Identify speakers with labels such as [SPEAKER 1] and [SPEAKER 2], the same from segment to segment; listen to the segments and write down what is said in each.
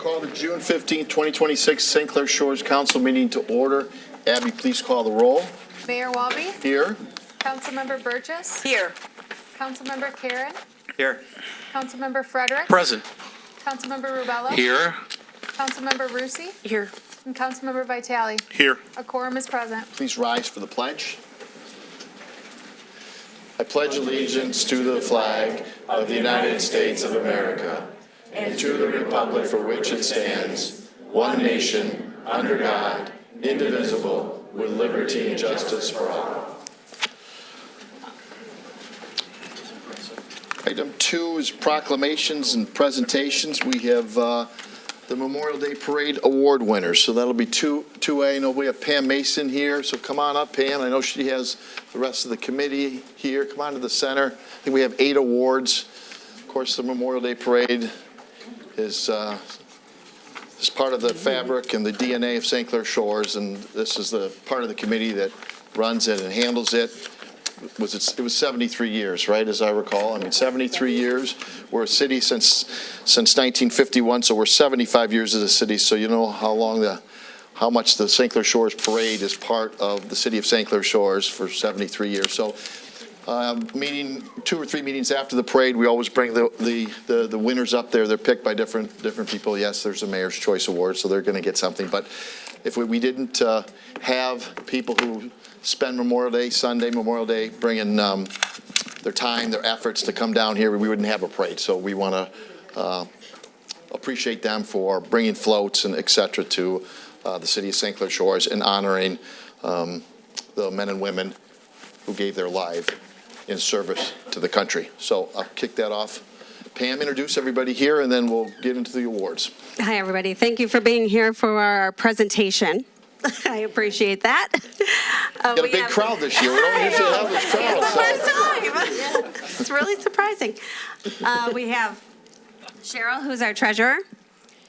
[SPEAKER 1] Call the June 15, 2026 St. Clair Shores Council meeting to order. Abby, please call the roll.
[SPEAKER 2] Mayor Walby?
[SPEAKER 1] Here.
[SPEAKER 2] Councilmember Burgess?
[SPEAKER 3] Here.
[SPEAKER 2] Councilmember Karen?
[SPEAKER 4] Here.
[SPEAKER 2] Councilmember Frederick?
[SPEAKER 4] Present.
[SPEAKER 2] Councilmember Rubella?
[SPEAKER 4] Here.
[SPEAKER 2] Councilmember Rusi?
[SPEAKER 3] Here.
[SPEAKER 2] And Councilmember Vitale?
[SPEAKER 4] Here.
[SPEAKER 2] A quorum is present.
[SPEAKER 1] Please rise for the pledge. I pledge allegiance to the flag of the United States of America and to the republic for which it stands, one nation, under God, indivisible, with liberty and justice for all. Item 2 is proclamations and presentations. We have the Memorial Day Parade Award winners. So that'll be 2A. I know we have Pam Mason here, so come on up, Pam. I know she has the rest of the committee here. Come on to the center. I think we have 8 awards. Of course, the Memorial Day Parade is part of the fabric and the DNA of St. Clair Shores, and this is the part of the committee that runs it and handles it. It was 73 years, right, as I recall. I mean, 73 years. We're a city since 1951, so we're 75 years as a city. So you know how much the St. Clair Shores Parade is part of the city of St. Clair Shores for 73 years. So, meeting 2 or 3 meetings after the parade, we always bring the winners up there. They're picked by different people. Yes, there's a Mayor's Choice Award, so they're going to get something. But if we didn't have people who spend Memorial Day, Sunday, Memorial Day, bringing their time, their efforts to come down here, we wouldn't have a parade. So we want to appreciate them for bringing floats and et cetera to the city of St. Clair Shores and honoring the men and women who gave their life in service to the country. So I'll kick that off. Pam, introduce everybody here, and then we'll get into the awards.
[SPEAKER 5] Hi, everybody. Thank you for being here for our presentation. I appreciate that.
[SPEAKER 1] Got a big crowd this year. We don't usually have this crowd.
[SPEAKER 5] It's the first time. It's really surprising. We have Cheryl, who's our treasurer,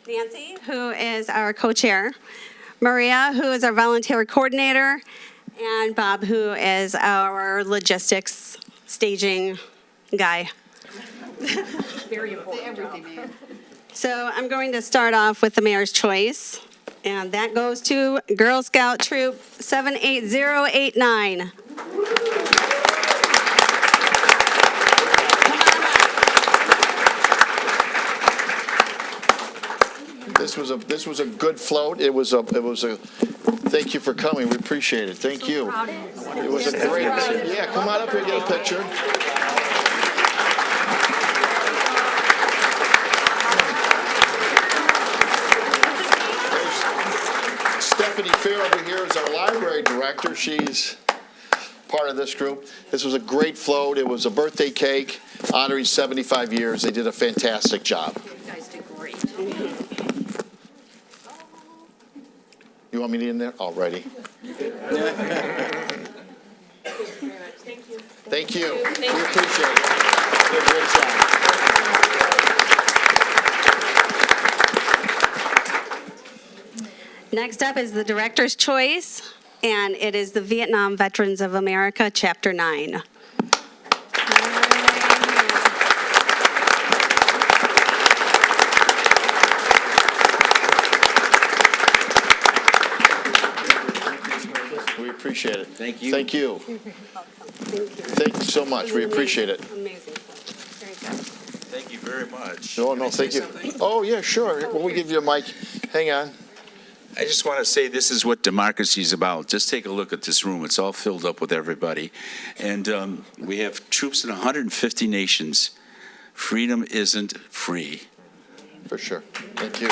[SPEAKER 5] Nancy, who is our co-chair, Maria, who is our volunteer coordinator, and Bob, who is our logistics staging guy.
[SPEAKER 3] Very important.
[SPEAKER 5] So I'm going to start off with the Mayor's Choice, and that goes to Girl Scout Troop 78089.
[SPEAKER 1] This was a good float. It was a. Thank you for coming. We appreciate it. Thank you. It was a great. Yeah, come on up here and get a picture. Stephanie Fair over here is our library director. She's part of this group. This was a great float. It was a birthday cake honoring 75 years. They did a fantastic job.
[SPEAKER 3] You guys did great.
[SPEAKER 1] You want me to get in there? Alrighty. Thank you. We appreciate it. You did a great job.
[SPEAKER 5] Next up is the Director's Choice, and it is the Vietnam Veterans of America, Chapter 9.
[SPEAKER 1] We appreciate it.
[SPEAKER 4] Thank you.
[SPEAKER 1] Thank you. Thank you so much. We appreciate it.
[SPEAKER 5] Amazing. Very good.
[SPEAKER 4] Thank you very much.
[SPEAKER 1] No,
[SPEAKER 4] Can I
[SPEAKER 1] thank
[SPEAKER 4] say
[SPEAKER 1] you.
[SPEAKER 4] something?
[SPEAKER 1] Oh, yeah, sure. Well, we give you a mic. Hang on.
[SPEAKER 4] I just want to say this is what democracy is about. Just take a look at this room. It's all filled up with everybody. And we have troops in 150 nations. Freedom isn't free.
[SPEAKER 1] For sure. Thank you.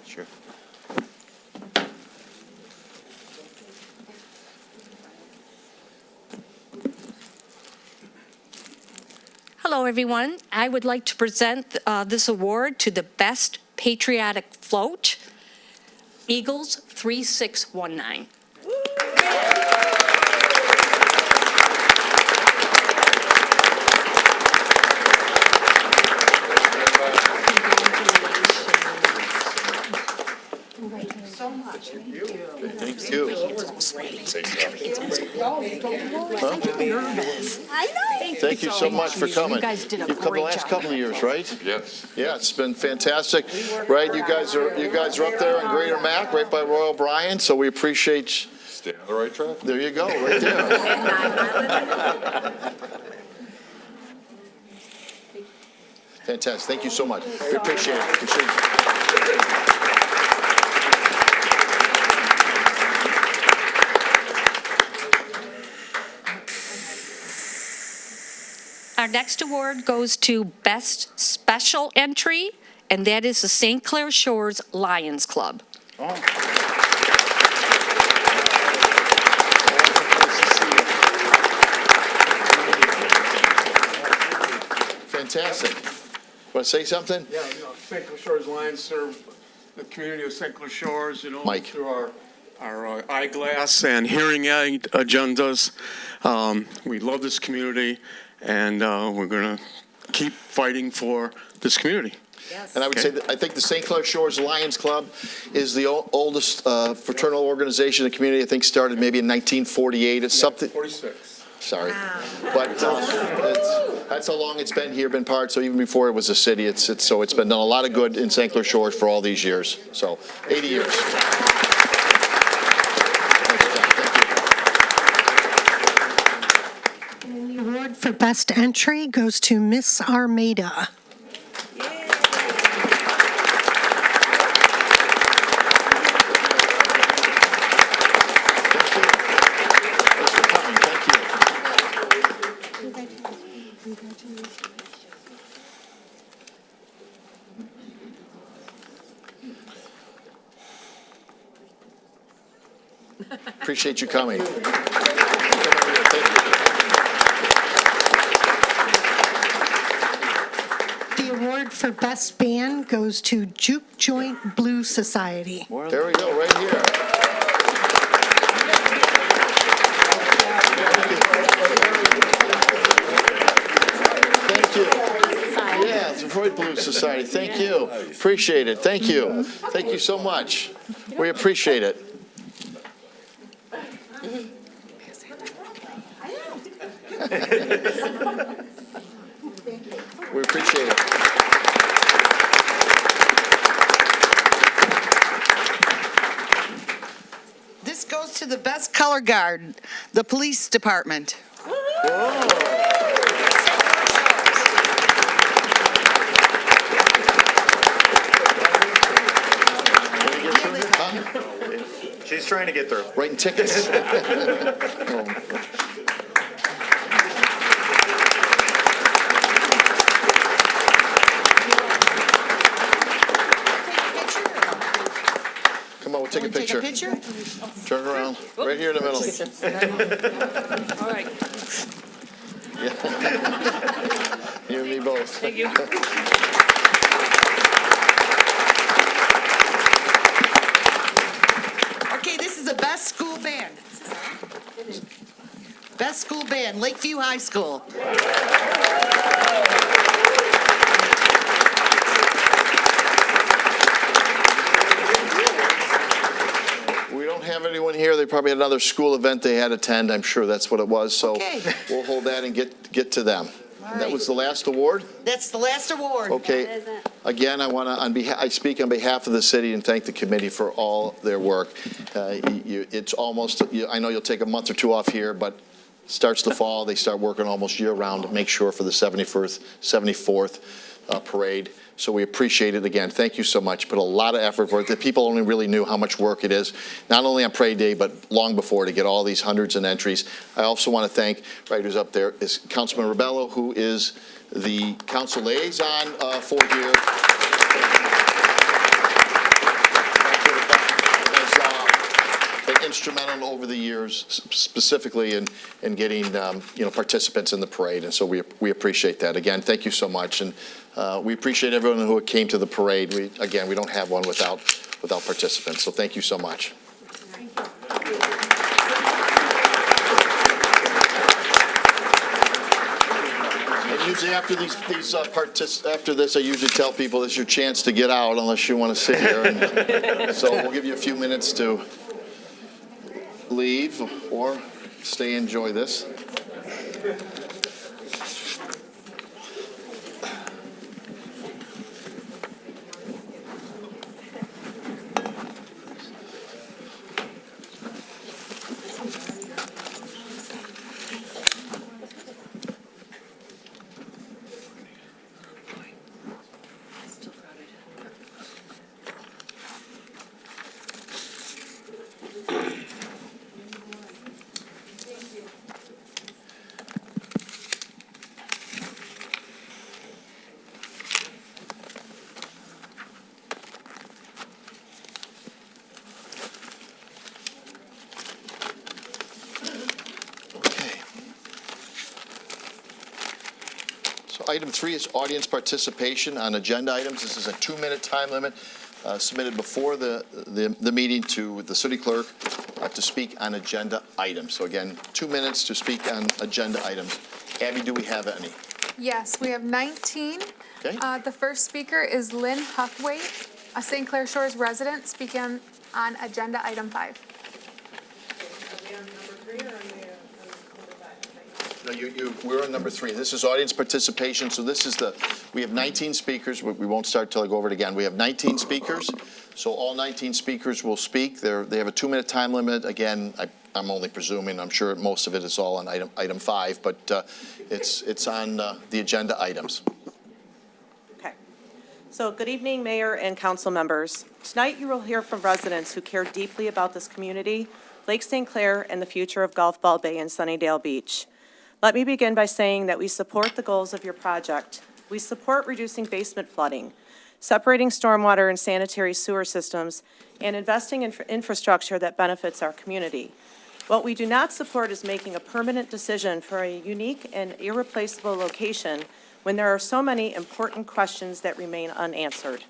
[SPEAKER 1] Sure.
[SPEAKER 6] Hello, everyone. I would like to present this award to the Best Patriotic Float, Eagles 3619.
[SPEAKER 3] So much. Thank you.
[SPEAKER 1] Thank you.
[SPEAKER 5] I know.
[SPEAKER 1] Thank you so much for coming.
[SPEAKER 6] You guys did a
[SPEAKER 1] You've come the
[SPEAKER 6] great
[SPEAKER 1] last
[SPEAKER 6] job.
[SPEAKER 1] couple of years, right?
[SPEAKER 7] Yes.
[SPEAKER 1] Yeah, it's been fantastic. Right, you guys are up there in Greater Mac, right by Royal Bryan, so we appreciate,
[SPEAKER 7] Stay on the right track.
[SPEAKER 1] there you go, right there. Fantastic, thank you so much. We appreciate it.
[SPEAKER 6] Our next award goes to Best Special Entry, and that is the St. Clair Shores Lions Club.
[SPEAKER 1] Fantastic. Want to say something?
[SPEAKER 8] Yeah, St. Clair Shores Lions serve the community of St. Clair Shores,
[SPEAKER 1] Mike.
[SPEAKER 8] through our eyeglass and hearing aid agendas. We love this community, and we're going to keep fighting for this community.
[SPEAKER 1] And I would say that I think the St. Clair Shores Lions Club is the oldest fraternal organization in the community. I think started maybe in 1948. It's something.
[SPEAKER 8] 46.
[SPEAKER 1] Sorry, but that's how long it's been here, been part. So even before it was a city, it's been done a lot of good in St. Clair Shores for all these years. So 80 years.
[SPEAKER 9] The award for Best Entry goes to Miss Armada.
[SPEAKER 1] Thanks for coming. Thank you. Appreciate you coming. Thank you.
[SPEAKER 9] The award for Best Band goes to Juke Joint Blues Society.
[SPEAKER 1] There we go, right here. Thank you. Yeah, it's the Freud Blues Society. Thank you. Appreciate it. Thank you. Thank you so much. We appreciate it. We appreciate it.
[SPEAKER 10] This goes to the best color guard, the police department.
[SPEAKER 11] She's trying to get through.
[SPEAKER 1] Writing tickets. Come on, we'll take a picture. Turn around, right here in the middle.
[SPEAKER 6] All right.
[SPEAKER 1] Yeah. You and me both.
[SPEAKER 6] Thank you.
[SPEAKER 10] Okay, this is the best school band. Best school band, Lakeview High School.
[SPEAKER 1] We don't have anyone here. They probably had another school event they had to attend. I'm sure that's what it was. So
[SPEAKER 10] Okay.
[SPEAKER 1] we'll hold that and get to them.
[SPEAKER 10] All
[SPEAKER 1] That
[SPEAKER 10] right.
[SPEAKER 1] was the last award?
[SPEAKER 10] That's the last award.
[SPEAKER 1] Okay.
[SPEAKER 5] That is it.
[SPEAKER 1] Again, I want to, I speak on behalf of the city and thank the committee for all their work. It's almost, I know you'll take a month or two off here, but starts the fall, they start working almost year-round to make sure for the 74th parade. So we appreciate it again. Thank you so much. Put a lot of effort for it. The people only really knew how much work it is, not only on parade day, but long before to get all these hundreds of entries. I also want to thank, right who's up there, is Councilman Rebello, who is the council liaison for here. Been instrumental over the years, specifically in getting participants in the parade, and so we appreciate that. Again, thank you so much, and we appreciate everyone who came to the parade. We don't have one without participants, so thank you so much. And usually after after this, I usually tell people it's your chance to get out unless you want to sit here. And so we'll give you a few minutes to leave or stay enjoy this. Okay. So item 3 is audience participation on agenda items. This is a 2-minute time limit submitted before the meeting to the city clerk to speak on agenda items. So again, 2 minutes to speak on agenda items. Abby, do we have any?
[SPEAKER 2] Yes, we have 19.
[SPEAKER 1] Okay.
[SPEAKER 2] The first speaker is Lynn Huthwaite, a St. Clair Shores resident, speaking on agenda item 5.
[SPEAKER 1] No, we're on number 3. This is audience participation. So this is we have 19 speakers. We won't start till I go over it again. We have 19 speakers. So all 19 speakers will speak. They have a 2-minute time limit. Again, I'm only presuming. I'm sure most of it is all on item 5, but it's on the agenda items.
[SPEAKER 7] Okay. So good evening, Mayor and council members. Tonight you will hear from residents who care deeply about this community, Lake St. Clair, and the future of Golf Ball Bay and Sunnydale Beach. Let me begin by saying that we support the goals of your project. We support reducing basement flooding, separating stormwater and sanitary sewer systems, and investing in infrastructure that benefits our community. What we do not support is making a permanent decision for a unique and irreplaceable location when there are so many important questions that remain unanswered.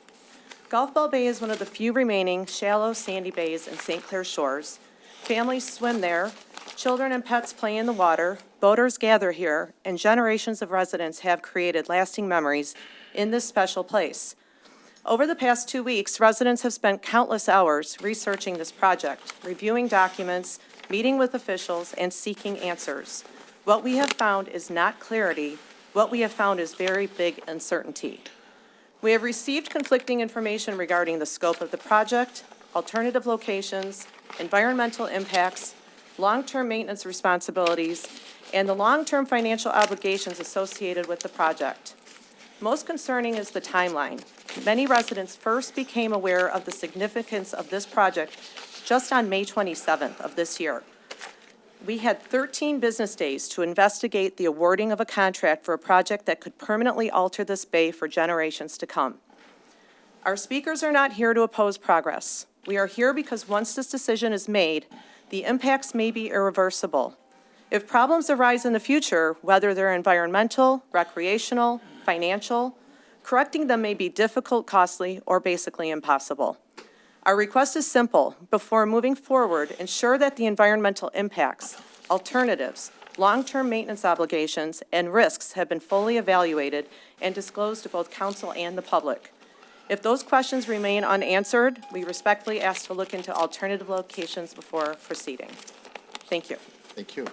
[SPEAKER 7] Golf Ball Bay is one of the few remaining shallow sandy bays in St. Clair Shores. Families swim there, children and pets play in the water, boaters gather here, and generations of residents have created lasting memories in this special place. Over the past 2 weeks, residents have spent countless hours researching this project, reviewing documents, meeting with officials, and seeking answers. What we have found is not clarity. What we have found is very big uncertainty. We have received conflicting information regarding the scope of the project, alternative locations, environmental impacts, long-term maintenance responsibilities, and the long-term financial obligations associated with the project. Most concerning is the timeline. Many residents first became aware of the significance of this project just on May 27th of this year. We had 13 business days to investigate the awarding of a contract for a project that could permanently alter this bay for generations to come. Our speakers are not here to oppose progress. We are here because once this decision is made, the impacts may be irreversible. If problems arise in the future, whether they're environmental, recreational, financial, correcting them may be difficult, costly, or basically impossible. Our request is simple. Before moving forward, ensure that the environmental impacts, alternatives, long-term maintenance obligations, and risks have been fully evaluated and disclosed to both council and the public. If those questions remain unanswered, we respectfully ask to look into alternative locations before proceeding. Thank you.
[SPEAKER 1] Thank you.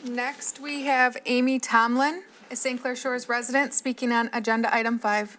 [SPEAKER 2] Next, we have Amy Tomlin, a St. Clair Shores resident, speaking on agenda item 5.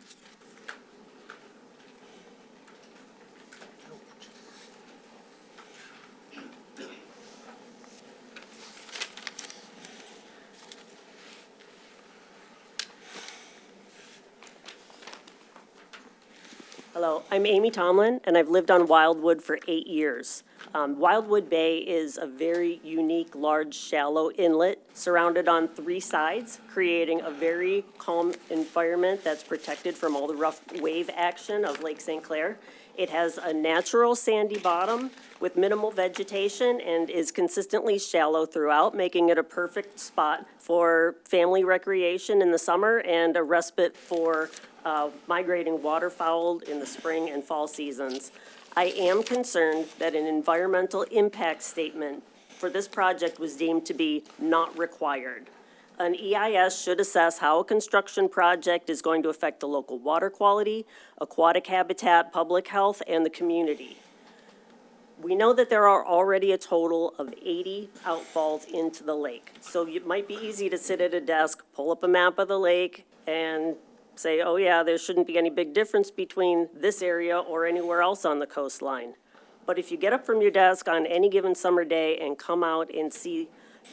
[SPEAKER 12] Hello, I'm Amy Tomlin, and I've lived on Wildwood for 8 years. Wildwood Bay is a very unique, large, shallow inlet surrounded on 3 sides, creating a very calm environment that's protected from all the rough wave action of Lake St. Clair. It has a natural sandy bottom with minimal vegetation and is consistently shallow throughout, making it a perfect spot for family recreation in the summer and a respite for migrating waterfowl in the spring and fall seasons. I am concerned that an environmental impact statement for this project was deemed to be not required. An EIS should assess how a construction project is going to affect the local water quality, aquatic habitat, public health, and the community. We know that there are already a total of 80 outfalls into the lake. So it might be easy to sit at a desk, pull up a map of the lake, and say, oh yeah, there shouldn't be any big difference between this area or anywhere else on the coastline. But if you get up from your desk on any given summer day and come out and see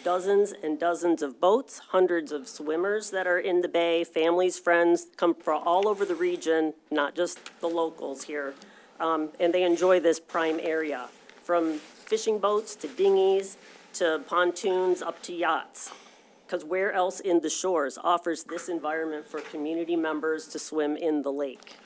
[SPEAKER 12] dozens and dozens of boats, hundreds of swimmers that are in the bay, families, friends, come from all over the region, not just the locals here, and they enjoy this prime area, from fishing boats to dinghies to pontoons up to yachts. Because where else in the shores offers this environment for community members to swim in the lake?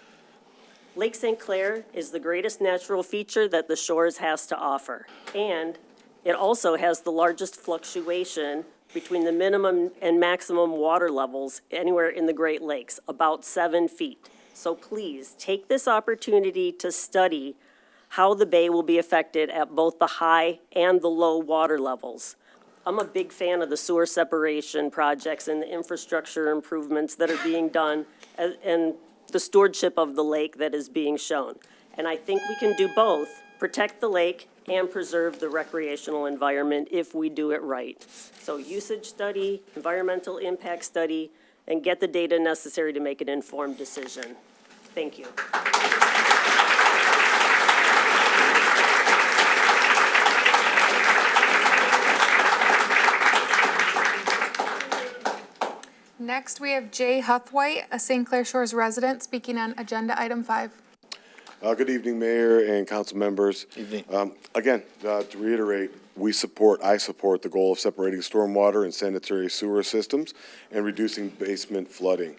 [SPEAKER 12] Lake St. Clair is the greatest natural feature that the shores has to offer. And it also has the largest fluctuation between the minimum and maximum water levels anywhere in the Great Lakes, about 7 feet. So please take this opportunity to study how the bay will be affected at both the high and the low water levels. I'm a big fan of the sewer separation projects and the infrastructure improvements that are being done and the stewardship of the lake that is being shown. And I think we can do both, protect the lake and preserve the recreational environment if we do it right. So usage study, environmental impact study, and get the data necessary to make an informed decision. Thank you.
[SPEAKER 2] Next, we have Jay Huthwaite, a St. Clair Shores resident, speaking on agenda item 5.
[SPEAKER 13] Good evening, Mayor and council members.
[SPEAKER 1] Evening.
[SPEAKER 13] Again, to reiterate, I support the goal of separating stormwater and sanitary sewer systems and reducing basement flooding.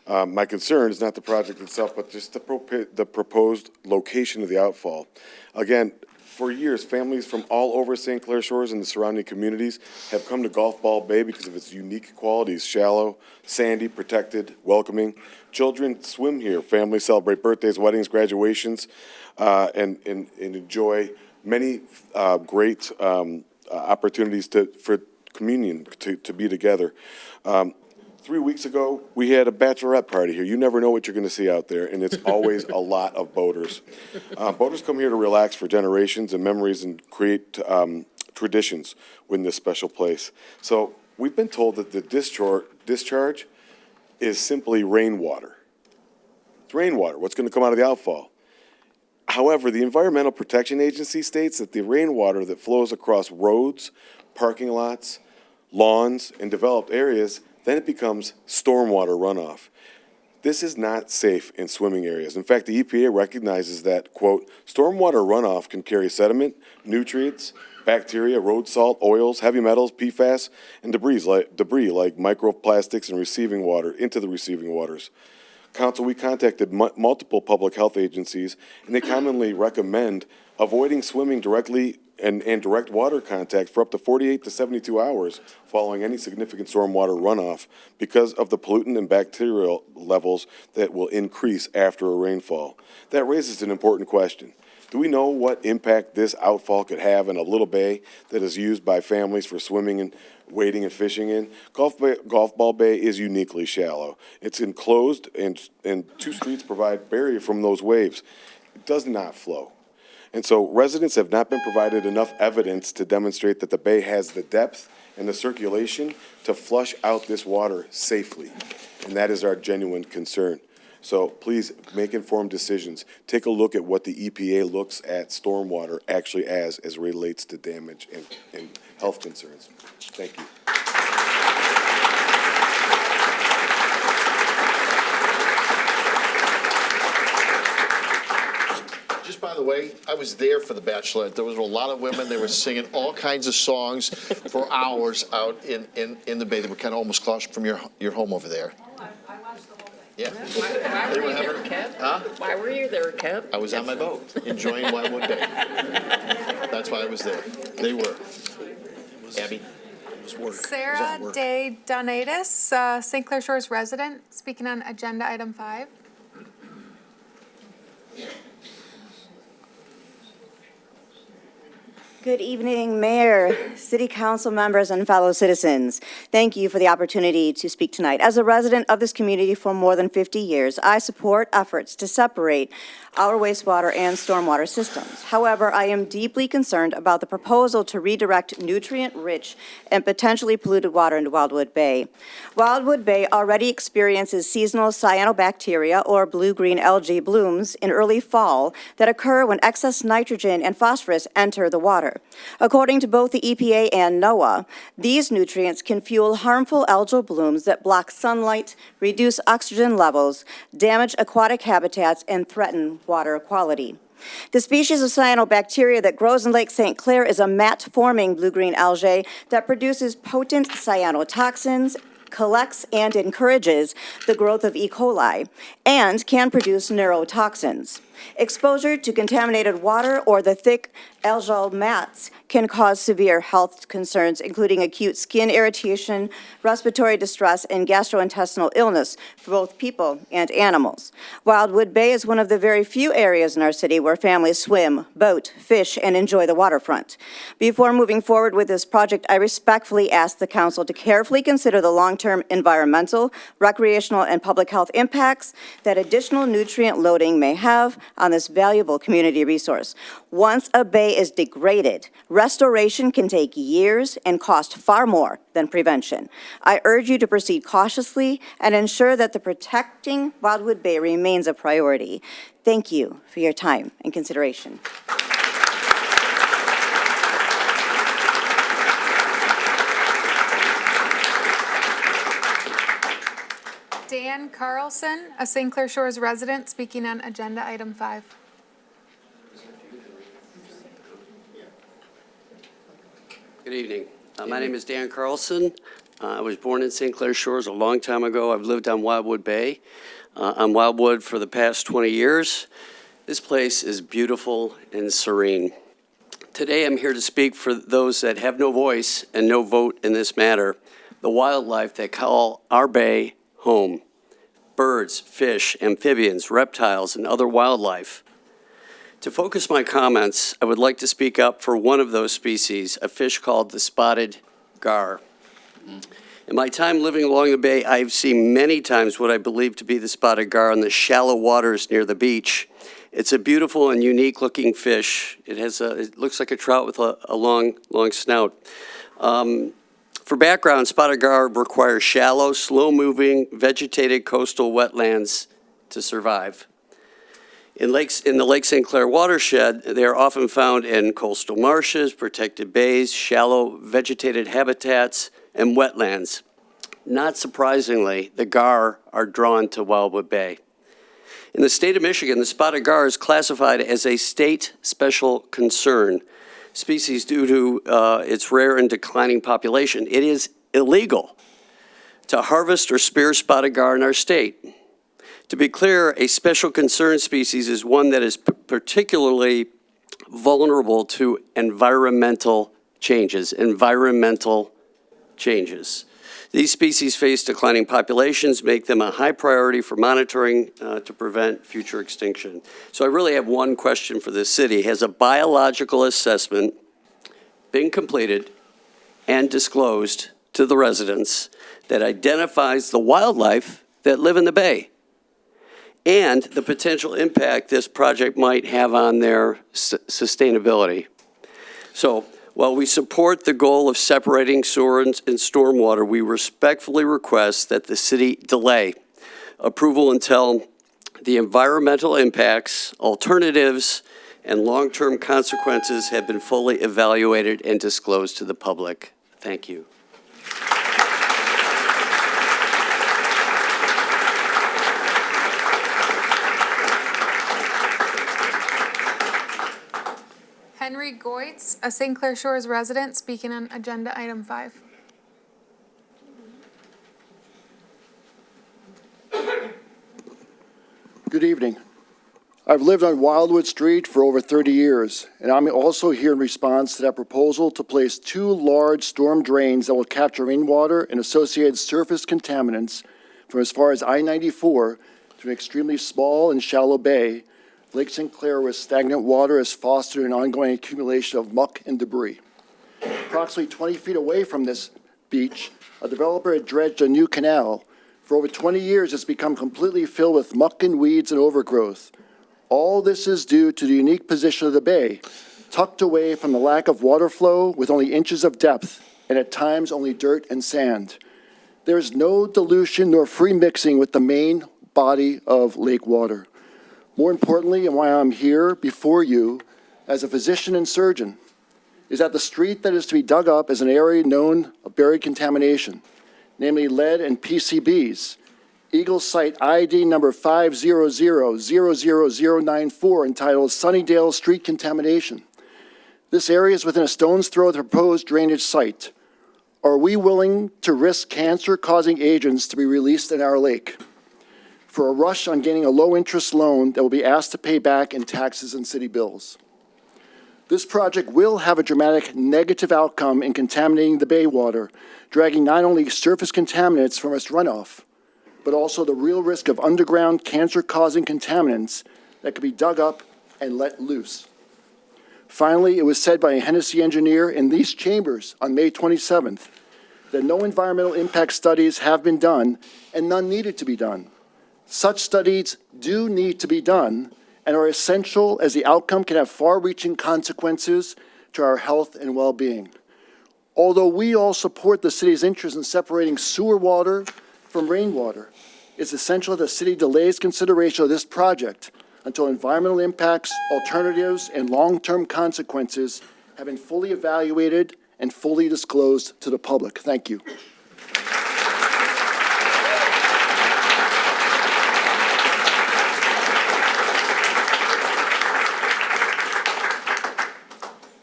[SPEAKER 13] My concern is not the project itself, but just the proposed location of the outfall. Again, for years, families from all over St. Clair Shores and the surrounding communities have come to Golf Ball Bay because of its unique qualities: shallow, sandy, protected, welcoming. Children swim here. Families celebrate birthdays, weddings, graduations, and enjoy many great opportunities for communion, to be together. 3 weeks ago, we had a bachelorette party here. You never know what you're going to see out there, and it's always a lot of boaters. Boaters come here to relax for generations and memories and create traditions in this special place. So we've been told that the discharge is simply rainwater. It's rainwater, what's going to come out of the outfall. However, the Environmental Protection Agency states that the rainwater that flows across roads, parking lots, lawns, and developed areas, then it becomes stormwater runoff. This is not safe in swimming areas. In fact, the EPA recognizes that, quote, stormwater runoff can carry sediment, nutrients, bacteria, road salt, oils, heavy metals, PFAS, and debris like microplastics and receiving water into the receiving waters. Council, we contacted multiple public health agencies, and they commonly recommend avoiding swimming directly and direct water contact for up to 48 to 72 hours following any significant stormwater runoff because of the pollutant and bacterial levels that will increase after a rainfall. That raises an important question. Do we know what impact this outfall could have in a little bay that is used by families for swimming and wading and fishing in? Golf Ball Bay is uniquely shallow. It's enclosed, and 2 streets provide barrier from those waves. It does not flow. And so residents have not been provided enough evidence to demonstrate that the bay has the depth and the circulation to flush out this water safely. And that is our genuine concern. So please make informed decisions. Take a look at what the EPA looks at stormwater actually as relates to damage and health concerns. Thank you.
[SPEAKER 1] Just by the way, I was there for the Bachelorette. There was a lot of women. They were singing all kinds of songs for hours out in the bay. They were kind of almost claustrophobic from your home over there.
[SPEAKER 3] I watched the whole thing.
[SPEAKER 1] Yeah.
[SPEAKER 3] Why were you there, Kent?
[SPEAKER 1] Huh?
[SPEAKER 3] Why were you there, Kent?
[SPEAKER 1] I was on my boat, enjoying Wildwood Bay. That's why I was there. They were. Abby? It was work.
[SPEAKER 2] Sarah Day Donatus, St. Clair Shores resident, speaking on agenda item 5.
[SPEAKER 14] Good evening, Mayor, City Council members, and fellow citizens. Thank you for the opportunity to speak tonight. As a resident of this community for more than 50 years, I support efforts to separate our wastewater and stormwater systems. However, I am deeply concerned about the proposal to redirect nutrient-rich and potentially polluted water into Wildwood Bay. Wildwood Bay already experiences seasonal cyanobacteria or blue-green algae blooms in early fall that occur when excess nitrogen and phosphorus enter the water. According to both the EPA and NOAA, these nutrients can fuel harmful algal blooms that block sunlight, reduce oxygen levels, damage aquatic habitats, and threaten water quality. The species of cyanobacteria that grows in Lake St. Clair is a mat-forming blue-green algae that produces potent cyanotoxins, collects and encourages the growth of E. coli, and can produce neurotoxins. Exposure to contaminated water or the thick algal mats can cause severe health concerns, including acute skin irritation, respiratory distress, and gastrointestinal illness for both people and animals. Wildwood Bay is one of the very few areas in our city where families swim, boat, fish, and enjoy the waterfront. Before moving forward with this project, I respectfully ask the council to carefully consider the long-term environmental, recreational, and public health impacts that additional nutrient loading may have on this valuable community resource. Once a bay is degraded, restoration can take years and cost far more than prevention. I urge you to proceed cautiously and ensure that the protecting Wildwood Bay remains a priority. Thank you for your time and consideration.
[SPEAKER 2] Dan Carlson, a St. Clair Shores resident, speaking on agenda item 5.
[SPEAKER 15] Good evening. My name is Dan Carlson. I was born in St. Clair Shores a long time ago. I've lived on Wildwood Bay, on Wildwood for the past 20 years. This place is beautiful and serene. Today I'm here to speak for those that have no voice and no vote in this matter, the wildlife that call our bay home. Birds, fish, amphibians, reptiles, and other wildlife. To focus my comments, I would like to speak up for one of those species, a fish called the spotted gar. In my time living along the bay, I've seen many times what I believe to be the spotted gar in the shallow waters near the beach. It's a beautiful and unique looking fish. It looks like a trout with a long snout. For background, spotted gar requires shallow, slow-moving, vegetated coastal wetlands to survive. In the Lake St. Clair watershed, they are often found in coastal marshes, protected bays, shallow vegetated habitats, and wetlands. Not surprisingly, the gar are drawn to Wildwood Bay. In the state of Michigan, the spotted gar is classified as a state special concern species due to its rare and declining population. It is illegal to harvest or spear spotted gar in our state. To be clear, a special concern species is one that is particularly vulnerable to environmental changes. These species face declining populations, make them a high priority for monitoring to prevent future extinction. So I really have one question for this city. Has a biological assessment been completed and disclosed to the residents that identifies the wildlife that live in the bay and the potential impact this project might have on their sustainability? So, while we support the goal of separating sewer and stormwater, we respectfully request that the city delay approval until the environmental impacts, alternatives, and long-term consequences have been fully evaluated and disclosed to the public. Thank you.
[SPEAKER 2] Henry Goitz, a St. Clair Shores resident, speaking on agenda item 5.
[SPEAKER 16] Good evening. I've lived on Wildwood Street for over 30 years, and I'm also here in response to that proposal to place 2 large storm drains that will capture rainwater and associated surface contaminants from as far as I-94 to an extremely small and shallow bay Lake St. Clair with stagnant water has fostered an ongoing accumulation of muck and debris. Approximately 20 feet away from this beach, a developer had dredged a new canal. For over 20 years, it's become completely filled with muck and weeds and overgrowth. All this is due to the unique position of the bay, tucked away from the lack of water flow with only inches of depth, and at times only dirt and sand. There is no dilution nor free mixing with the main body of lake water. More importantly, and why I'm here before you as a physician and surgeon, is that the street that is to be dug up is an area known of buried contamination, namely lead and PCBs. Eagle Site ID number 500-00094 entitled Sunnydale Street Contamination. This area is within a stone's throw of the proposed drainage site. Are we willing to risk cancer-causing agents to be released in our lake for a rush on gaining a low-interest loan that will be asked to pay back in taxes and city bills? This project will have a dramatic negative outcome in contaminating the bay water, dragging not only surface contaminants from its runoff, but also the real risk of underground cancer-causing contaminants that could be dug up and let loose. Finally, it was said by a Hennessy engineer in these chambers on May 27th that no environmental impact studies have been done and none needed to be done. Such studies do need to be done and are essential as the outcome can have far-reaching consequences to our health and well-being. Although we all support the city's interest in separating sewer water from rainwater, it's essential that the city delays consideration of this project until environmental impacts, alternatives, and long-term consequences have been fully evaluated and fully disclosed to the public. Thank you.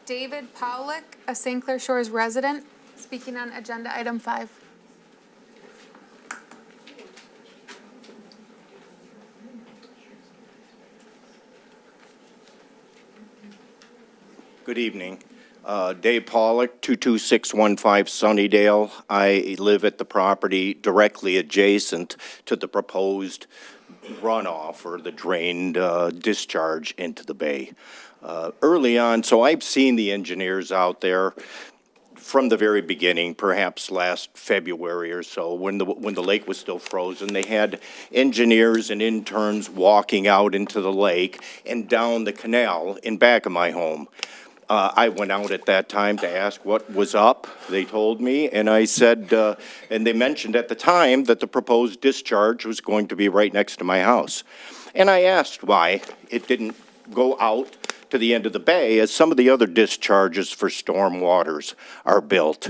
[SPEAKER 2] David Powlick, a St. Clair Shores resident, speaking on agenda item 5.
[SPEAKER 11] Good evening. Dave Pollock, 22615 Sunnydale. I live at the property directly adjacent to the proposed runoff or the drained discharge into the bay. Early on, so I've seen the engineers out there from the very beginning, perhaps last February or so, when the lake was still frozen. They had engineers and interns walking out into the lake and down the canal in back of my home. I went out at that time to ask what was up. They told me, and I said, and they mentioned at the time that the proposed discharge was going to be right next to my house. And I asked why it didn't go out to the end of the bay as some of the other discharges for storm waters are built.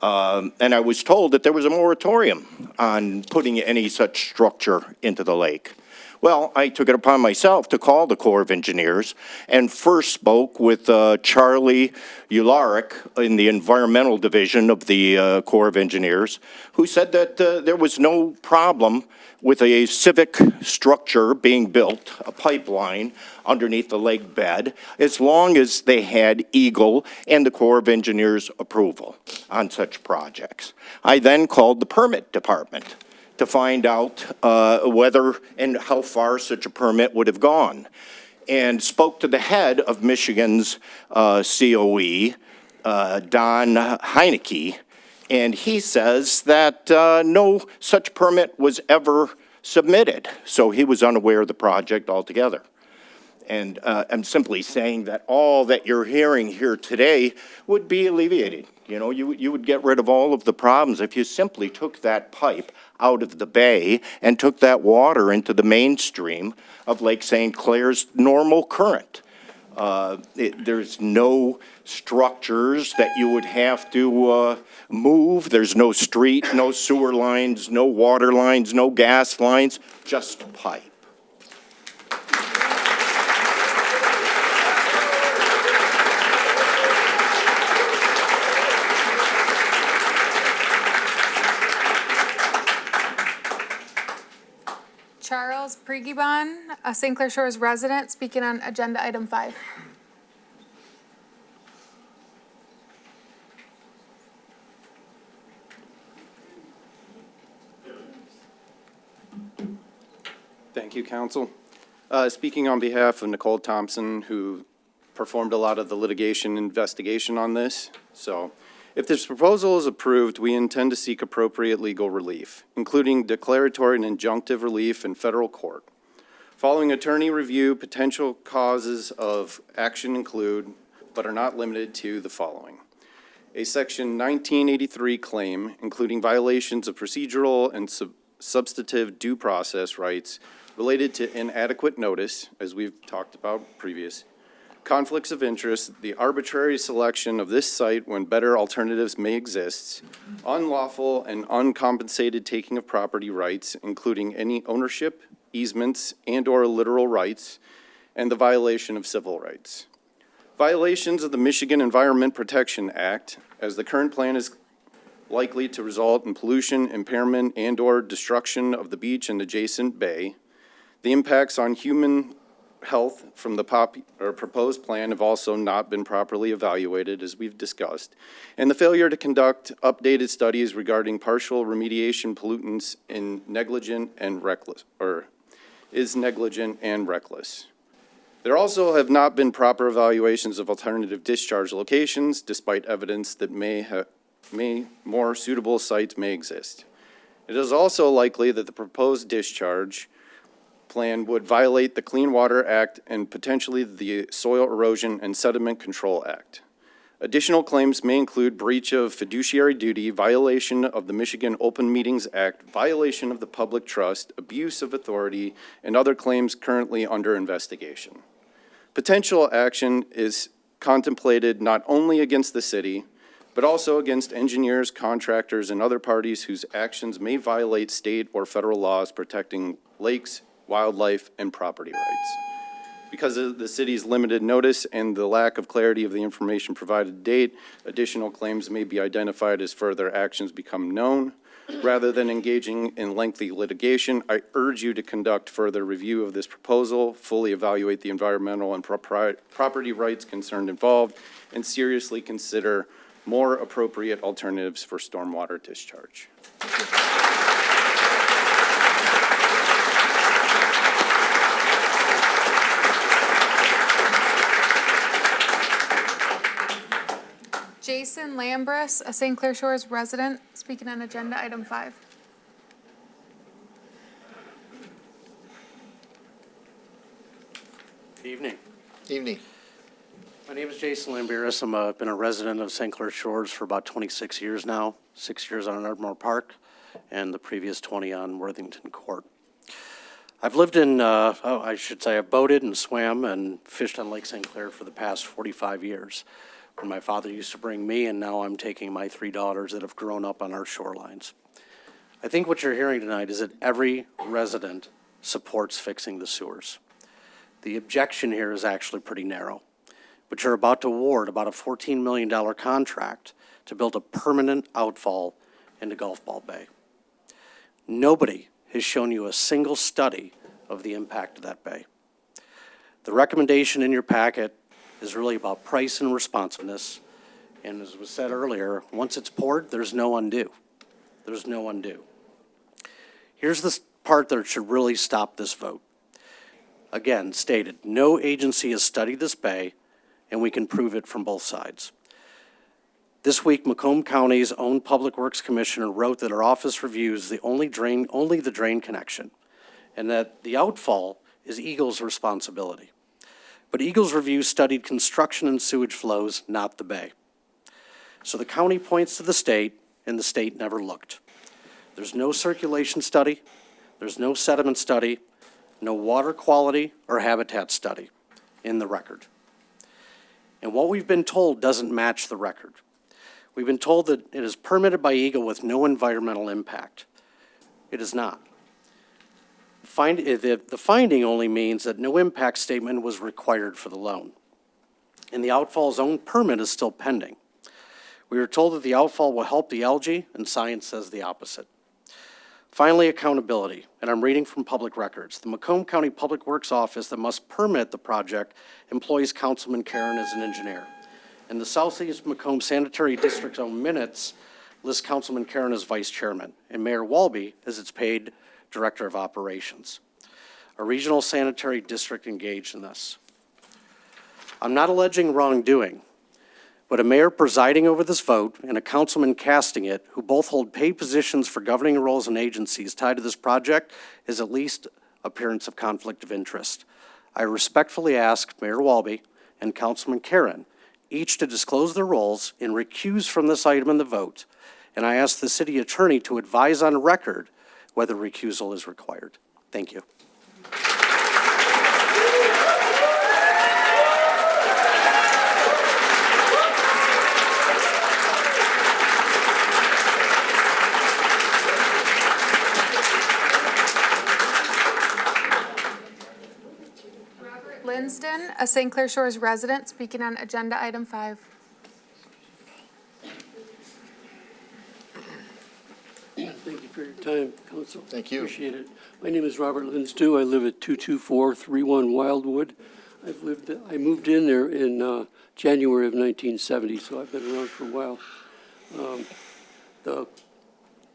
[SPEAKER 11] And I was told that there was a moratorium on putting any such structure into the lake. Well, I took it upon myself to call the Corps of Engineers and first spoke with Charlie Ularic in the Environmental Division of the Corps of Engineers, who said that there was no problem with a civic structure being built, a pipeline underneath the lake bed, as long as they had Eagle and the Corps of Engineers approval on such projects. I then called the permit department to find out whether and how far such a permit would have gone, and spoke to the head of Michigan's COE, Don Heineke, and he says that no such permit was ever submitted, so he was unaware of the project altogether. And I'm simply saying that all that you're hearing here today would be alleviated. You know, you would get rid of all of the problems if you simply took that pipe out of the bay and took that water into the mainstream of Lake St. Clair's normal current. There's no structures that you would have to move. There's no street, no sewer lines, no water lines, no gas lines, just pipe.
[SPEAKER 2] Charles Pregibon, a St. Clair Shores resident, speaking on agenda item 5.
[SPEAKER 17] Thank you, Council. Speaking on behalf of Nicole Thompson, who performed a lot of the litigation investigation on this. So if this proposal is approved, we intend to seek appropriate legal relief, including declaratory and injunctive relief in federal court. Following attorney review, potential causes of action include, but are not limited to, the following. A Section 1983 claim, including violations of procedural and substantive due process rights related to inadequate notice, as we've talked about previous, conflicts of interest, the arbitrary selection of this site when better alternatives may exist, unlawful and uncompensated taking of property rights, including any ownership, easements, and/or literal rights, and the violation of civil rights. Violations of the Michigan Environment Protection Act, as the current plan is likely to result in pollution, impairment, and/or destruction of the beach and adjacent bay. The impacts on human health from the proposed plan have also not been properly evaluated, as we've discussed. And the failure to conduct updated studies regarding partial remediation pollutants is negligent and reckless. There also have not been proper evaluations of alternative discharge locations, despite evidence that more suitable sites may exist. It is also likely that the proposed discharge plan would violate the Clean Water Act and potentially the Soil Erosion and Sediment Control Act. Additional claims may include breach of fiduciary duty, violation of the Michigan Open Meetings Act, violation of the public trust, abuse of authority, and other claims currently under investigation. Potential action is contemplated not only against the city, but also against engineers, contractors, and other parties whose actions may violate state or federal laws protecting lakes, wildlife, and property rights. Because of the city's limited notice and the lack of clarity of the information provided to date, additional claims may be identified as further actions become known. Rather than engaging in lengthy litigation, I urge you to conduct further review of this proposal, fully evaluate the environmental and property rights concerned involved, and seriously consider more appropriate alternatives for stormwater discharge.
[SPEAKER 2] Jason Lambris, a St. Clair Shores resident, speaking on agenda item 5.
[SPEAKER 18] Evening.
[SPEAKER 1] Evening.
[SPEAKER 18] My name is Jason Lambiris. I've been a resident of St. Clair Shores for about 26 years now, 6 years on Ardmore Park, and the previous 20 on Worthington Court. I've lived in, I've boated and swam and fished on Lake St. Clair for the past 45 years. When my father used to bring me, and now I'm taking my 3 daughters that have grown up on our shorelines. I think what you're hearing tonight is that every resident supports fixing the sewers. The objection here is actually pretty narrow, but you're about to award about a $14 million contract to build a permanent outfall into Golf Ball Bay. Nobody has shown you a single study of the impact of that bay. The recommendation in your packet is really about price and responsiveness, and as was said earlier, once it's poured, there's no undo. There's no undo. Here's the part that should really stop this vote. Again, stated, no agency has studied this bay, and we can prove it from both sides. This week, Macomb County's own Public Works Commissioner wrote that our office reviews only the drain connection, and that the outfall is Eagle's responsibility. But Eagle's review studied construction and sewage flows, not the bay. So the county points to the state, and the state never looked. There's no circulation study, there's no sediment study, no water quality or habitat study in the record. And what we've been told doesn't match the record. We've been told that it is permitted by Eagle with no environmental impact. It is not. The finding only means that no impact statement was required for the loan. And the outfall's own permit is still pending. We were told that the outfall will help the algae, and science says the opposite. Finally, accountability, and I'm reading from public records. The Macomb County Public Works Office that must permit the project employs Councilman Karen as an engineer. And the Southeast Macomb Sanitary District's own minutes list Councilman Karen as vice chairman, and Mayor Walby as its paid director of operations. a regional sanitary district engaged in this. I'm not alleging wrongdoing, but a mayor presiding over this vote and a councilman casting it, who both hold paid positions for governing roles and agencies tied to this project, is at least appearance of conflict of interest. I respectfully ask Mayor Walby and Councilman Karen each to disclose their roles and recuse from this item in the vote, and I ask the city attorney to advise on record whether recusal is required. Thank you.
[SPEAKER 2] Linsden, a St. Clair Shores resident, speaking on agenda item 5.
[SPEAKER 19] Thank you for your time, Council.
[SPEAKER 1] Thank you.
[SPEAKER 19] Appreciate it. My name is Robert Linsden. I live at 22431 Wildwood. I moved in there in January of 1970, so I've been around for a while.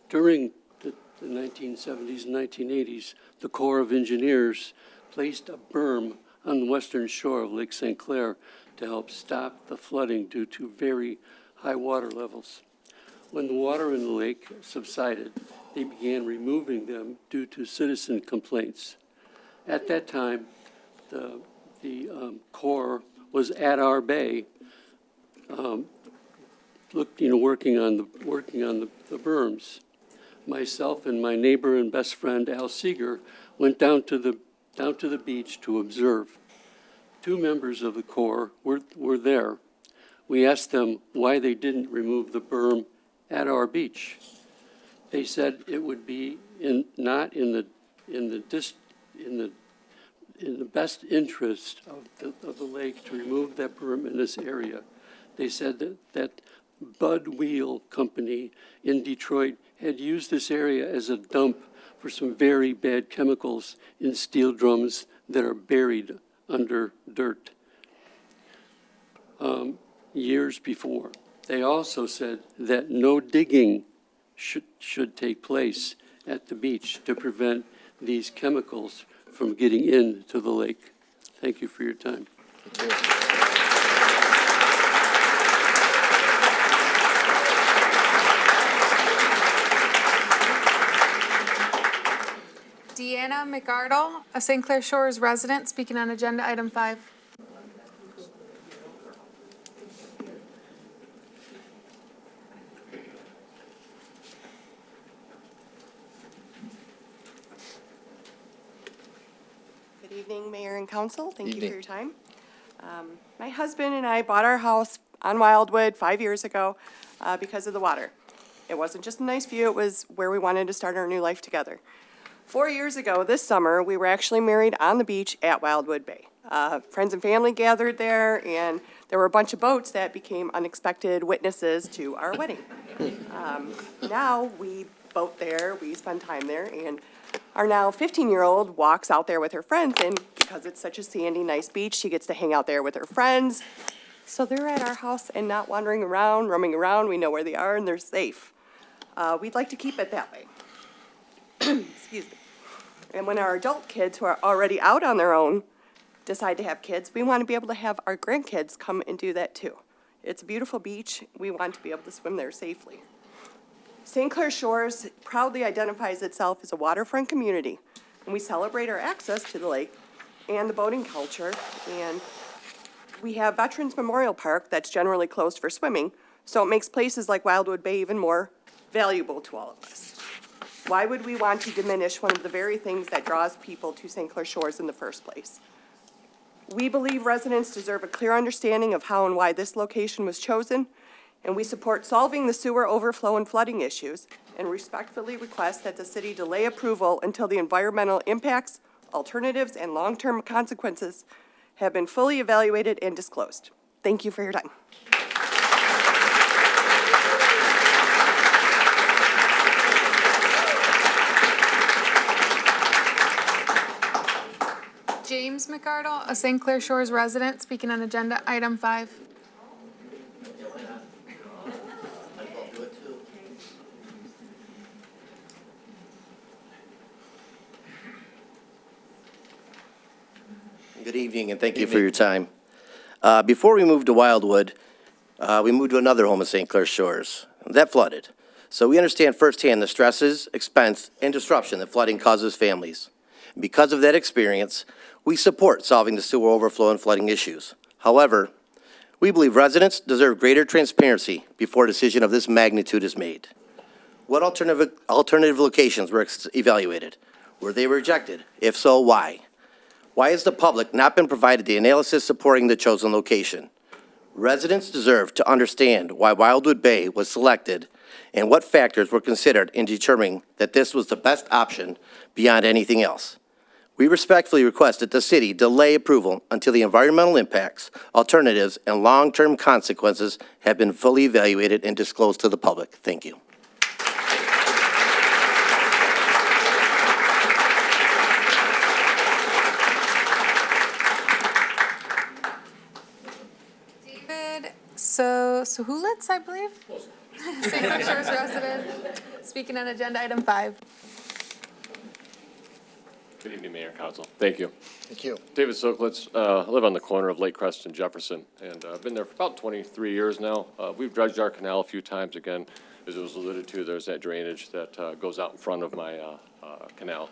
[SPEAKER 19] During the 1970s and 1980s, the Corps of Engineers placed a berm on the western shore of Lake St. Clair to help stop the flooding due to very high water levels. When the water in the lake subsided, they began removing them due to citizen complaints. At that time, the Corps was at our bay, working on the berms. Myself and my neighbor and best friend Al Seeger went down to the beach to observe. 2 members of the Corps were there. We asked them why they didn't remove the berm at our beach. They said it would be not in the best interest of the lake to remove that berm in this area. They said that Bud Wheel Company in Detroit had used this area as a dump for some very bad chemicals in steel drums that are buried under dirt years before. They also said that no digging should take place at the beach to prevent these chemicals from getting into the lake. Thank you for your time.
[SPEAKER 2] Deanna McArdle, a St. Clair Shores resident, speaking on agenda item 5.
[SPEAKER 20] Good evening, Mayor and Council. Thank you
[SPEAKER 1] Evening.
[SPEAKER 20] for your time. My husband and I bought our house on Wildwood 5 years ago because of the water. It wasn't just a nice view, it was where we wanted to start our new life together. 4 years ago, this summer, we were actually married on the beach at Wildwood Bay. Friends and family gathered there, and there were a bunch of boats that became unexpected witnesses to our wedding. Now we boat there, we spend time there, and our now 15-year-old walks out there with her friends, and because it's such a sandy, nice beach, she gets to hang out there with her friends. So they're at our house and not wandering around, roaming around. We know where they are, and they're safe. We'd like to keep it that way. Excuse me. And when our adult kids who are already out on their own decide to have kids, we want to be able to have our grandkids come and do that too. It's a beautiful beach. We want to be able to swim there safely. St. Clair Shores proudly identifies itself as a waterfront community, and we celebrate our access to the lake and the boating culture. And we have Veterans Memorial Park that's generally closed for swimming, so it makes places like Wildwood Bay even more valuable to all of us. Why would we want to diminish one of the very things that draws people to St. Clair Shores in the first place? We believe residents deserve a clear understanding of how and why this location was chosen, and we support solving the sewer overflow and flooding issues, and respectfully request that the city delay approval until the environmental impacts, alternatives, and long-term consequences have been fully evaluated and disclosed. Thank you for your time.
[SPEAKER 2] James McArdle, a St. Clair Shores resident, speaking on agenda item 5.
[SPEAKER 21] Good evening, and thank you for your time. Before we moved to Wildwood, we moved to another home in St. Clair Shores. That flooded. So we understand firsthand the stresses, expense, and disruption that flooding causes families. And because of that experience, we support solving the sewer overflow and flooding issues. However, we believe residents deserve greater transparency before a decision of this magnitude is made. What alternative locations were evaluated? Were they rejected? If so, why? Why has the public not been provided the analysis supporting the chosen location? Residents deserve to understand why Wildwood Bay was selected and what factors were considered in determining that this was the best option beyond anything else. We respectfully request that the city delay approval until the environmental impacts, alternatives, and long-term consequences have been fully evaluated and disclosed to the public. Thank you.
[SPEAKER 2] David Suhulitz, I believe? St. Clair Shores resident, speaking on agenda item 5.
[SPEAKER 22] Good evening, Mayor and Council. Thank you.
[SPEAKER 1] Thank you.
[SPEAKER 22] David Sokolitz, I live on the corner of Lake Crest and Jefferson, and I've been there for about 23 years now. We've dredged our canal a few times. Again, as it was alluded to, there's that drainage that goes out in front of my canal.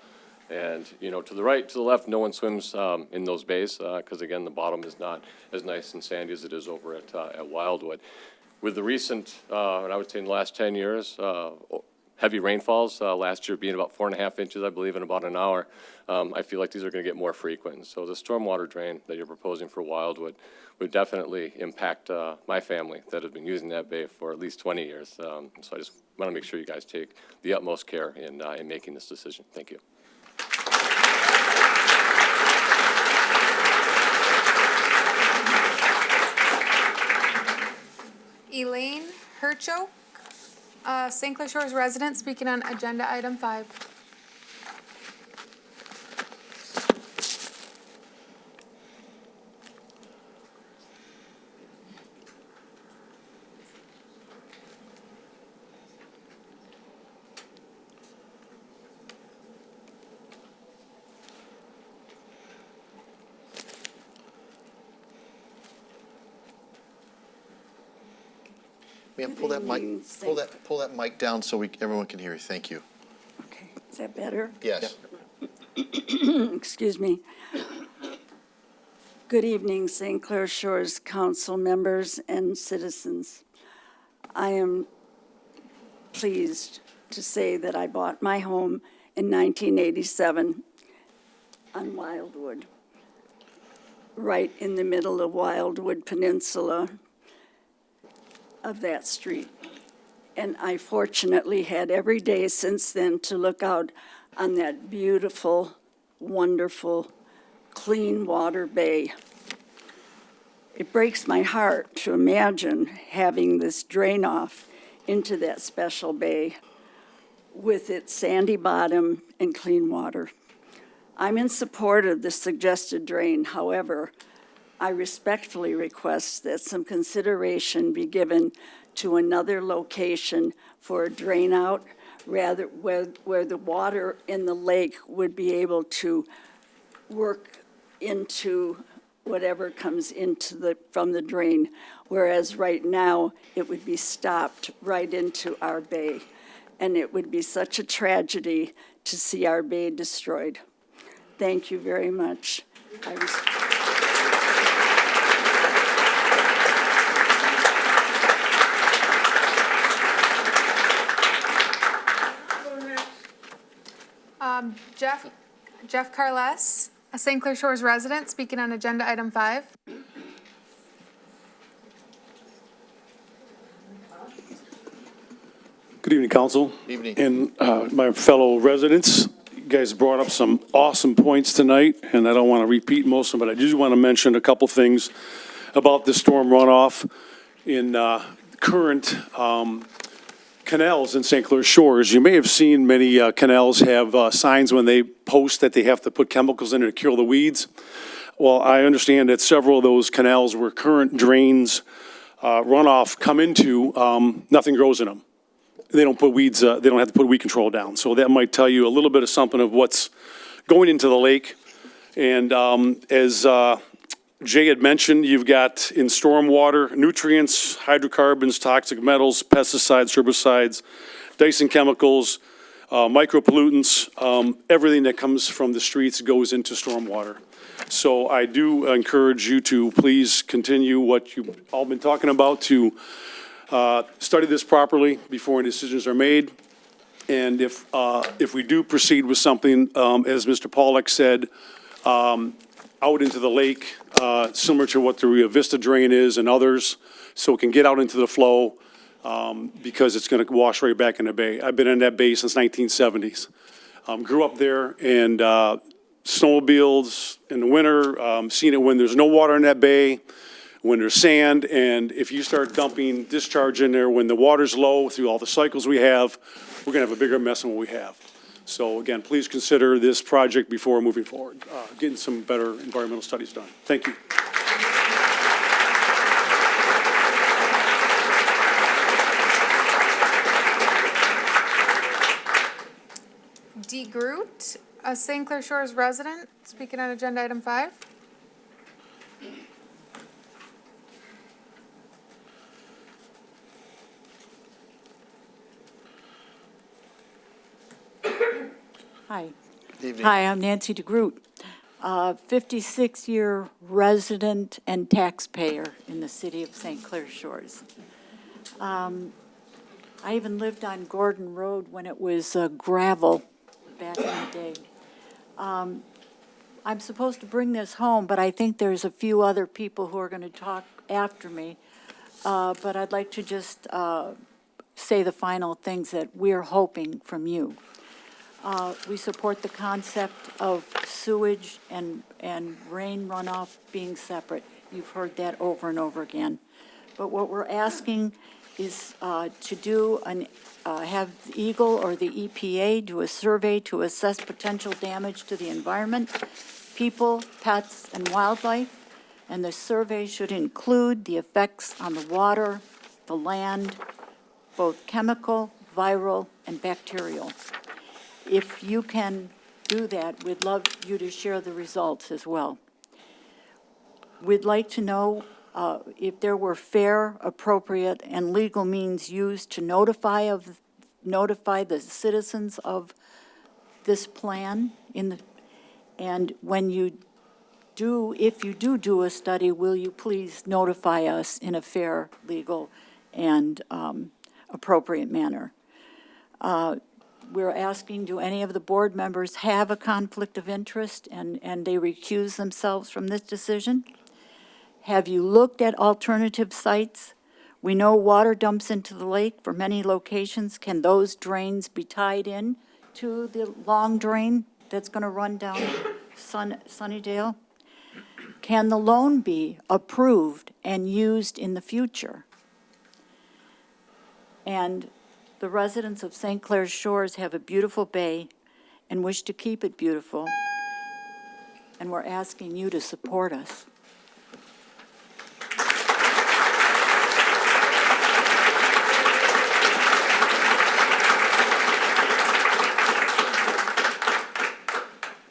[SPEAKER 22] And, you know, to the right, to the left, no one swims in those bays because, again, the bottom is not as nice and sandy as it is over at Wildwood. With the recent, and I would say in the last 10 years, heavy rainfalls, last year being about 4.5 inches, I believe, in about an hour, I feel like these are going to get more frequent. So the stormwater drain that you're proposing for Wildwood would definitely impact my family that has been using that bay for at least 20 years. So I just want to make sure you guys take the utmost care in making this decision. Thank you.
[SPEAKER 2] Elaine Herchoke, St. Clair Shores resident, speaking on agenda item 5.
[SPEAKER 1] Ma'am, pull that mic, pull that mic down so everyone can hear you. Thank you.
[SPEAKER 23] Okay, is that better?
[SPEAKER 1] Yes.
[SPEAKER 23] Excuse me. Good evening, St. Clair Shores Council members and citizens. I am pleased to say that I bought my home in 1987 on Wildwood, right in the middle of Wildwood Peninsula of that street. And I fortunately had every day since then to look out on that beautiful, wonderful, clean water bay. It breaks my heart to imagine having this drain off into that special bay with its sandy bottom and clean water. I'm in support of the suggested drain. However, I respectfully request that some consideration be given to another location for a drain out, rather where the water in the lake would be able to work into whatever comes into from the drain, whereas right now it would be stopped right into our bay. And it would be such a tragedy to see our bay destroyed. Thank you very much.
[SPEAKER 2] Jeff Carles, a St. Clair Shores resident, speaking on agenda item 5.
[SPEAKER 24] Good evening, Council.
[SPEAKER 1] Evening.
[SPEAKER 24] And my fellow residents, you guys brought up some awesome points tonight, and I don't want to repeat most of them, but I just want to mention a couple things about the storm runoff in current canals in St. Clair Shores. You may have seen many canals have signs when they post that they have to put chemicals in it to kill the weeds. Well, I understand that several of those canals where current drains runoff come into, nothing grows in them. They don't put weeds, they don't have to put weed control down. So that might tell you a little bit of something of what's going into the lake. And as Jay had mentioned, you've got in stormwater, nutrients, hydrocarbons, toxic metals, pesticides, herbicides, dicing chemicals, micropollutants, everything that comes from the streets goes into stormwater. So I do encourage you to please continue what you've all been talking about, to study this properly before any decisions are made. And if we do proceed with something, as Mr. Pollack said, out into the lake, similar to what the Rio Vista drain is and others, so it can get out into the flow, because it's going to wash right back in the bay. I've been in that bay since 1970s. Grew up there, and snowmobiles in the winter, seen it when there's no water in that bay, when there's sand, and if you start dumping discharge in there when the water's low through all the cycles we have, we're going to have a bigger mess than what we have. So again, please consider this project before moving forward, getting some better environmental studies done. Thank you.
[SPEAKER 2] D. Groot, a St. Clair Shores resident, speaking on agenda item 5.
[SPEAKER 4] Hi.
[SPEAKER 1] Evening.
[SPEAKER 4] Hi, I'm Nancy DeGroot, 56-year resident and taxpayer in the city of St. Clair Shores. I even lived on Gordon Road when it was gravel back in the day. I'm supposed to bring this home, but I think there's a few other people who are going to talk after me. But I'd like to just say the final things that we're hoping from you. We support the concept of sewage and rain runoff being separate. You've heard that over and over again. But what we're asking is to do have Eagle or the EPA do a survey to assess potential damage to the environment, people, pets, and wildlife. And the survey should include the effects on the water, the land, both chemical, viral, and bacterial. If you can do that, we'd love you to share the results as well. We'd like to know if there were fair, appropriate, and legal means used to notify the citizens of this plan and when you do, if you do a study, will you please notify us in a fair, legal, and appropriate manner? We're asking, do any of the board members have a conflict of interest and they recuse themselves from this decision? Have you looked at alternative sites? We know water dumps into the lake for many locations. Can those drains be tied in to the long drain that's going to run down Sunnydale? Can the loan be approved and used in the future? And the residents of St. Clair Shores have a beautiful bay and wish to keep it beautiful, and we're asking you to support us.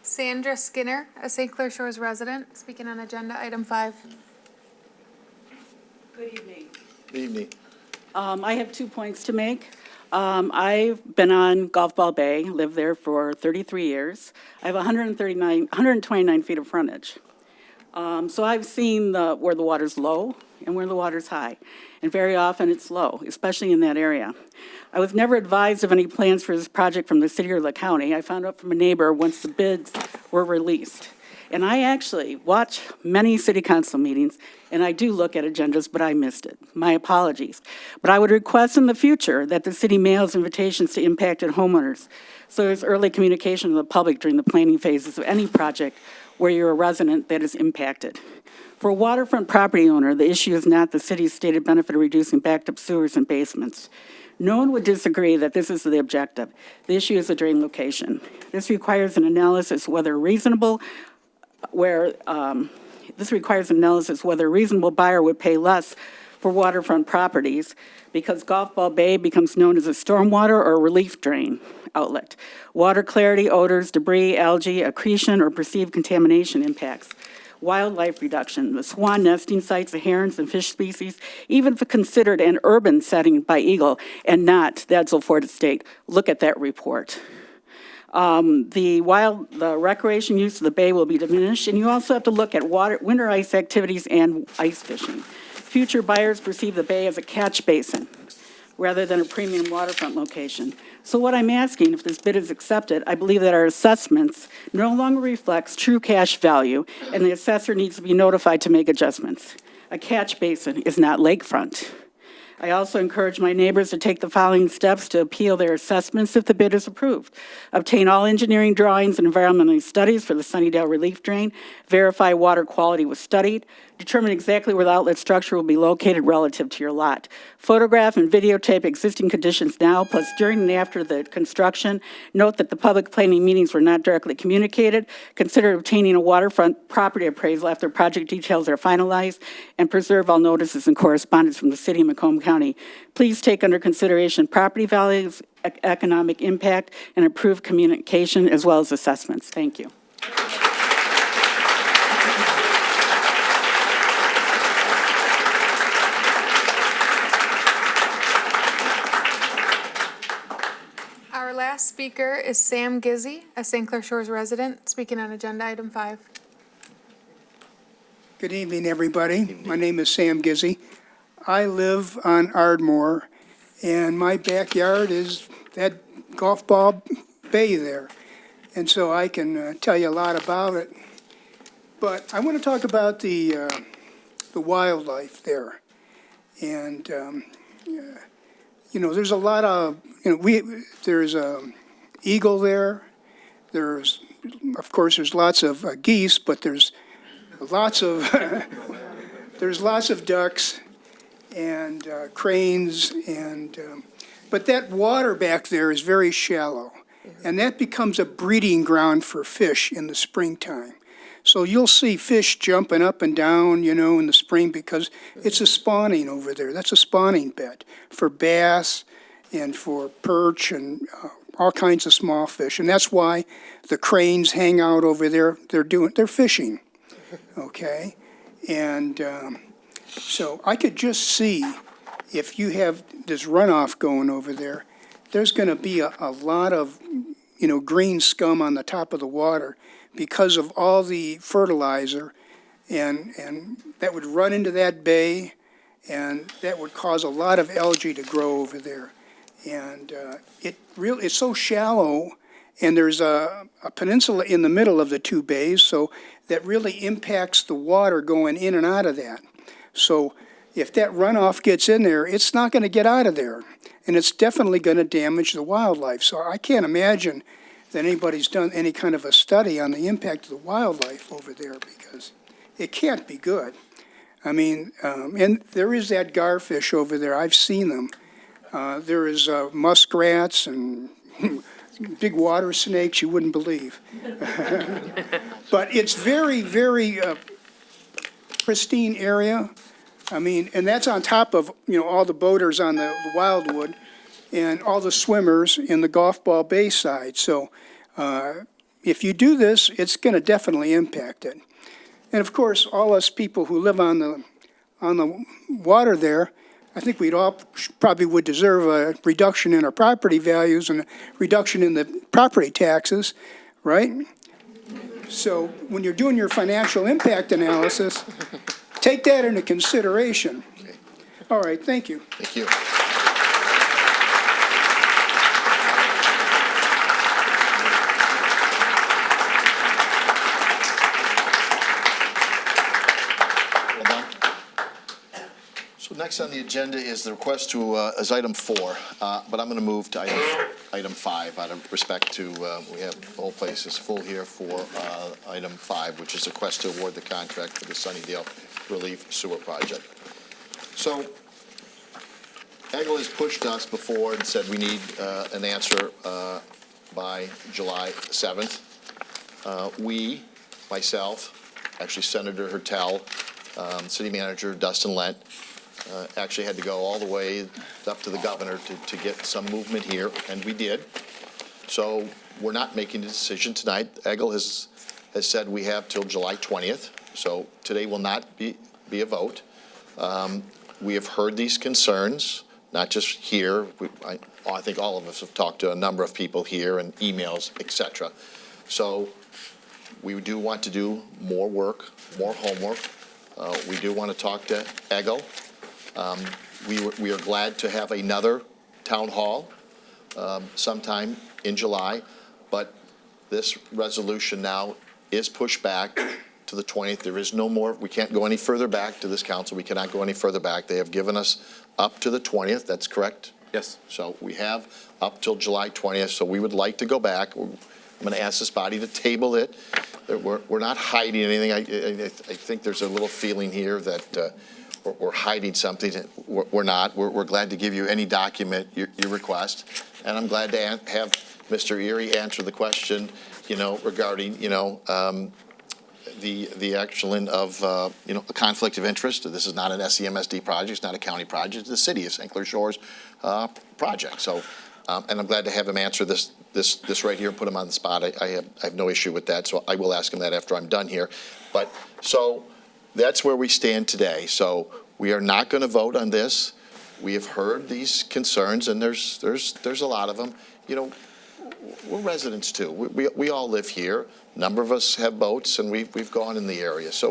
[SPEAKER 2] Sandra Skinner, a St. Clair Shores resident, speaking on agenda item 5.
[SPEAKER 6] Good evening.
[SPEAKER 1] Good evening.
[SPEAKER 6] I have 2 points to make. I've been on Golf Ball Bay, lived there for 33 years. I have 129 feet of frontage. So I've seen where the water's low and where the water's high. And very often it's low, especially in that area. I was never advised of any plans for this project from the city or the county. I found out from a neighbor once the bids were released. And I actually watch many city council meetings, and I do look at agendas, but I missed it. My apologies. But I would request in the future that the city mails invitations to impacted homeowners, so there's early communication to the public during the planning phases of any project where you're a resident that is impacted. For a waterfront property owner, the issue is not the city's stated benefit of reducing backed up sewers and basements. No one would disagree that this is the objective. The issue is the drain location. This requires an analysis whether a reasonable buyer would pay less for waterfront properties because Golf Ball Bay becomes known as a stormwater or relief drain outlet. Water clarity, odors, debris, algae, accretion, or perceived contamination impacts. Wildlife reduction, the swan nesting sites of herons and fish species, even if considered an urban setting by Eagle and not the Edsel Ford Estate. Look at that report. The recreation use of the bay will be diminished, and you also have to look at winter ice activities and ice fishing. Future buyers perceive the bay as a catch basin rather than a premium waterfront location. So what I'm asking, if this bid is accepted, I believe that our assessments no longer reflects true cash value, and the assessor needs to be notified to make adjustments. A catch basin is not lakefront. I also encourage my neighbors to take the following steps to appeal their assessments if the bid is approved. Obtain all engineering drawings and environmental studies for the Sunnydale Relief Drain. Verify water quality was studied. Determine exactly where the outlet structure will be located relative to your lot. Photograph and videotape existing conditions now, plus during and after the construction. Note that the public planning meetings were not directly communicated. Consider obtaining a waterfront property appraisal after project details are finalized, and preserve all notices and correspondence from the city of Macomb County. Please take under consideration property values, economic impact, and improved communication as well as assessments. Thank you.
[SPEAKER 2] Our last speaker is Sam Gizzy, a St. Clair Shores resident, speaking on agenda item 5.
[SPEAKER 5] Good evening, everybody. My name is Sam Gizzy. I live on Ardmore, and my backyard is that golf ball bay there. And so I can tell you a lot about it. But I want to talk about the wildlife there. And, you know, there's a lot of, you know, there's a eagle there. There's, of course, there's lots of geese, but there's lots of, there's lots of ducks and cranes, and but that water back there is very shallow, and that becomes a breeding ground for fish in the springtime. So you'll see fish jumping up and down, you know, in the spring because it's a spawning over there. That's a spawning bed for bass and for perch and all kinds of small fish, and that's why the cranes hang out over there. They're fishing, okay, and. So I could just see if you have this runoff going over there, there's going to be a lot of, you know, green scum on the top of the water because of all the fertilizer, and that would run into that bay, and that would cause a lot of algae to grow over there. And it's so shallow, and there's a peninsula in the middle of the two bays, so that really impacts the water going in and out of that. So if that runoff gets in there, it's not going to get out of there, and it's definitely going to damage the wildlife. So I can't imagine that anybody's done any kind of a study on the impact of the wildlife over there, because it can't be good. I mean, and there is that garfish over there. I've seen them. There is muskrats and big water snakes you wouldn't believe. But it's very, very pristine area. I mean, and that's on top of, you know, all the boaters on the Wildwood and all the swimmers in the Golf Ball Bay side. So if you do this, it's going to definitely impact it. And of course, all us people who live on the water there, I think we'd all probably would deserve a reduction in our property values and a reduction in the property taxes, right? So when you're doing your financial impact analysis, take that into consideration.
[SPEAKER 1] Okay.
[SPEAKER 5] All right, thank you.
[SPEAKER 1] Thank you. So next on the agenda is the request to, is item 4, but I'm going to move to item 5 out of respect to, we have the whole place is full here for item 5, which is a request to award the contract for the Sunnydale Relief Sewer Project. So Eggle has pushed us before and said we need an answer by July 7th. We, myself, actually Senator Hertel, City Manager Dustin Lent, actually had to go all the way up to the governor to get some movement here, and we did. So we're not making a decision tonight. Eggle has said we have till July 20th, so today will not be a vote. We have heard these concerns, not just here. I think all of us have talked to a number of people here and emails, et cetera. So we do want to do more work, more homework. We do want to talk to Eggle. We are glad to have another town hall sometime in July, but this resolution now is pushed back to the 20th. There is no more, we can't go any further back to this council. We cannot go any further back. They have given us up to the 20th, that's correct?
[SPEAKER 7] Yes.
[SPEAKER 1] So we have up till July 20th, so we would like to go back. I'm going to ask this body to table it. We're not hiding anything. I think there's a little feeling here that we're hiding something. We're not. We're glad to give you any document you request, and I'm glad to have Mr. Erie answer the question, regarding, the actual of, a conflict of interest. This is not an SEMSD project. It's not a county project. It's the city of St. Clair Shores project. So, and I'm glad to have him answer this right here and put him on the spot. I have no issue with that. So I will ask him that after I'm done here. But so that's where we stand today. So we are not going to vote on this. We have heard these concerns, and there's a lot of them. We're residents too. We all live here. A number of us have boats, and we've gone in the area. So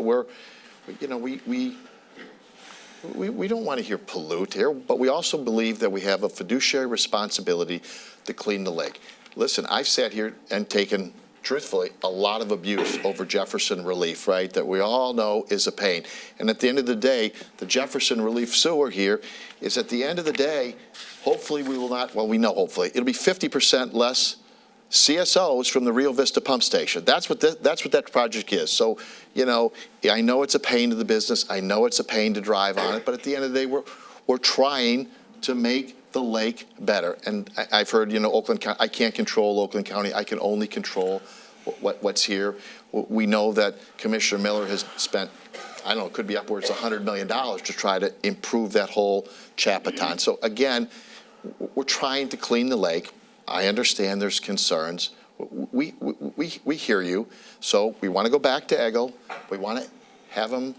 [SPEAKER 1] we don't want to hear pollute here, but we also believe that we have a fiduciary responsibility to clean the lake. Listen, I've sat here and taken, truthfully, a lot of abuse over Jefferson Relief, right, that we all know is a pain. And at the end of the day, the Jefferson Relief sewer here is, at the end of the day, hopefully we will not, well, we know hopefully, it'll be 50% less CSOs from the Rio Vista pump station. That's what that project is. So, I know it's a pain to the business. I know it's a pain to drive on it. But at the end of the day, we're trying to make the lake better. And I've heard, Oakland County, I can't control Oakland County. I can only control what's here. We know that Commissioner Miller has spent, I don't know, it could be upwards of $100 million to try to improve that whole Chapaton. So again, we're trying to clean the lake. I understand there's concerns. We hear you. So we want to go back to Eggle. We want to have him,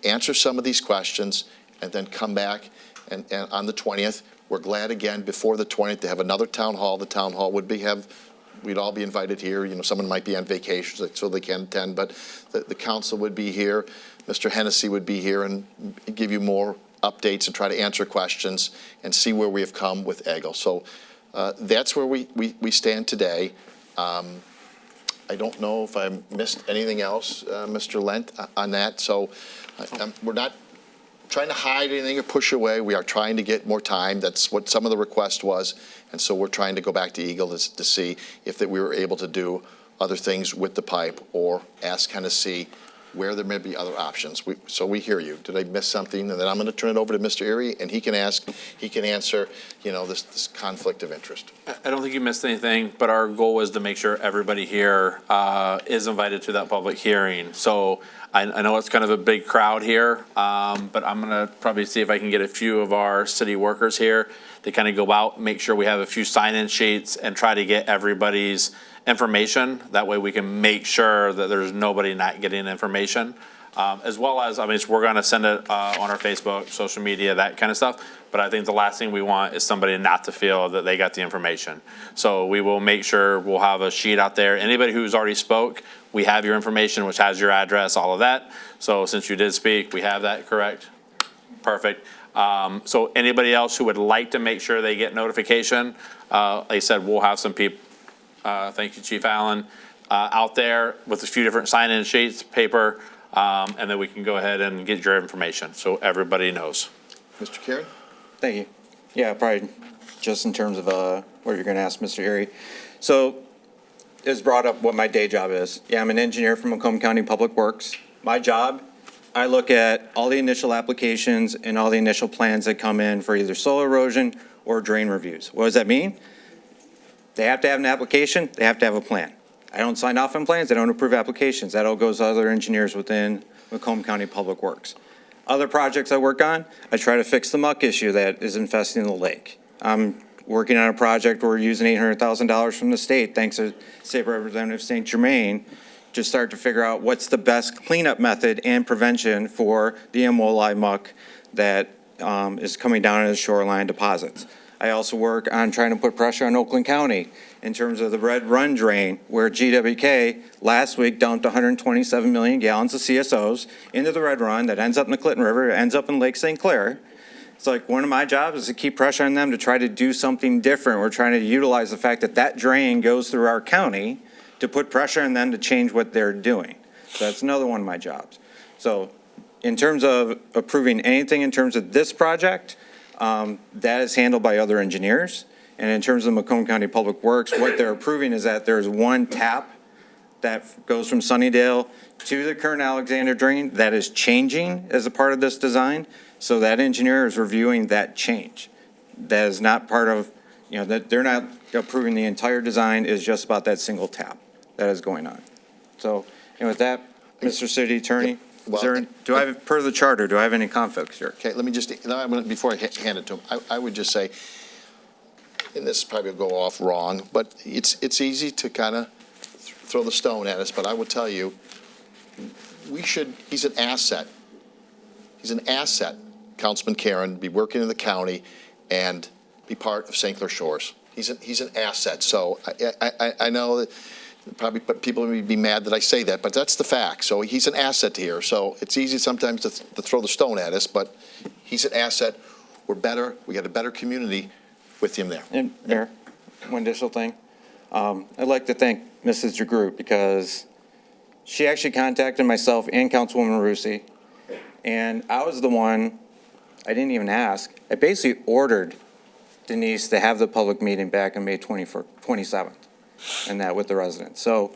[SPEAKER 1] answer some of these questions and then come back. And on the 20th, we're glad again before the 20th to have another town hall. The town hall would we'd all be invited here. Someone might be on vacation so they can't attend, but the council would be here. Mr. Hennessy would be here and give you more updates and try to answer questions and see where we have come with Eggle. So that's where we stand today. I don't know if I missed anything else, Mr. Lent, on that. So we're not trying to hide anything or push away. We are trying to get more time. That's what some of the request was. And so we're trying to go back to Eagle to see if we were able to do other things with the pipe or ask Hennessy where there may be other options. So we hear you. Did I miss something? And then I'm going to turn it over to Mr. Erie, and he can answer, this conflict of interest.
[SPEAKER 7] I don't think you missed anything, but our goal was to make sure everybody here is invited to that public hearing. So I know it's kind of a big crowd here, but I'm going to probably see if I can get a few of our city workers here to kind of go out, make sure we have a few sign-in sheets and try to get everybody's information. That way we can make sure that there's nobody not getting information. As well as, we're going to send it on our Facebook, social media, that kind of stuff. But I think the last thing we want is somebody not to feel that they got the information. So we will make sure we'll have a sheet out there. Anybody who's already spoke, we have your information, which has your address, all of that. So since you did speak, we have that correct. Perfect. So anybody else who would like to make sure they get notification, like I said, we'll have some people, thank you, Chief Allen, out there with a few different sign-in sheets, paper, and then we can go ahead and get your information so everybody knows.
[SPEAKER 1] Mr. Karen?
[SPEAKER 8] Thank you. Yeah, probably just in terms of what you're going to ask Mr. Erie. So it was brought up what my day job is. Yeah, I'm an engineer from Macomb County Public Works. My job, I look at all the initial applications and all the initial plans that come in for either soil erosion or drain reviews. What does that mean? They have to have an application. They have to have a plan. I don't sign off on plans. I don't approve applications. That all goes to other engineers within Macomb County Public Works. Other projects I work on, I try to fix the muck issue that is infesting the lake. I'm working on a project where we're using $800,000 from the state, thanks to State Representative St. Germain, to start to figure out what's the best cleanup method and prevention for the MOLI muck that is coming down in the shoreline deposits. I also work on trying to put pressure on Oakland County in terms of the Red Run drain, where GWK last week dumped 127 million gallons of CSOs into the Red Run that ends up in the Clinton River, ends up in Lake St. Clair. It's like one of my jobs is to keep pressure on them to try to do something different. We're trying to utilize the fact that that drain goes through our county to put pressure on them to change what they're doing. So that's another one of my jobs. So in terms of approving anything in terms of this project, that is handled by other engineers. And in terms of Macomb County Public Works, what they're approving is that there's one tap that goes from Sunnydale to the current Alexander drain that is changing as a part of this design. So that engineer is reviewing that change. That is not part of, that they're not approving the entire design, is just about that single tap that is going on. So, and with that, Mr. City Attorney, per the charter, do I have any conflicts here?
[SPEAKER 1] Okay, let me just, before I hand it to him, I would just say, and this probably will go off wrong, but it's easy to kind of throw the stone at us, but I will tell you, he's an asset. He's an asset, Councilman Karen, be working in the county and be part of St. Clair Shores. He's an asset. So I know that probably people may be mad that I say that, but that's the fact. So he's an asset here. So it's easy sometimes to throw the stone at us, but he's an asset. We're better. We got a better community with him there.
[SPEAKER 8] And Mayor, one additional thing. I'd like to thank Mrs. DeGroot because she actually contacted myself and Councilwoman Rusi, and I was the one, I didn't even ask, I basically ordered Denise to have the public meeting back on May 27th, and that with the residents. So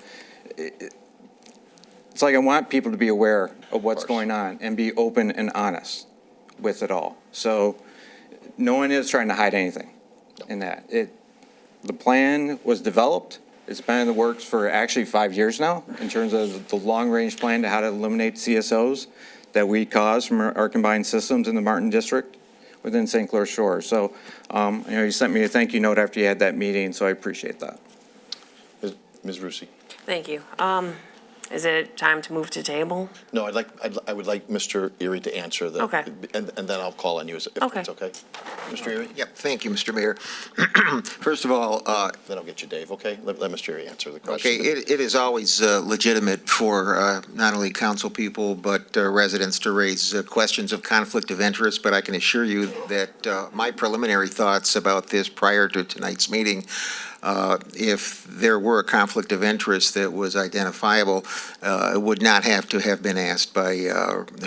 [SPEAKER 8] it's like I want people to be aware of what's going on and be open and honest with it all. So no one is trying to hide anything in that. The plan was developed. It's been in the works for actually 5 years now in terms of the long-range plan to how to eliminate CSOs that we cause from our combined systems in the Martin District within St. Clair Shores. So, you sent me a thank you note after you had that meeting, so I appreciate that.
[SPEAKER 1] Ms. Rusi.
[SPEAKER 3] Thank you. Is it time to move to table?
[SPEAKER 1] No, I would like Mr. Erie to answer the.
[SPEAKER 3] Okay.
[SPEAKER 1] And then I'll call on you if it's okay. Mr. Erie?
[SPEAKER 9] Yep, thank you, Mr. Mayor. First of all,
[SPEAKER 1] then I'll get you, Dave, okay? Let Mr. Erie answer the question.
[SPEAKER 9] okay, it is always legitimate for not only council people, but residents to raise questions of conflict of interest, but I can assure you that my preliminary thoughts about this prior to tonight's meeting, if there were a conflict of interest that was identifiable, it would not have to have been asked by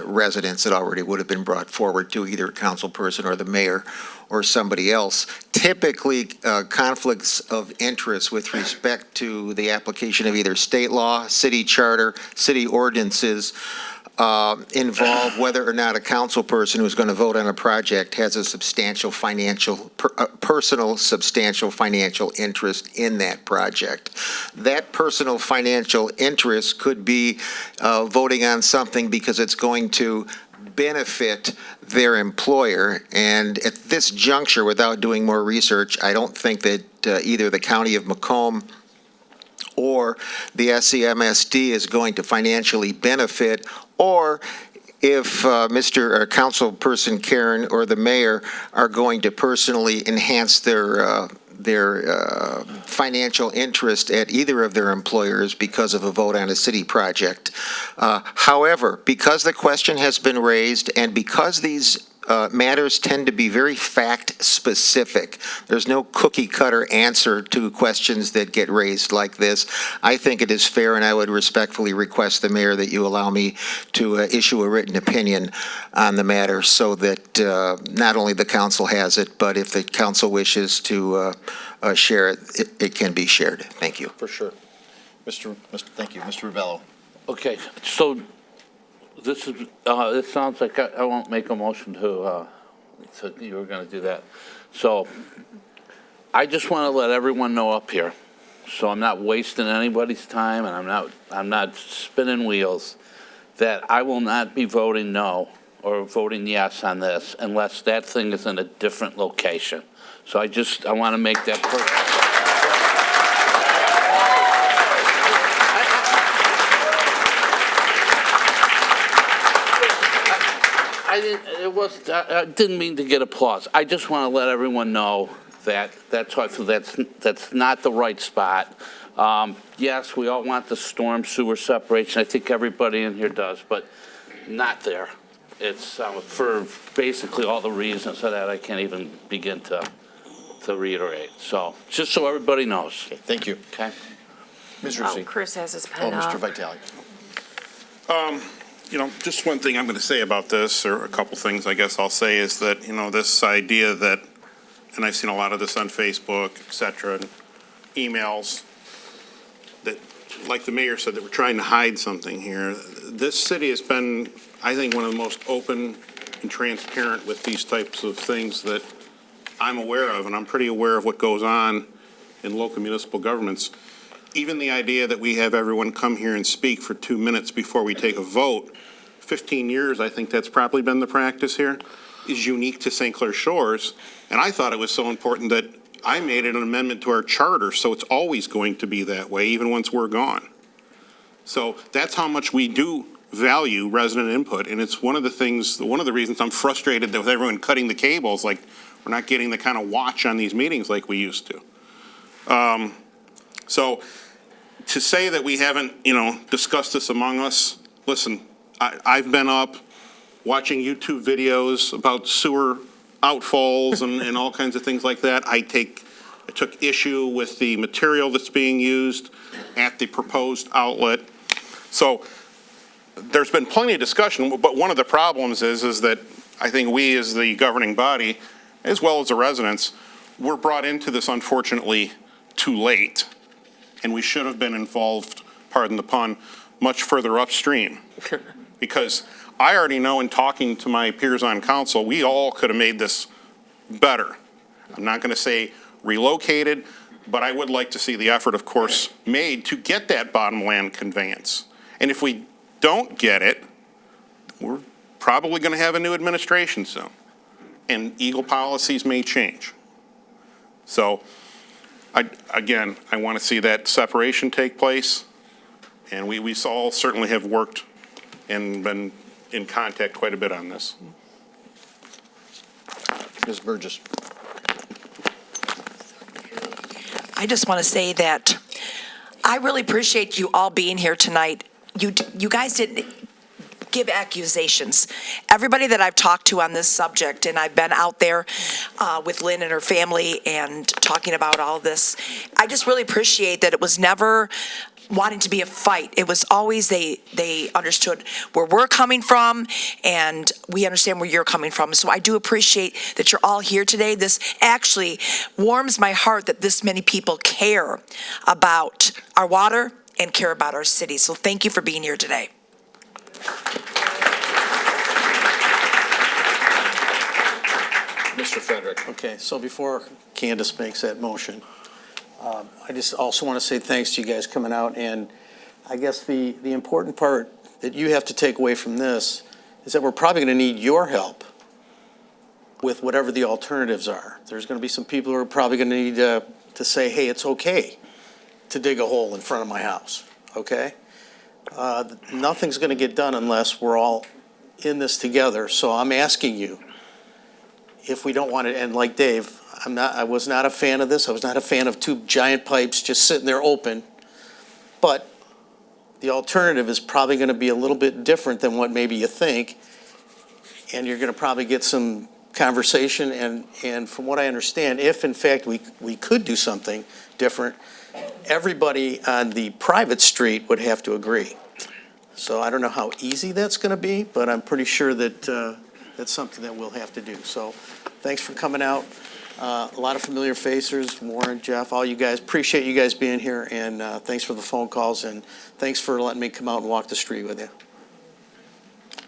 [SPEAKER 9] residents. It already would have been brought forward to either a council person or the mayor or somebody else. Typically, conflicts of interest with respect to the application of either state law, city charter, city ordinances involve whether or not a council person who's going to vote on a project has a substantial financial, personal substantial financial interest in that project. That personal financial interest could be voting on something because it's going to benefit their employer. And at this juncture, without doing more research, I don't think that either the County of Macomb or the SCMSD is going to financially benefit, or if Mr. Councilperson Karen or the mayor are going to personally enhance their financial interest at either of their employers because of a vote on a city project. However, because the question has been raised and because these matters tend to be very fact-specific. There's no cookie-cutter answer to questions that get raised like this. I think it is fair, and I would respectfully request the mayor that you allow me to issue a written opinion on the matter so that not only the council has it, but if the council wishes to share it, it can be shared. Thank you.
[SPEAKER 1] For sure. Thank you. Mr. Rubello.
[SPEAKER 10] Okay, so this is, it sounds like I won't make a motion to, so you were going to do that. So I just want to let everyone know up here, so I'm not wasting anybody's time and I'm not spinning wheels, that I will not be voting no or voting yes on this unless that thing is in a different location. So I want to make that clear. I didn't mean to get applause. I just want to let everyone know that that's not the right spot. Yes, we all want the storm sewer separation. I think everybody in here does, but not there. It's for basically all the reasons that I can't even begin to reiterate. So just so everybody knows.
[SPEAKER 1] Okay, thank you.
[SPEAKER 10] Okay.
[SPEAKER 1] Ms. Rusi.
[SPEAKER 3] Chris has his
[SPEAKER 1] Oh,
[SPEAKER 3] pen
[SPEAKER 1] Mr.
[SPEAKER 3] up.
[SPEAKER 1] Vitale.
[SPEAKER 12] Just one thing I'm going to say about this, or a couple things I guess I'll say, is that, this idea that, and I've seen a lot of this on Facebook, et cetera, and emails, that, like the mayor said, that we're trying to hide something here. This city has been, I think, one of the most open and transparent with these types of things that I'm aware of, and I'm pretty aware of what goes on in local municipal governments. Even the idea that we have everyone come here and speak for 2 minutes before we take a vote, 15 years, I think that's probably been the practice here, is unique to St. Clair Shores. And I thought it was so important that I made an amendment to our charter, so it's always going to be that way, even once we're gone. So that's how much we do value resident input, and it's one of the reasons I'm frustrated with everyone cutting the cables, like we're not getting the kind of watch on these meetings like we used to. So to say that we haven't, discussed this among us, listen, I've been up watching YouTube videos about sewer outfalls and all kinds of things like that. I took issue with the material that's being used at the proposed outlet. So there's been plenty of discussion, but one of the problems is that I think we as the governing body, as well as the residents, were brought into this unfortunately too late. And we should have been involved, pardon the pun, much further upstream. Because I already know in talking to my peers on council, we all could have made this better. I'm not going to say relocated, but I would like to see the effort, of course, made to get that bottom land conveyance. And if we don't get it, we're probably going to have a new administration soon. And Eagle policies may change. So, again, I want to see that separation take place. And we all certainly have worked and been in contact quite a bit on this.
[SPEAKER 1] Ms. Burgess.
[SPEAKER 13] I just want to say that I really appreciate you all being here tonight. You guys didn't give accusations. Everybody that I've talked to on this subject, and I've been out there with Lynn and her family and talking about all this, I just really appreciate that it was never wanting to be a fight. It was always they understood where we're coming from, and we understand where you're coming from. So I do appreciate that you're all here today. This actually warms my heart that this many people care about our water and care about our city. So thank you for being here today.
[SPEAKER 1] Mr. Frederick.
[SPEAKER 18] Okay, so before Candace makes that motion, I just also want to say thanks to you guys coming out, and I guess the important part that you have to take away from this is that we're probably going to need your help with whatever the alternatives are. There's going to be some people who are probably going to need to say, hey, it's okay to dig a hole in front of my house, okay? Nothing's going to get done unless we're all in this together, so I'm asking you, if we don't want it, and like Dave, I was not a fan of this. I was not a fan of two giant pipes just sitting there open. But the alternative is probably going to be a little bit different than what maybe you think. And you're going to probably get some conversation. And from what I understand, if in fact we could do something different, everybody on the private street would have to agree. So I don't know how easy that's going to be, but I'm pretty sure that that's something that we'll have to do. So thanks for coming out. A lot of familiar faces, Warren, Jeff, all you guys. Appreciate you guys being here, and thanks for the phone calls, and thanks for letting me come out and walk the street with you.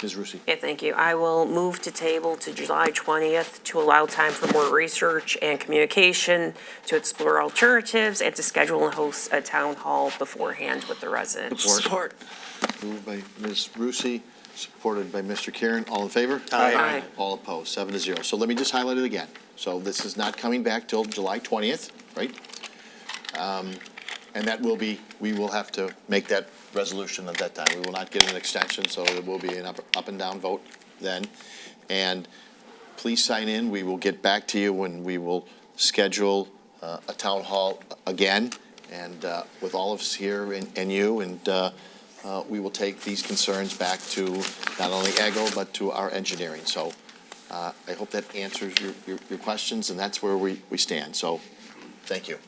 [SPEAKER 1] Ms. Rusi.
[SPEAKER 3] Yeah, thank you. I will move to table to July 20th to allow time for more research and communication, to explore alternatives, and to schedule and host a town hall beforehand with the residents.
[SPEAKER 1] Support. Moved by Ms. Rusi, supported by Mr. Karen. All in favor?
[SPEAKER 3] Aye.
[SPEAKER 1] All opposed, 7-0. So let me just highlight it again. So this is not coming back till July 20th, right? And that will be, we will have to make that resolution at that time. We will not get an extension, so it will be an up and down vote then. And please sign in. We will get back to you when we will schedule a town hall again, and with all of us here and you, and we will take these concerns back to not only EGO, but to our engineering. So I hope that answers your questions, and that's where we stand. So thank you.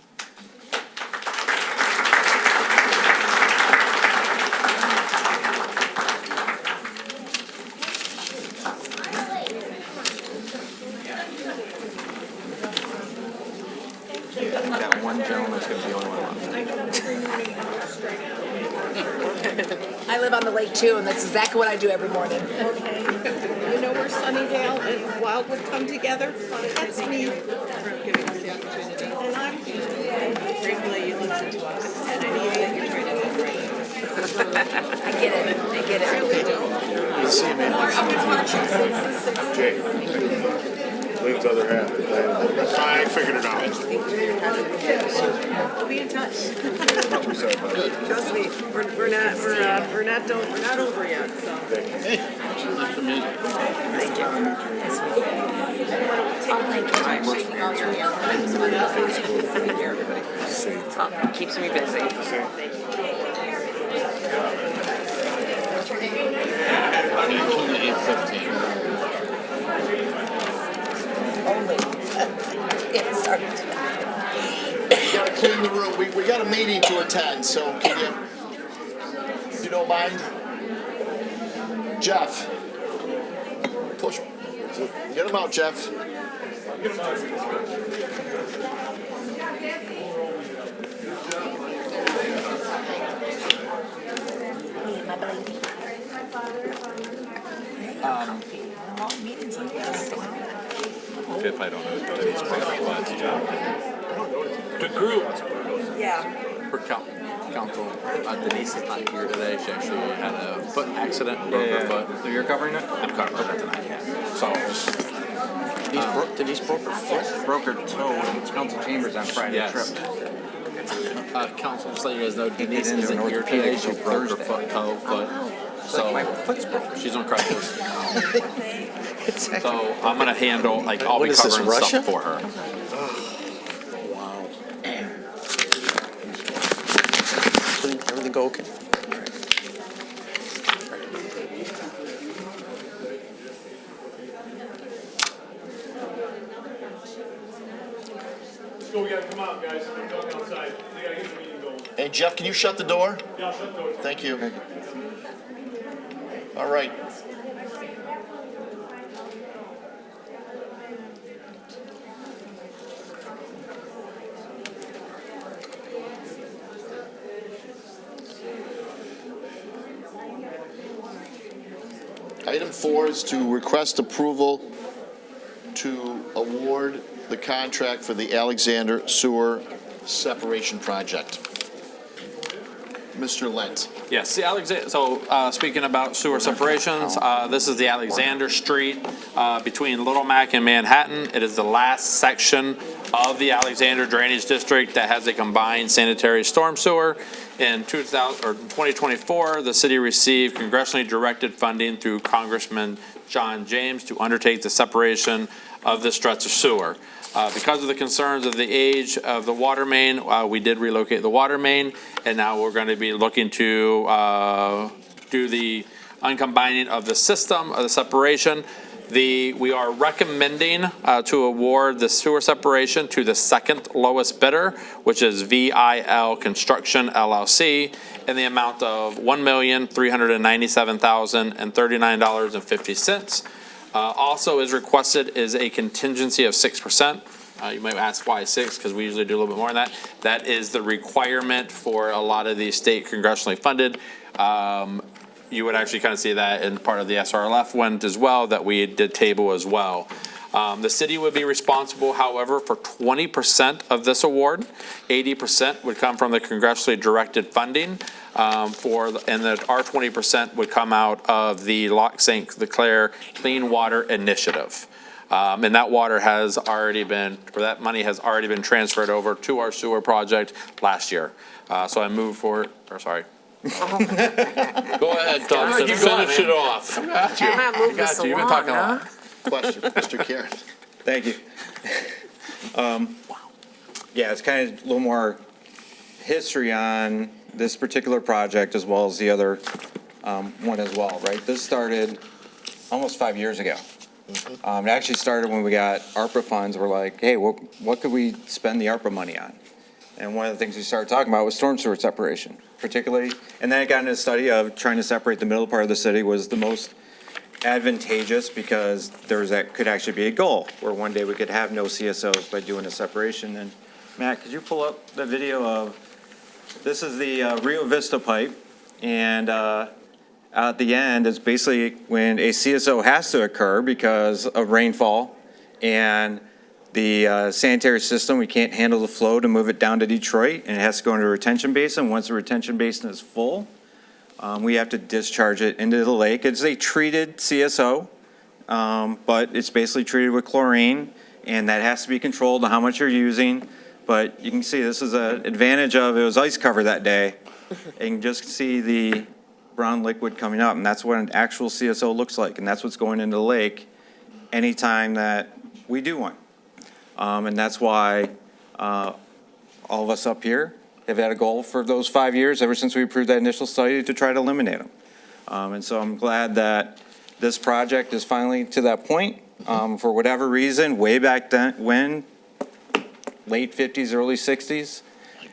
[SPEAKER 8] That one gentleman's going to be the only one left.
[SPEAKER 13] I live on the lake too, and that's exactly what I do every morning.
[SPEAKER 11] Okay. You know where Sunnydale and Wildwood come together? That's me. For giving us the opportunity. And I'm grateful that you listen to us. And I know that you're trying to do great.
[SPEAKER 13] I get it. I get it.
[SPEAKER 11] I really do.
[SPEAKER 1] Good to see you, man.
[SPEAKER 12] Jay. Leave's other half. I figured it out.
[SPEAKER 11] We'll be in touch. Trust me, we're not over yet. So. Thank
[SPEAKER 3] Well, keeps me busy.
[SPEAKER 1] We gotta clean the room. We got a meeting to attend, so can you, if you don't mind? Jeff. Push. Get him out, Jeff.
[SPEAKER 7] If I don't know, Denise Broker,
[SPEAKER 10] Good group.
[SPEAKER 13] Yeah.
[SPEAKER 7] her counsel, Denise is not here today. She actually had a foot accident, broke her foot.
[SPEAKER 8] So you're covering it?
[SPEAKER 7] I'm covering it tonight, yeah. So,
[SPEAKER 8] Denise broke her foot? Broke her toe in Council Chambers on Friday.
[SPEAKER 7] yes.
[SPEAKER 8] Tripped.
[SPEAKER 7] Council, just so you guys know, Denise
[SPEAKER 8] into
[SPEAKER 7] isn't
[SPEAKER 8] an
[SPEAKER 7] here today. She
[SPEAKER 8] orthopedic
[SPEAKER 7] broke her
[SPEAKER 8] Thursday.
[SPEAKER 7] foot, toe, foot. So,
[SPEAKER 8] My foot's broken.
[SPEAKER 7] she's on crutches. So I'm gonna handle, like, I'll be
[SPEAKER 1] What is this,
[SPEAKER 7] covering
[SPEAKER 1] Russia?
[SPEAKER 7] stuff for her.
[SPEAKER 1] Wow. Everything go okay?
[SPEAKER 24] Let's go, we gotta come out, guys. I'm talking outside. We gotta get the meeting going.
[SPEAKER 1] Hey, Jeff, can you shut the door?
[SPEAKER 24] Yeah, I'll shut the door.
[SPEAKER 1] Thank you. All right. Item 4 is to request approval to award the contract for the Alexander Sewer Separation Project. Mr. Lent.
[SPEAKER 7] Yes, the Alexander, so speaking about sewer separations, this is the Alexander Street between Little Mac and Manhattan. It is the last section of the Alexander Drainage District that has a combined sanitary storm sewer. In 2024, the city received congressionally directed funding through Congressman John James to undertake the separation of this stretch of sewer. Because of the concerns of the age of the water main, we did relocate the water main, and now we're going to be looking to do the uncombining of the system, of the separation. We are recommending to award the sewer separation to the second lowest bidder, which is VIL Construction LLC, in the amount of $1,397,039.50. Also is requested is a contingency of 6%. You might ask why 6, because we usually do a little bit more than that. That is the requirement for a lot of these state congressionally funded you would actually kind of see that in part of the SRLF went as well, that we did table as well. The city would be responsible, however, for 20% of this award. 80% would come from the congressionally directed funding, and that our 20% would come out of the the Clair Clean Water Initiative. And that that money has already been transferred over to our sewer project last year. So I move for, sorry.
[SPEAKER 10] Go ahead, Thompson, finish it off.
[SPEAKER 3] You're not moving this
[SPEAKER 7] You've been
[SPEAKER 3] along,
[SPEAKER 7] talking a
[SPEAKER 3] huh?
[SPEAKER 7] lot.
[SPEAKER 1] Question, Mr. Karen.
[SPEAKER 8] Thank you. Yeah, it's kind of a little more history on this particular project as well as the other one as well, right? This started almost 5 years ago. It actually started when we got ARPA funds. We're like, hey, what could we spend the ARPA money on? And one of the things we started talking about was storm sewer separation, particularly. And then it got into a study of trying to separate the middle part of the city was the most advantageous because could actually be a goal where one day we could have no CSOs by doing a separation. And Matt, could you pull up the video of, this is the Rio Vista pipe, and at the end is basically when a CSO has to occur because of rainfall and the sanitary system, we can't handle the flow to move it down to Detroit, and it has to go into a retention basin. Once the retention basin is full, we have to discharge it into the lake. It's a treated CSO, but it's basically treated with chlorine, and that has to be controlled on how much you're using. But you can see this is an advantage of, it was ice cover that day. And you can just see the brown liquid coming up, and that's what an actual CSO looks like, and that's what's going into the lake anytime that we do one. And that's why all of us up here have had a goal for those 5 years, ever since we approved that initial study, to try to eliminate them. And so I'm glad that this project is finally to that point. For whatever reason, way back then, when, late 50s, early 60s,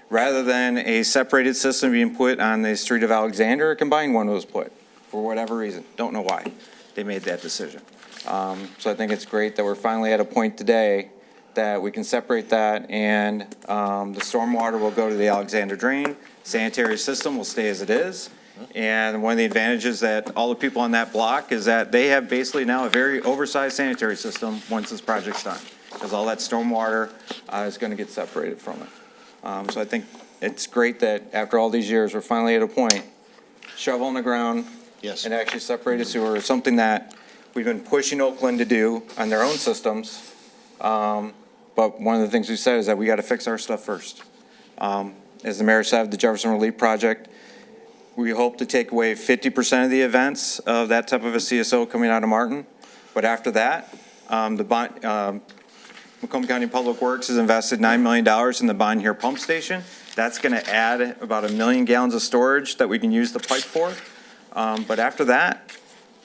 [SPEAKER 8] rather than a separated system being put on the street of Alexander, a combined one was put, for whatever reason. Don't know why they made that decision. So I think it's great that we're finally at a point today that we can separate that, and the stormwater will go to the Alexander drain. Sanitary system will stay as it is. And one of the advantages that all the people on that block is that they have basically now a very oversized sanitary system once this project's done, because all that stormwater is going to get separated from it. So I think it's great that after all these years, we're finally at a point, shovel in the ground,
[SPEAKER 1] Yes.
[SPEAKER 8] and actually separated sewer, something that we've been pushing Oakland to do on their own systems. But one of the things we said is that we got to fix our stuff first. As the mayor said, the Jefferson Relief Project, we hope to take away 50% of the events of that type of a CSO coming out of Martin. But after that, Macomb County Public Works has invested $9 million in the Bond Here pump station. That's going to add about 1 million gallons of storage that we can use the pipe for. But after that,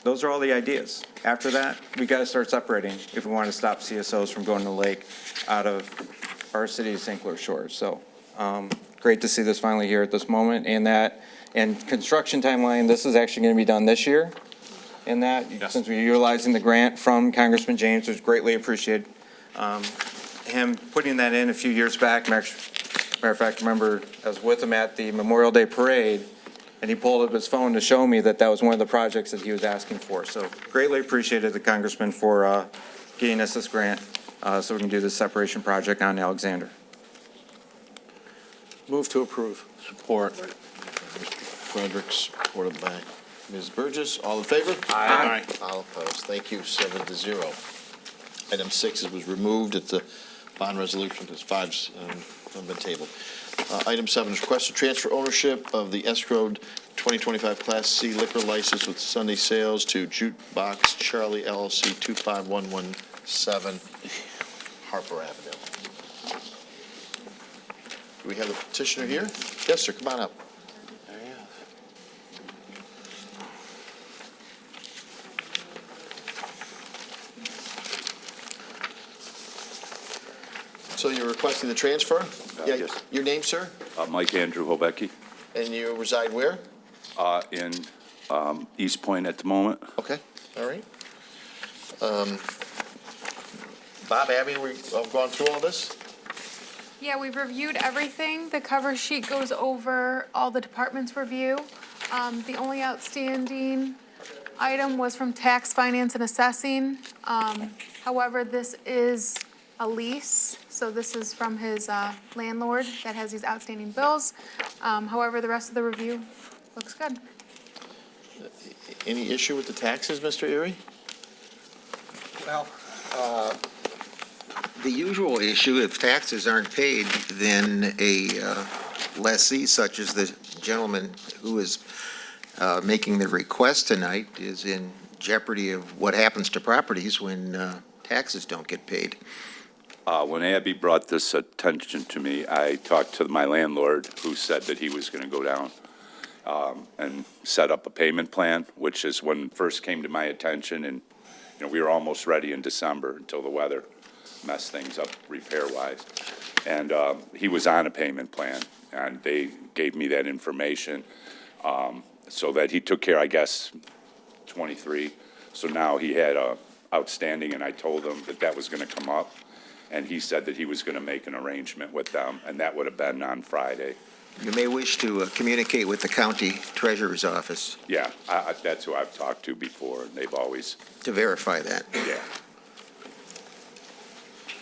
[SPEAKER 8] those are all the ideas. After that, we got to start separating if we want to stop CSOs from going to the lake out of our city of St. Clair Shores. So great to see this finally here at this moment. And construction timeline, this is actually going to be done this year. And that, yes, since we're utilizing the grant from Congressman James, was greatly appreciated. Him putting that in a few years back. Matter of fact, remember I was with him at the Memorial Day Parade, and he pulled up his phone to show me that that was one of the projects that he was asking for. So greatly appreciated the congressman for getting us this grant so we can do this separation project on Alexander.
[SPEAKER 1] Move to approve.
[SPEAKER 7] Support.
[SPEAKER 1] Mr. Fredericks, supported by Ms. Burgess. All in favor?
[SPEAKER 12] Aye.
[SPEAKER 1] All opposed. Thank you, 7-0. Item 6 was removed at the bond resolution because 5's have been tabled. Item 7 is request to transfer ownership of the escrowed 2025 Class C liquor license with Sunday sales to Jukebox Charlie LLC 25117 Harper Avenue. Do we have the petitioner here? Yes, sir. Come on up. There he is. So you're requesting the transfer? Yeah.
[SPEAKER 14] Yes.
[SPEAKER 1] Your name, sir?
[SPEAKER 14] Mike Andrew Hobecki,
[SPEAKER 1] And you reside where?
[SPEAKER 14] in East Point at the moment.
[SPEAKER 1] Okay, all right. Bob, Abby, we've gone through all this?
[SPEAKER 2] Yeah, we've reviewed everything. The cover sheet goes over all the department's review. The only outstanding item was from tax, finance, and assessing. However, this is a lease, so this is from his landlord that has these outstanding bills. However, the rest of the review looks good.
[SPEAKER 1] Any issue with the taxes, Mr. Erie?
[SPEAKER 9] Well, the usual issue, if taxes aren't paid, then a lessee such as the gentleman who is making the request tonight is in jeopardy of what happens to properties when taxes don't get paid.
[SPEAKER 14] When Abby brought this attention to me, I talked to my landlord, who said that he was going to go down and set up a payment plan, which is when it first came to my attention, and we were almost ready in December until the weather messed things up repair-wise. And he was on a payment plan, and they gave me that information so that he took care, I guess, 23. So now he had outstanding, and I told him that that was going to come up. And he said that he was going to make an arrangement with them, and that would have been on Friday.
[SPEAKER 9] You may wish to communicate with the county treasurer's office.
[SPEAKER 14] Yeah, that's who I've talked to before, and they've always...
[SPEAKER 9] To verify that.
[SPEAKER 14] Yeah.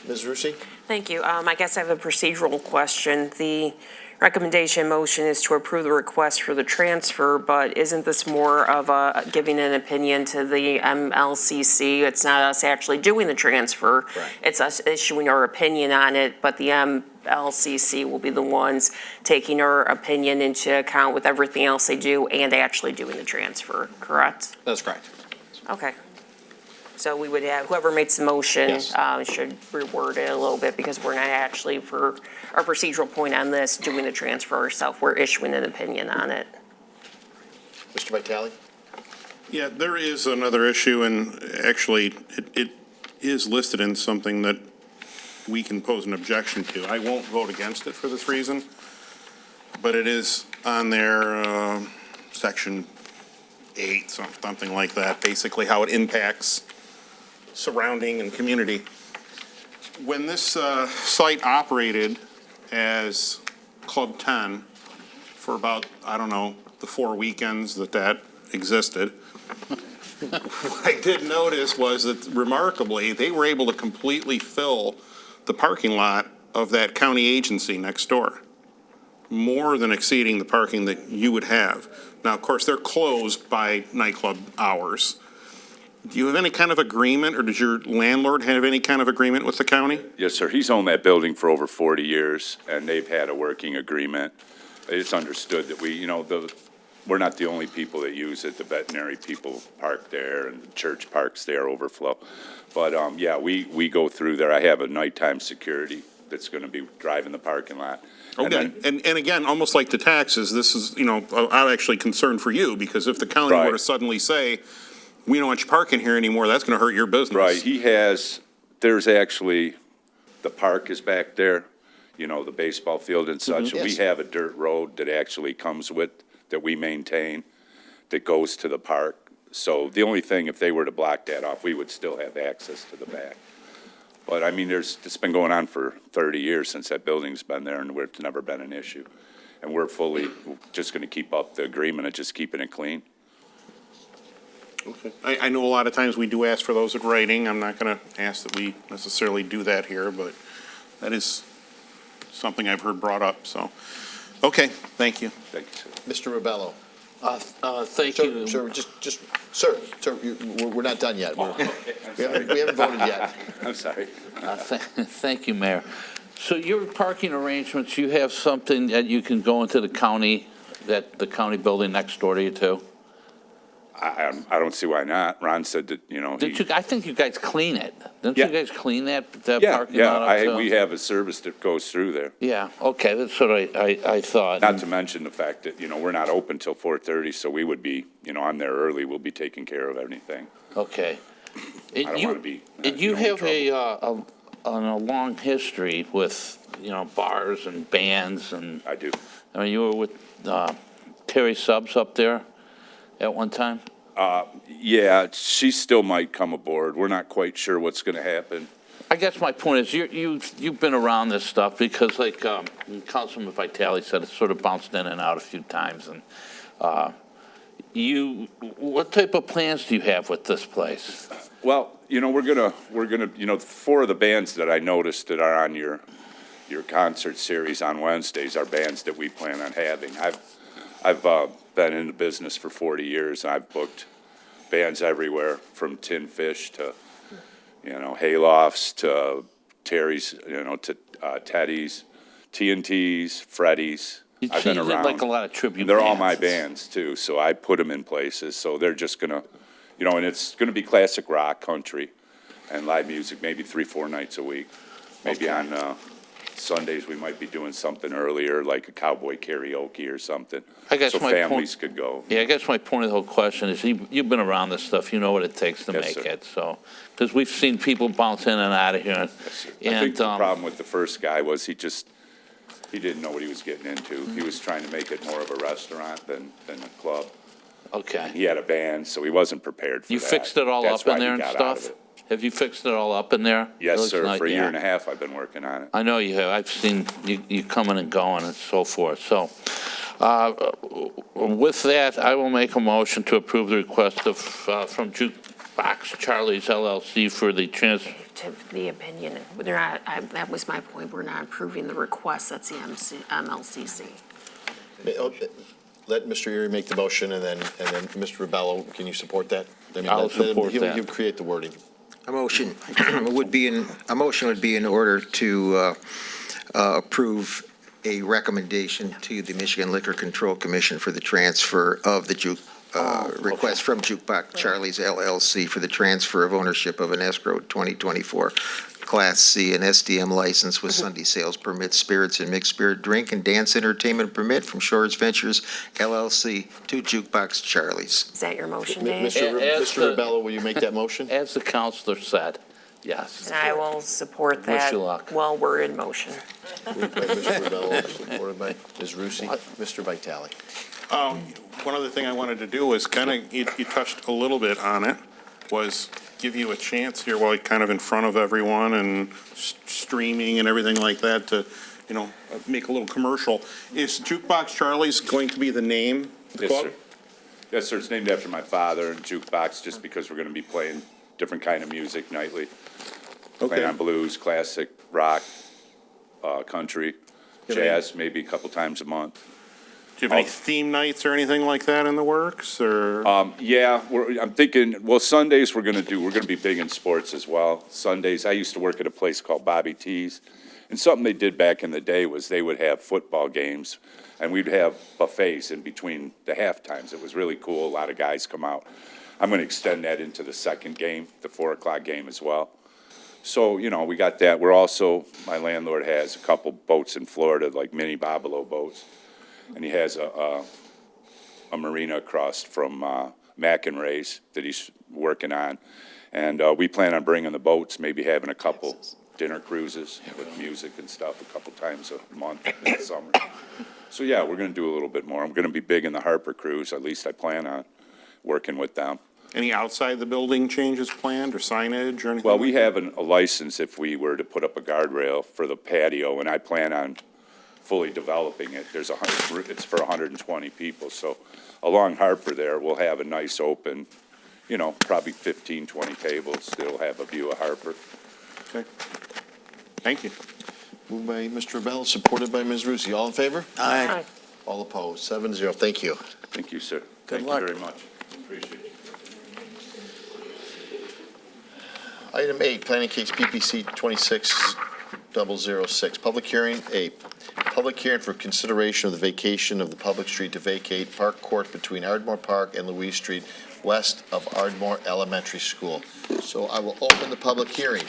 [SPEAKER 1] Ms. Rusi?
[SPEAKER 3] Thank you. I guess I have a procedural question. The recommendation motion is to approve the request for the transfer, but isn't this more of a giving an opinion to the MLCC? It's not us actually doing the transfer.
[SPEAKER 1] Right.
[SPEAKER 3] It's us issuing our opinion on it, but the MLCC will be the ones taking our opinion into account with everything else they do and actually doing the transfer, correct?
[SPEAKER 1] That's correct.
[SPEAKER 3] Okay. So we would have, whoever makes the motion
[SPEAKER 1] Yes.
[SPEAKER 3] should reword it a little bit, because we're not actually, for our procedural point on this, doing the transfer ourselves. We're issuing an opinion on it.
[SPEAKER 1] Mr. Vitale?
[SPEAKER 12] Yeah, there is another issue, and actually, it is listed in something that we can pose an objection to. I won't vote against it for this reason, but it is on their Section 8, something like that, basically how it impacts surrounding and community. When this site operated as Club 10 for about, I don't know, the 4 weekends that existed, what I did notice was that remarkably, they were able to completely fill the parking lot of that county agency next door, more than exceeding the parking that you would have. Now, of course, they're closed by nightclub hours. Do you have any kind of agreement, or does your landlord have any kind of agreement with the county?
[SPEAKER 14] Yes, sir. He's owned that building for over 40 years, and they've had a working agreement. It's understood that we're not the only people that use it. The veterinary people park there, and the church parks there, overflow. But, yeah, we go through there. I have a nighttime security that's going to be driving the parking lot.
[SPEAKER 12] Okay, and again, almost like the taxes, this is, I'm actually concerned for you, because if the county were to suddenly say, we don't want you parking here anymore, that's going to hurt your business.
[SPEAKER 14] Right, there's actually, the park is back there, the baseball field and such.
[SPEAKER 1] Yes.
[SPEAKER 14] We have a dirt road that actually comes with, that we maintain, that goes to the park. So the only thing, if they were to block that off, we would still have access to the back. But I mean, it's been going on for 30 years since that building's been there, and it's never been an issue. And we're fully just going to keep up the agreement of just keeping it clean.
[SPEAKER 12] Okay. I know a lot of times we do ask for those in writing. I'm not going to ask that we necessarily do that here, but that is something I've heard brought up, so. Okay, thank you.
[SPEAKER 14] Thank you, sir.
[SPEAKER 1] Mr. Rubello?
[SPEAKER 10] Thank you.
[SPEAKER 1] Sir, we're not done yet. We haven't voted yet.
[SPEAKER 14] I'm sorry.
[SPEAKER 10] Thank you, Mayor. So your parking arrangements, you have something that you can go into the county building next door to you too?
[SPEAKER 14] I don't see why not. Ron said that,
[SPEAKER 10] I think you guys clean it. Didn't
[SPEAKER 14] Yeah.
[SPEAKER 10] you guys clean that parking
[SPEAKER 14] Yeah,
[SPEAKER 10] lot up too?
[SPEAKER 14] we have a service that goes through there.
[SPEAKER 10] Yeah, okay, that's what I thought.
[SPEAKER 14] Not to mention the fact that, we're not open till 4:30, so we would be, I'm there early, we'll be taking care of anything.
[SPEAKER 10] Okay.
[SPEAKER 14] I don't want to be.
[SPEAKER 10] You have a long history with, bars and bands and.
[SPEAKER 14] I do.
[SPEAKER 10] I mean, you were with Terry Subs up there at one time?
[SPEAKER 14] Yeah, she still might come aboard. We're not quite sure what's going to happen.
[SPEAKER 10] I guess my point is you've been around this stuff because like Councilman Vitale said, it's sort of bounced in and out a few times. And what type of plans do you have with this place?
[SPEAKER 14] Well, we're gonna, 4 of the bands that I noticed that are on your concert series on Wednesdays are bands that we plan on having. I've been in the business for 40 years, and I've booked bands everywhere from Tin Fish to, Haylofts to Terry's, to Teddy's, TNT's, Freddy's. I've been around.
[SPEAKER 10] Like a lot of tribute
[SPEAKER 14] And they're all my
[SPEAKER 10] bands.
[SPEAKER 14] bands too, so I put them in places, so they're just gonna, and it's gonna be classic rock, country, and live music, maybe 3-4 nights a week. Maybe on Sundays, we might be doing something earlier, like a cowboy karaoke or something,
[SPEAKER 10] I guess
[SPEAKER 14] so
[SPEAKER 10] my
[SPEAKER 14] families could go.
[SPEAKER 10] Yeah, I guess my point of the whole question is, you've been around this stuff, you know what it takes to
[SPEAKER 14] Yes,
[SPEAKER 10] make
[SPEAKER 14] sir.
[SPEAKER 10] it, so, because we've seen people bounce in and out of here.
[SPEAKER 14] I think the problem with the first guy was he didn't know what he was getting into. He was trying to make it more of a restaurant than a club.
[SPEAKER 10] Okay.
[SPEAKER 14] He had a band, so he wasn't prepared for
[SPEAKER 10] You
[SPEAKER 14] that.
[SPEAKER 10] fixed it all
[SPEAKER 14] That's
[SPEAKER 10] up in
[SPEAKER 14] why he
[SPEAKER 10] there and
[SPEAKER 14] got out of
[SPEAKER 10] stuff?
[SPEAKER 14] it.
[SPEAKER 10] Have you fixed it all up in there? It
[SPEAKER 14] Yes,
[SPEAKER 10] looks
[SPEAKER 14] sir,
[SPEAKER 10] nice,
[SPEAKER 14] for a year
[SPEAKER 10] yeah.
[SPEAKER 14] and a half, I've been working on it.
[SPEAKER 10] I know you have. I've seen you coming and going and so forth. So, with that, I will make a motion to approve the request of, from Jukebox Charlie's LLC for the
[SPEAKER 3] To the opinion, they're not, that was my point, we're not approving the request, that's the MLCC.
[SPEAKER 1] Let Mr. Erie make the motion, and then Mr. Rebello, can you support that? I mean,
[SPEAKER 10] I'll
[SPEAKER 1] let him-
[SPEAKER 10] support that.
[SPEAKER 1] He'll create the wording.
[SPEAKER 9] A motion would be in order to approve a recommendation to the Michigan Liquor Control Commission for the transfer of the request from Jukebox Charlie's LLC for the transfer of ownership of an escrow 2024 Class C and SDM license with Sunday sales permit, spirits and mixed spirit drink and dance entertainment permit from Shores Ventures LLC to Jukebox Charlie's.
[SPEAKER 3] Is that your motion, Dave?
[SPEAKER 1] Mr. Rebello, will you make that motion?
[SPEAKER 10] As the counselor said, yes.
[SPEAKER 3] And I will support
[SPEAKER 10] Wish
[SPEAKER 3] that
[SPEAKER 10] you luck.
[SPEAKER 3] while we're in motion.
[SPEAKER 1] Moved by Mr. Rebello, supported by Ms. Rusi. Mr. Vitale.
[SPEAKER 12] One other thing I wanted to do was you touched a little bit on it, was give you a chance here while you're kind of in front of everyone and streaming and everything like that to, make a little commercial. Is Jukebox Charlie's going to be the name of the
[SPEAKER 14] Yes,
[SPEAKER 12] club?
[SPEAKER 14] sir. Yes, sir, it's named after my father, and Jukebox, just because we're gonna be playing different kind of music nightly. Playing on blues, classic, rock, country, jazz, maybe a couple times a month.
[SPEAKER 12] Do you have any theme nights or anything like that in the works, or?
[SPEAKER 14] Yeah, I'm thinking, Sundays we're gonna be big in sports as well. Sundays, I used to work at a place called Bobby T's, and something they did back in the day was they would have football games, and we'd have buffets in between the half times. It was really cool, a lot of guys come out. I'm gonna extend that into the second game, the 4 o'clock game as well. So, we got that. My landlord has a couple boats in Florida, like mini bobolo boats. And he has a marina across from Mac and Ray's that he's working on. And we plan on bringing the boats, maybe having a couple dinner cruises with music and stuff a couple times a month in the summer. So, yeah, we're going to do a little bit more. I'm going to be big in the Harper Cruise, at least I plan on working with them.
[SPEAKER 12] Any outside the building changes planned or signage or anything?
[SPEAKER 14] Well, we have a license if we were to put up a guardrail for the patio, and I plan on fully developing it. It's for 120 people, so along Harper there, we'll have a nice open, probably 15, 20 tables that'll have a view of Harper.
[SPEAKER 12] Okay. Thank you.
[SPEAKER 1] Moved by Mr. Rebello, supported by Ms. Rusi. All in favor?
[SPEAKER 3] Aye.
[SPEAKER 1] All opposed, 7-0. Thank you.
[SPEAKER 14] Thank you, sir.
[SPEAKER 1] Good
[SPEAKER 14] Thank
[SPEAKER 1] luck.
[SPEAKER 14] you very much. Appreciate it.
[SPEAKER 1] Item 8, planning case PPC 26006, public hearing. Public hearing for consideration of the vacation of the public street to vacate Park Court between Ardmore Park and Louise Street, west of Ardmore Elementary School. So I will open the public hearing.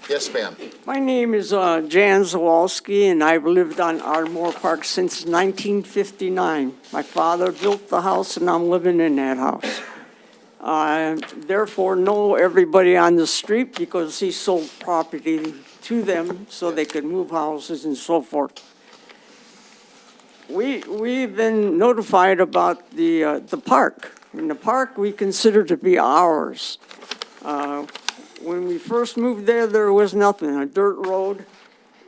[SPEAKER 1] Yes, ma'am.
[SPEAKER 11] My name is Jan Zawalski, and I've lived on Ardmore Park since 1959. My father built the house, and I'm living in that house. I therefore know everybody on the street because he sold property to them so they could move houses and so forth. We've been notified about the park. And the park we consider to be ours. When we first moved there was nothing, a dirt road.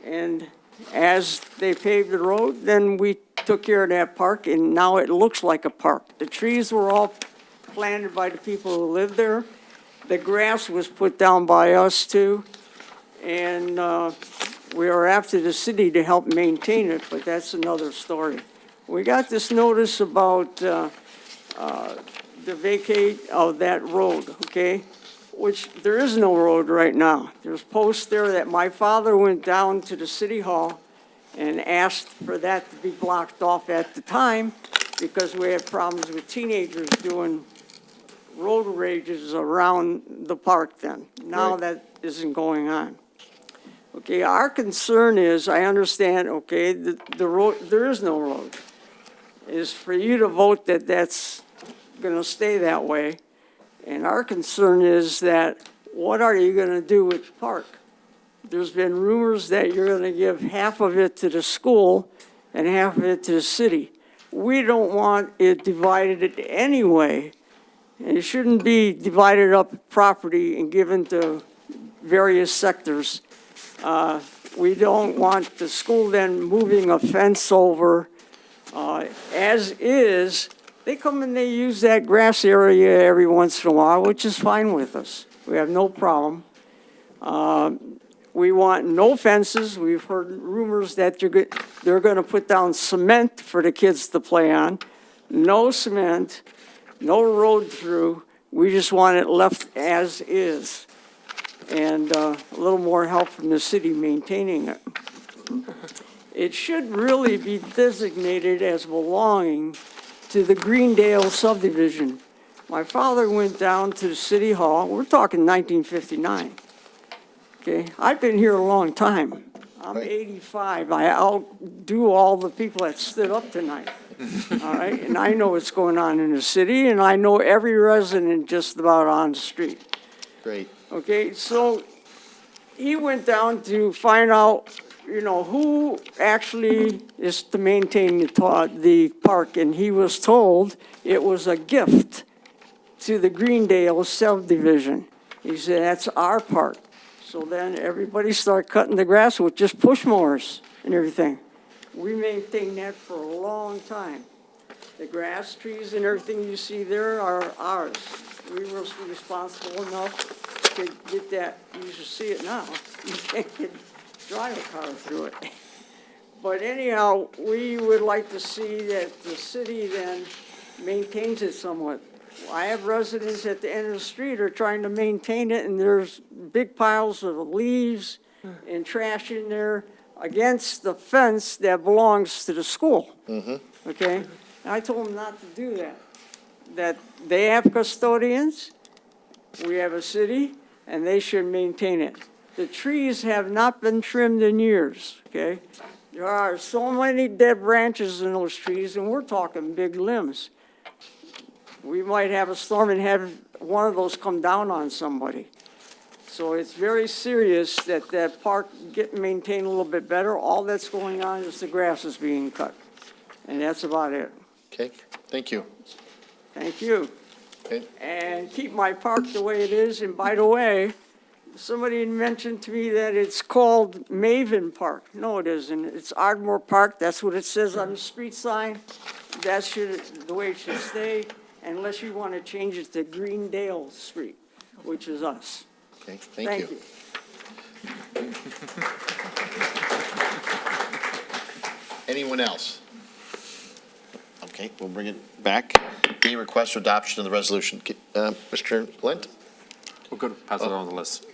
[SPEAKER 11] And as they paved the road, then we
[SPEAKER 23] took care of that park, and now it looks like a park. The trees were all planted by the people who live there. The grass was put down by us too. And we are after the city to help maintain it, but that's another story. We got this notice about the vacate of that road, okay? Which there is no road right now. There's posts there that my father went down to the city hall and asked for that to be blocked off at the time because we had problems with teenagers doing road rages around the park then. Now
[SPEAKER 1] Right.
[SPEAKER 23] that isn't going on. Okay, our concern is, I understand, okay, the road, there is no road. Is for you to vote that that's gonna stay that way. And our concern is that, what are you gonna do with the park? There's been rumors that you're gonna give half of it to the school and half of it to the city. We don't want it divided anyway. And it shouldn't be divided up property and given to various sectors. We don't want the school then moving a fence over. As is, they come and they use that grass area every once in a while, which is fine with us. We have no problem. We want no fences. We've heard rumors that they're going to put down cement for the kids to play on. No cement, no road through. We just want it left as is. And a little more help from the city maintaining it. It should really be designated as belonging to the Greendale subdivision. My father went down to the city hall, we're talking 1959. Okay, I've been here a long time. I'm 85, I outdo all the people that stood up tonight. All right, and I know what's going on in the city, and I know every resident just about on the street.
[SPEAKER 1] Great.
[SPEAKER 23] Okay, so he went down to find out, you know, who actually is to maintain the park, and he was told it was a gift to the Greendale subdivision. He said, that's our park. So then everybody started cutting the grass with just push mowers and everything. We maintained that for a long time. The grass, trees, and everything you see there are ours. We were responsible enough to get that. You should see it now. You can't drive a car through it. But anyhow, we would like to see that the city then maintains it somewhat. I have residents at the end of the street are trying to maintain it, and there's big piles of leaves and trash in there against the fence that belongs to the school. Okay? And I told them not to do that. That they have custodians, we have a city, and they should maintain it. The trees have not been trimmed in years, okay? There are so many dead branches in those trees, and we're talking big limbs. We might have a storm and have one of those come down on somebody. So it's very serious that that park get maintained a little bit better. All that's going on is the grass is being cut. And that's about it.
[SPEAKER 1] Okay, thank you.
[SPEAKER 23] Thank you.
[SPEAKER 1] Okay.
[SPEAKER 23] And keep my park the way it is. And by the way, somebody mentioned to me that it's called Maven Park. No, it isn't. It's Ardmore Park. That's what it says on the street sign. That's the way it should stay, unless you want to change it to Greendale Street, which is us.
[SPEAKER 1] Okay, thank you. Anyone else? Okay, we'll bring it back. Any request for adoption of the resolution? Mr. Lent?
[SPEAKER 7] We're good. Pass it on the list.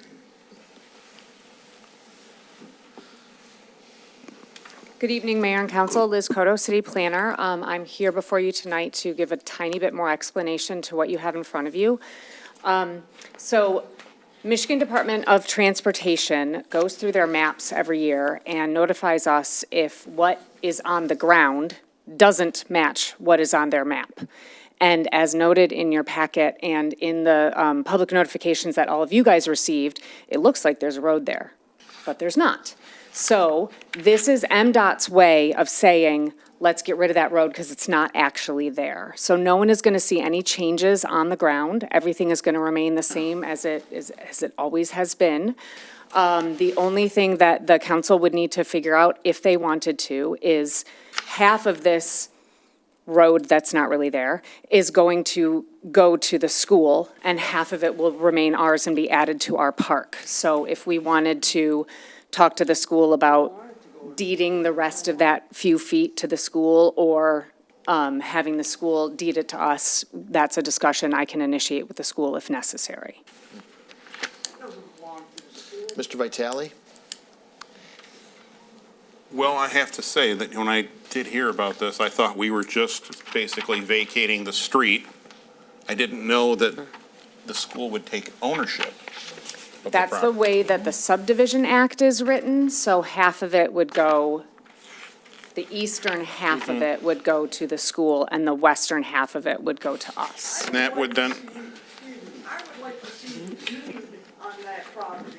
[SPEAKER 15] Good evening, Mayor and Council. Liz Cotto, City Planner. I'm here before you tonight to give a tiny bit more explanation to what you have in front of you. So Michigan Department of Transportation goes through their maps every year and notifies us if what is on the ground doesn't match what is on their map. And as noted in your packet and in the public notifications that all of you guys received, it looks like there's a road there, but there's not. So this is MDOT's way of saying, let's get rid of that road because it's not actually there. So no one is going to see any changes on the ground. Everything is going to remain the same as it always has been. The only thing that the council would need to figure out, if they wanted to, is half of this road that's not really there is going to go to the school, and half of it will remain ours and be added to our park. So if we wanted to talk to the school about deeding the rest of that few feet to the school, or having the school deed it to us, that's a discussion I can initiate with the school if necessary.
[SPEAKER 1] Mr. Vitale?
[SPEAKER 12] Well, I have to say that when I did hear about this, I thought we were just basically vacating the street. I didn't know that the school would take ownership of the
[SPEAKER 15] That's the
[SPEAKER 12] property.
[SPEAKER 15] way that the subdivision act is written, so half of it would go, the eastern half of it would go to the school, and the western half of it would go to us.
[SPEAKER 12] And that would then,
[SPEAKER 11] I would like to see the deed on that property.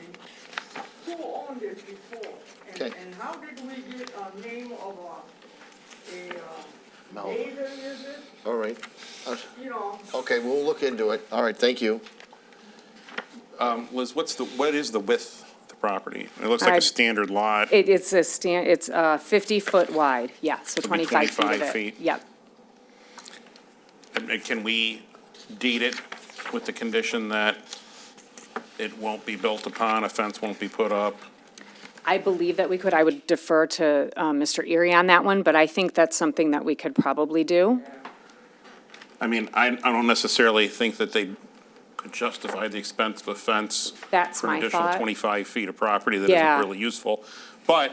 [SPEAKER 11] Who owned it before?
[SPEAKER 1] Okay.
[SPEAKER 11] And how did we get a name of a neighbor, is it?
[SPEAKER 1] All right.
[SPEAKER 11] You know,
[SPEAKER 1] Okay, we'll look into it. All right, thank you.
[SPEAKER 12] Liz, what is the width of the property? It looks like a standard lot.
[SPEAKER 15] It's 50-foot wide, yeah, so
[SPEAKER 12] It'll be
[SPEAKER 15] 25 feet of
[SPEAKER 12] 25
[SPEAKER 15] it.
[SPEAKER 12] feet.
[SPEAKER 15] Yep.
[SPEAKER 12] And can we deed it with the condition that it won't be built upon, a fence won't be put up?
[SPEAKER 15] I believe that we could. I would defer to Mr. Erie on that one, but I think that's something that we could probably do.
[SPEAKER 12] I mean, I don't necessarily think that they could justify the expense of a fence
[SPEAKER 15] That's
[SPEAKER 12] for an
[SPEAKER 15] my
[SPEAKER 12] additional
[SPEAKER 15] thought.
[SPEAKER 12] 25 feet of property that
[SPEAKER 15] Yeah.
[SPEAKER 12] isn't really useful. But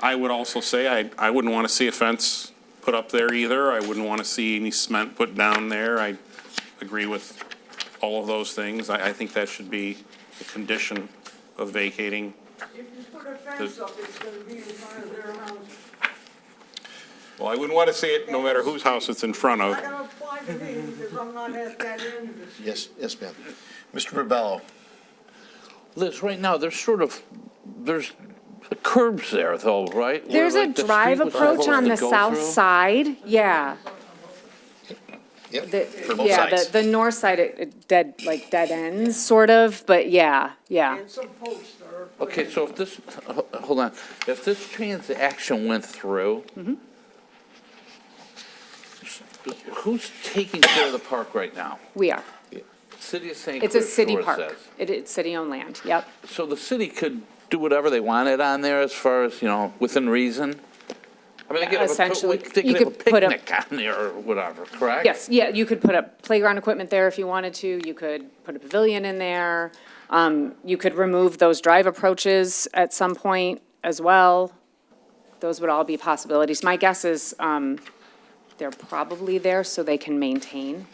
[SPEAKER 12] I would also say I wouldn't want to see a fence put up there either. I wouldn't want to see any cement put down there. I agree with all of those things. I think that should be a condition of vacating.
[SPEAKER 11] if you put a fence up, it's gonna be in front of their house.
[SPEAKER 12] Well, I wouldn't want to see it no matter whose house it's in front of.
[SPEAKER 11] Not gonna apply to me because I'm not at that end of the street.
[SPEAKER 1] Yes, ma'am. Mr. Rebello?
[SPEAKER 10] Liz, right now, there's curbs there though, right? Where,
[SPEAKER 15] There's a
[SPEAKER 10] like, the
[SPEAKER 15] drive
[SPEAKER 10] street was
[SPEAKER 15] approach
[SPEAKER 10] supposed
[SPEAKER 15] on
[SPEAKER 10] to
[SPEAKER 15] the
[SPEAKER 10] go
[SPEAKER 15] south
[SPEAKER 10] through?
[SPEAKER 15] side, yeah.
[SPEAKER 1] Yep,
[SPEAKER 15] The-
[SPEAKER 1] for both
[SPEAKER 15] Yeah,
[SPEAKER 1] sides.
[SPEAKER 15] the north side, it dead ends, sort of, but yeah.
[SPEAKER 11] And some posts are.
[SPEAKER 10] Okay, so if this, hold on, if this transaction went through, who's taking care of the park right now?
[SPEAKER 15] We are.
[SPEAKER 10] City of St.
[SPEAKER 15] It's a
[SPEAKER 10] Clair
[SPEAKER 15] city
[SPEAKER 10] Shores
[SPEAKER 15] park.
[SPEAKER 10] says.
[SPEAKER 15] It's city-owned land, yep.
[SPEAKER 10] So the city could do whatever they wanted on there as far as, within reason? I mean, they could have
[SPEAKER 15] Essentially,
[SPEAKER 10] they
[SPEAKER 15] you
[SPEAKER 10] could have a
[SPEAKER 15] could put up-
[SPEAKER 10] picnic on there or whatever, correct?
[SPEAKER 15] Yes, yeah, you could put up playground equipment there if you wanted to. You could put a pavilion in there. You could remove those drive approaches at some point as well. Those would all be possibilities. My guess is they're probably there so they can maintain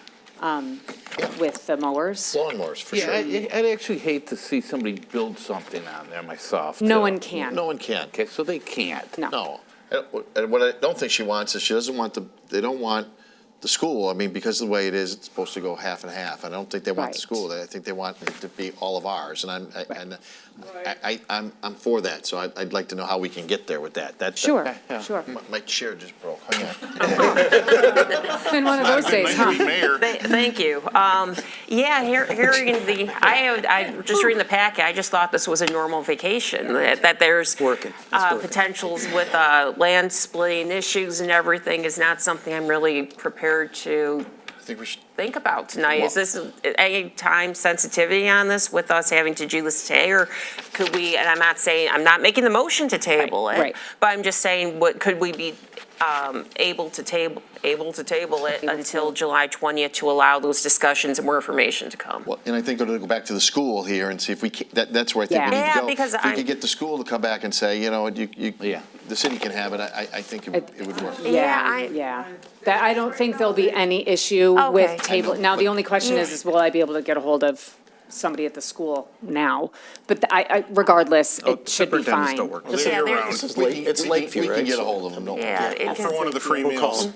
[SPEAKER 15] with the mowers.
[SPEAKER 1] Lawnmowers, for
[SPEAKER 10] Yeah,
[SPEAKER 1] sure.
[SPEAKER 10] I'd actually hate to see somebody build something on there myself.
[SPEAKER 15] No
[SPEAKER 10] too.
[SPEAKER 15] one can.
[SPEAKER 1] No one can.
[SPEAKER 10] Okay, so they can't.
[SPEAKER 1] No. And what I don't think she wants is she doesn't want they don't want the school, I mean, because of the way it is, it's supposed to go half and half. I don't think they want the
[SPEAKER 15] Right.
[SPEAKER 1] school. I think they want it to be all of ours. And I'm for that. So I'd like to know how we can get there with that.
[SPEAKER 15] Sure, sure.
[SPEAKER 1] My chair just broke. Hang on.
[SPEAKER 15] It's been one of those days, huh?
[SPEAKER 3] Thank you. Yeah, hearing I just reading the packet, I just thought this was a normal vacation, that there's potentials with land splitting issues and everything is not something I'm really prepared to
[SPEAKER 1] I think we should.
[SPEAKER 3] think about tonight. Is this any time sensitivity on this with us having to do this today, or could we, and I'm not making the motion to table it,
[SPEAKER 15] Right.
[SPEAKER 3] but I'm just saying, could we be able to table it until July 20th to allow those discussions and more information to come?
[SPEAKER 1] Well, and I think we're going to go back to the school here and see if we can, that's where I think we need to
[SPEAKER 3] Yeah,
[SPEAKER 1] go.
[SPEAKER 3] because
[SPEAKER 1] If we
[SPEAKER 3] I'm-
[SPEAKER 1] could get the school to come back and say, the city can have it, I think it would work.
[SPEAKER 15] Yeah. That, I don't think there'll be any issue
[SPEAKER 3] Okay.
[SPEAKER 15] with table. Now, the only question is will I be able to get a hold of somebody at the school now? But regardless, it should be fine.
[SPEAKER 12] They're around.
[SPEAKER 1] It's Lakeview, right? We can get a hold of them, no.
[SPEAKER 3] Yeah,
[SPEAKER 12] For one of the free meals.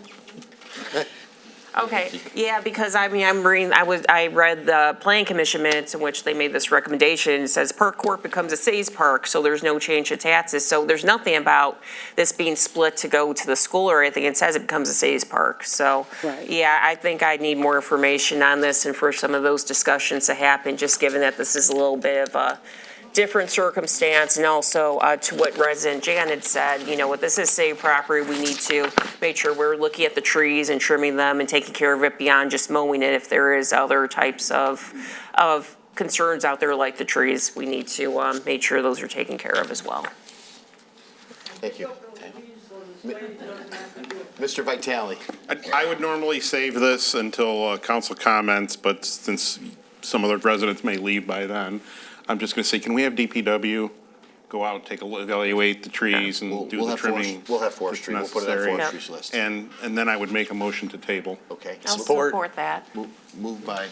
[SPEAKER 3] Okay, yeah, because I mean, I read the Plan Commission minutes in which they made this recommendation. It says Park Court becomes a Say's Park, so there's no change to taxes. So there's nothing about this being split to go to the school or anything. It says it becomes a Say's Park. So,
[SPEAKER 6] Right.
[SPEAKER 3] yeah, I think I need more information on this and for some of those discussions to happen, just given that this is a little bit of a different circumstance, and also to what resident Jan had said, you know, with this is city property, we need to make sure we're looking at the trees and trimming them and taking care of it beyond just mowing it. If there is other types of concerns out there like the trees, we need to make sure those are taken care of as well.
[SPEAKER 1] Thank you. Mr. Vitale.
[SPEAKER 12] I would normally save this until council comments, but since some of the residents may leave by then, I'm just going to say, can we have DPW go out, take a look, evaluate the trees and do the trimming?
[SPEAKER 1] We'll have forestry. We'll put it on
[SPEAKER 12] necessary?
[SPEAKER 1] forestry's list.
[SPEAKER 12] And then I would make a motion to table.
[SPEAKER 1] Okay.
[SPEAKER 3] I'll support that.
[SPEAKER 1] Moved by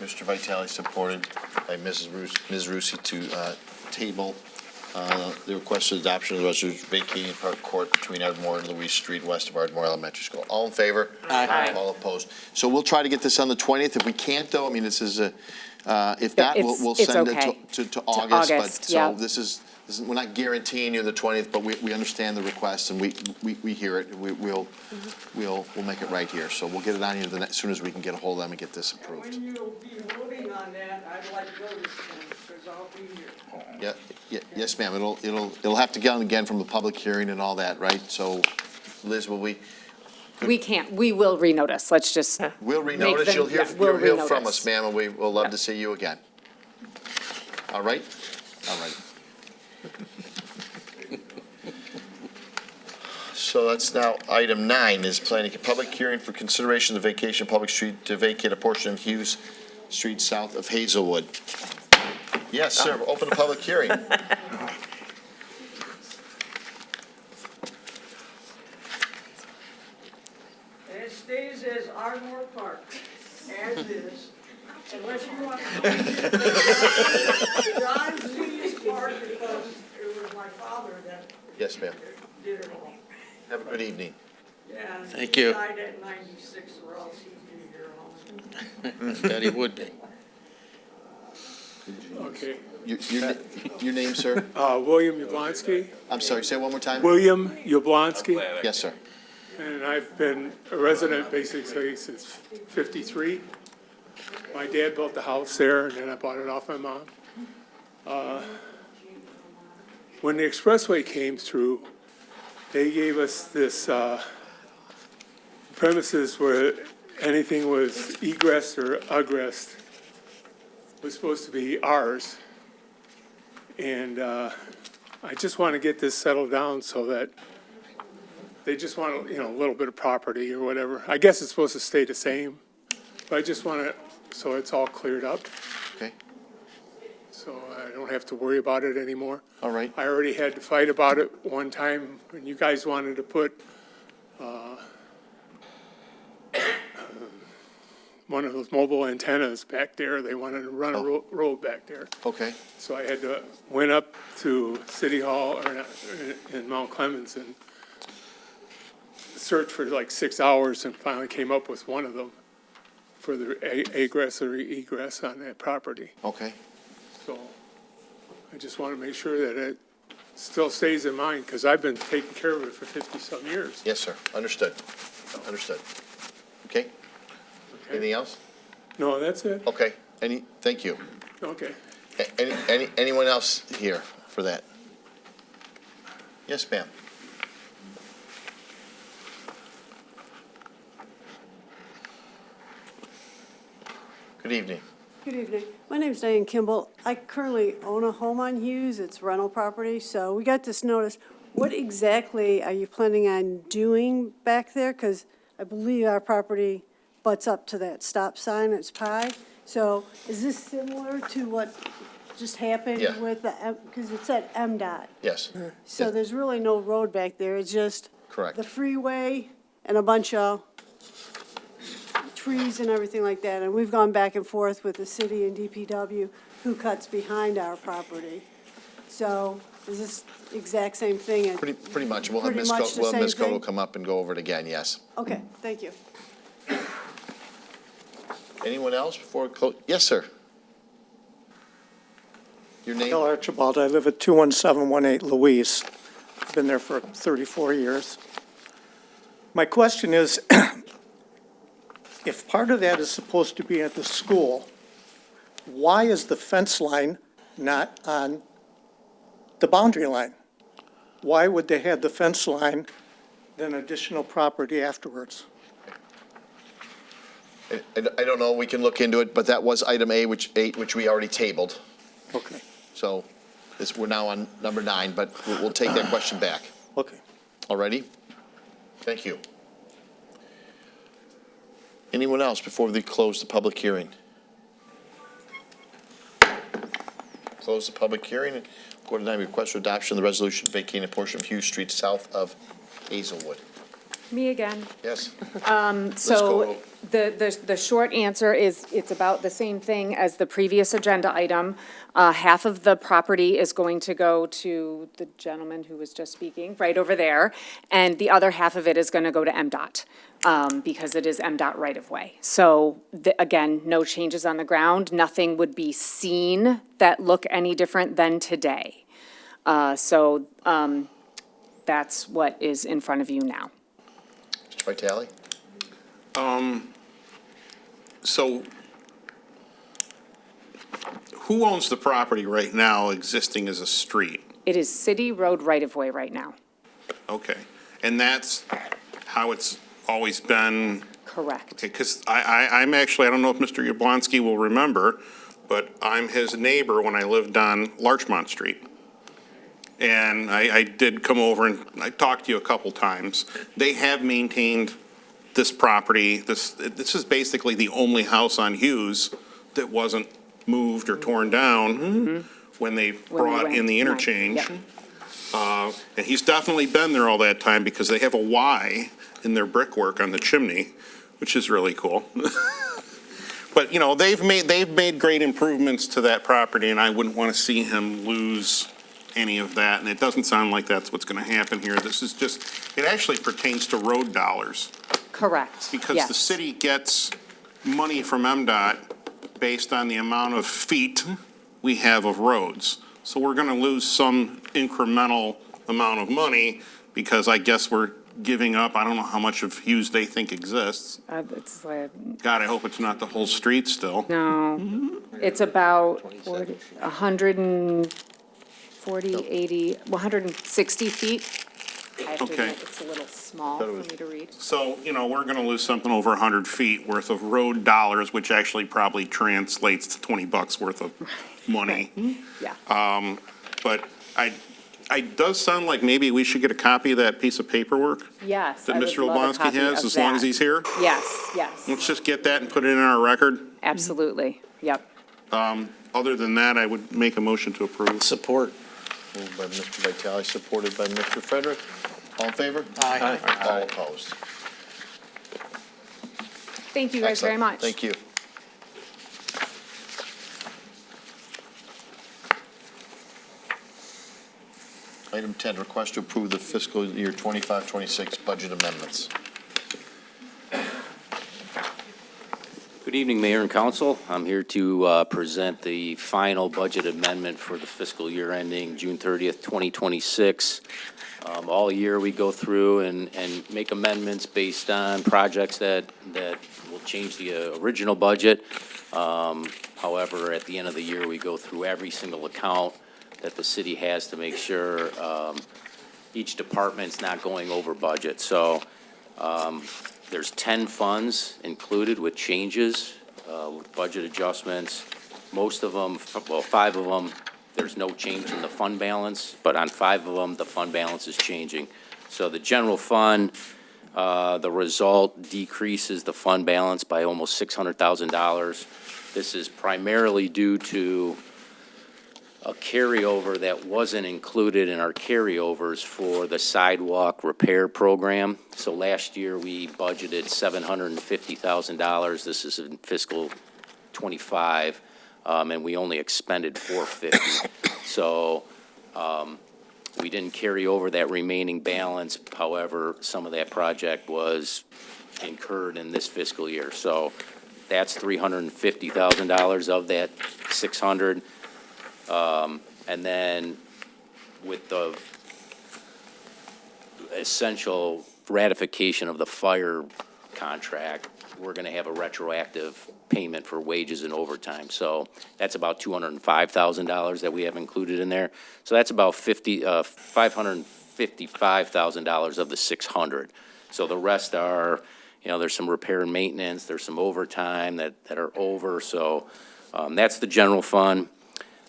[SPEAKER 1] Mr. Vitale, supported by Ms. Rusi to table the requested adoption of the resolution vacating Park Court between Ardmore and Louise Street west of Ardmore Elementary School. All in favor?
[SPEAKER 3] Aye.
[SPEAKER 1] All opposed? So we'll try to get this on the 20th. If we can't, though, I mean, this is a, if not, we'll
[SPEAKER 15] it's
[SPEAKER 1] send
[SPEAKER 15] okay.
[SPEAKER 1] it to August.
[SPEAKER 15] August,
[SPEAKER 1] But
[SPEAKER 15] yeah.
[SPEAKER 1] so this is, we're not guaranteeing you the 20th, but we understand the request and we hear it. We'll make it right here. So we'll get it on you as soon as we can get a hold of them and get this approved.
[SPEAKER 11] When you'll be voting on that, I'd like notice then, because I'll be here.
[SPEAKER 1] Yes, ma'am. It'll have to get on again from the public hearing and all that, right? So, Liz, will we?
[SPEAKER 15] We will renotice, let's just.
[SPEAKER 1] We'll
[SPEAKER 15] make
[SPEAKER 1] renotice.
[SPEAKER 15] them-
[SPEAKER 1] You'll hear,
[SPEAKER 15] yeah, we'll
[SPEAKER 1] you'll hear from
[SPEAKER 15] renotice.
[SPEAKER 1] us, ma'am, and we'll love to see you again. All right? All right. So that's now item 9 is planning a public hearing for consideration of vacation public street to vacate a portion of Hughes Street south of Hazelwood. Yes, sir. We'll open a public hearing.
[SPEAKER 11] It stays as Ardmore Park, as is, unless you want to. John Z's Park, because it was my father that
[SPEAKER 1] Yes, ma'am.
[SPEAKER 11] did it all.
[SPEAKER 1] Have a good evening.
[SPEAKER 11] Yeah.
[SPEAKER 1] Thank you.
[SPEAKER 11] He died at 96, or else he'd be here long.
[SPEAKER 16] That he would be.
[SPEAKER 24] Okay.
[SPEAKER 1] Your name, sir?
[SPEAKER 24] William Yablonsky.
[SPEAKER 1] I'm sorry, say it one more time?
[SPEAKER 24] William Yablonsky.
[SPEAKER 1] Yes, sir.
[SPEAKER 24] And I've been a resident basically since 53. My dad built the house there, and then I bought it off my mom. When the expressway came through, they gave us this premises where anything was egress or egress was supposed to be ours. And I just want to get this settled down so that they just want, a little bit of property or whatever. I guess it's supposed to stay the same, but I just want to, so it's all cleared up.
[SPEAKER 1] Okay.
[SPEAKER 24] So I don't have to worry about it anymore.
[SPEAKER 1] All right.
[SPEAKER 24] I already had to fight about it one time when you guys wanted to put one of those mobile antennas back there. They wanted to run a road back there.
[SPEAKER 1] Okay.
[SPEAKER 24] So I had to, went up to City Hall or in Mount Clemens and searched for like 6 hours and finally came up with one of them for the egress or egress on that property.
[SPEAKER 1] Okay.
[SPEAKER 24] So I just want to make sure that it still stays in mind because I've been taking care of it for 50-some years.
[SPEAKER 1] Yes, sir. Understood. Understood. Okay? Anything else?
[SPEAKER 24] No, that's it.
[SPEAKER 1] Okay. Thank you.
[SPEAKER 24] Okay.
[SPEAKER 1] Anyone else here for that? Yes, ma'am. Good evening.
[SPEAKER 17] Good evening. My name's Diane Kimball. I currently own a home on Hughes. It's rental property, so we got this notice. What exactly are you planning on doing back there? Because I believe our property butts up to that stop sign, it's Pi. So is this similar to what just happened
[SPEAKER 1] Yeah.
[SPEAKER 17] with the, because it said MDOT.
[SPEAKER 1] Yes.
[SPEAKER 17] So there's really no road back there. It's just
[SPEAKER 1] Correct.
[SPEAKER 17] the freeway and a bunch of trees and everything like that. And we've gone back and forth with the city and DPW who cuts behind our property. So is this exact same thing?
[SPEAKER 1] Pretty much. We'll have
[SPEAKER 17] Pretty
[SPEAKER 1] Ms.
[SPEAKER 17] much the
[SPEAKER 1] Ms.
[SPEAKER 17] same
[SPEAKER 1] Code will
[SPEAKER 17] thing?
[SPEAKER 1] come up and go over it again, yes.
[SPEAKER 17] Okay, thank you.
[SPEAKER 1] Anyone else before we close? Yes, sir. Your name?
[SPEAKER 16] Bill Archibald. I live at 21718 Louise. I've been there for 34 years. My question is, if part of that is supposed to be at the school, why is the fence line not on the boundary line? Why would they have the fence line, then additional property afterwards?
[SPEAKER 1] I don't know, we can look into it, but that was item A, which we already tabled.
[SPEAKER 16] Okay.
[SPEAKER 1] So we're now on number 9, but we'll take that question back.
[SPEAKER 16] Okay.
[SPEAKER 1] All righty? Thank you. Anyone else before we close the public hearing? Close the public hearing. Go to 9, request for adoption of the resolution vacating a portion of Hughes Street south of Hazelwood.
[SPEAKER 15] Me again.
[SPEAKER 1] Yes?
[SPEAKER 15] So the short answer is it's about the same thing as the previous agenda item. Half of the property is going to go to the gentleman who was just speaking, right over there, and the other half of it is going to go to MDOT, because it is MDOT right-of-way. So, again, no changes on the ground. Nothing would be seen that look any different than today. So that's what is in front of you now.
[SPEAKER 1] Mr. Vitale?
[SPEAKER 12] So who owns the property right now existing as a street?
[SPEAKER 15] It is city road right-of-way right now.
[SPEAKER 12] Okay. And that's how it's always been?
[SPEAKER 15] Correct.
[SPEAKER 12] Okay, because I'm actually, I don't know if Mr. Yablonsky will remember, but I'm his neighbor when I lived on Larchmont Street. And I did come over and I talked to you a couple times. They have maintained this property. This is basically the only house on Hughes that wasn't moved or torn down when they brought in the interchange. And he's definitely been there all that time because they have a Y in their brickwork on the chimney, which is really cool. But, you know, they've made great improvements to that property, and I wouldn't want to see him lose any of that, and it doesn't sound like that's what's going to happen here. This is just, it actually pertains to road dollars.
[SPEAKER 15] Correct.
[SPEAKER 12] Because
[SPEAKER 15] yes.
[SPEAKER 12] the city gets money from MDOT based on the amount of feet we have of roads. So we're going to lose some incremental amount of money because I guess we're giving up, I don't know how much of Hughes they think exists.
[SPEAKER 15] It's like,
[SPEAKER 12] God, I hope it's not the whole street still.
[SPEAKER 15] no, it's about 140, 80, 160 feet. I have to
[SPEAKER 12] Okay.
[SPEAKER 15] admit, it's a little small for me to read.
[SPEAKER 12] So, you know, we're going to lose something over 100 feet worth of road dollars, which actually probably translates to $20 worth of money.
[SPEAKER 15] Yeah.
[SPEAKER 12] But it does sound like maybe we should get a copy of that piece of paperwork
[SPEAKER 15] Yes.
[SPEAKER 12] that
[SPEAKER 15] I would
[SPEAKER 12] Mr.
[SPEAKER 15] love a
[SPEAKER 12] Lubanski
[SPEAKER 15] copy
[SPEAKER 12] has,
[SPEAKER 15] of
[SPEAKER 12] as long as
[SPEAKER 15] that.
[SPEAKER 12] he's here.
[SPEAKER 15] Yes, yes,
[SPEAKER 12] Let's just get that and put it in our record.
[SPEAKER 15] absolutely. Yep.
[SPEAKER 12] Other than that, I would make a motion to approve.
[SPEAKER 8] Support.
[SPEAKER 1] Moved by Mr. Vitale, supported by Mr. Frederick. All in favor?
[SPEAKER 8] Aye.
[SPEAKER 1] All opposed?
[SPEAKER 15] Thank you guys very
[SPEAKER 1] Excellent.
[SPEAKER 15] much.
[SPEAKER 1] Thank you. Item 10, request to approve the fiscal year 25-26 budget amendments.
[SPEAKER 19] Good evening, Mayor and Council. I'm here to present the final budget amendment for the fiscal year ending June 30th, 2026. All year, we go through and make amendments based on projects that will change the original budget. However, at the end of the year, we go through every single account that the city has to make sure each department's not going over budget. So there's 10 funds included with changes, with budget adjustments. Most of them, well, 5 of them, there's no change in the fund balance, but on 5 of them, the fund balance is changing. So the general fund, the result decreases the fund balance by almost $600,000. This is primarily due to a carryover that wasn't included in our carryovers for the sidewalk repair program. So last year, we budgeted $750,000. This is in fiscal '25, and we only expended $450,000. So we didn't carry over that remaining balance. However, some of that project was incurred in this fiscal year. So That's $350,000 of that 600. And then with the essential ratification of the fire contract, we're going to have a retroactive payment for wages and overtime. So that's about $205,000 that we have included in there. So that's about $555,000 of the 600. So the rest are, there's some repair and maintenance, there's some overtime that are over. So that's the general fund.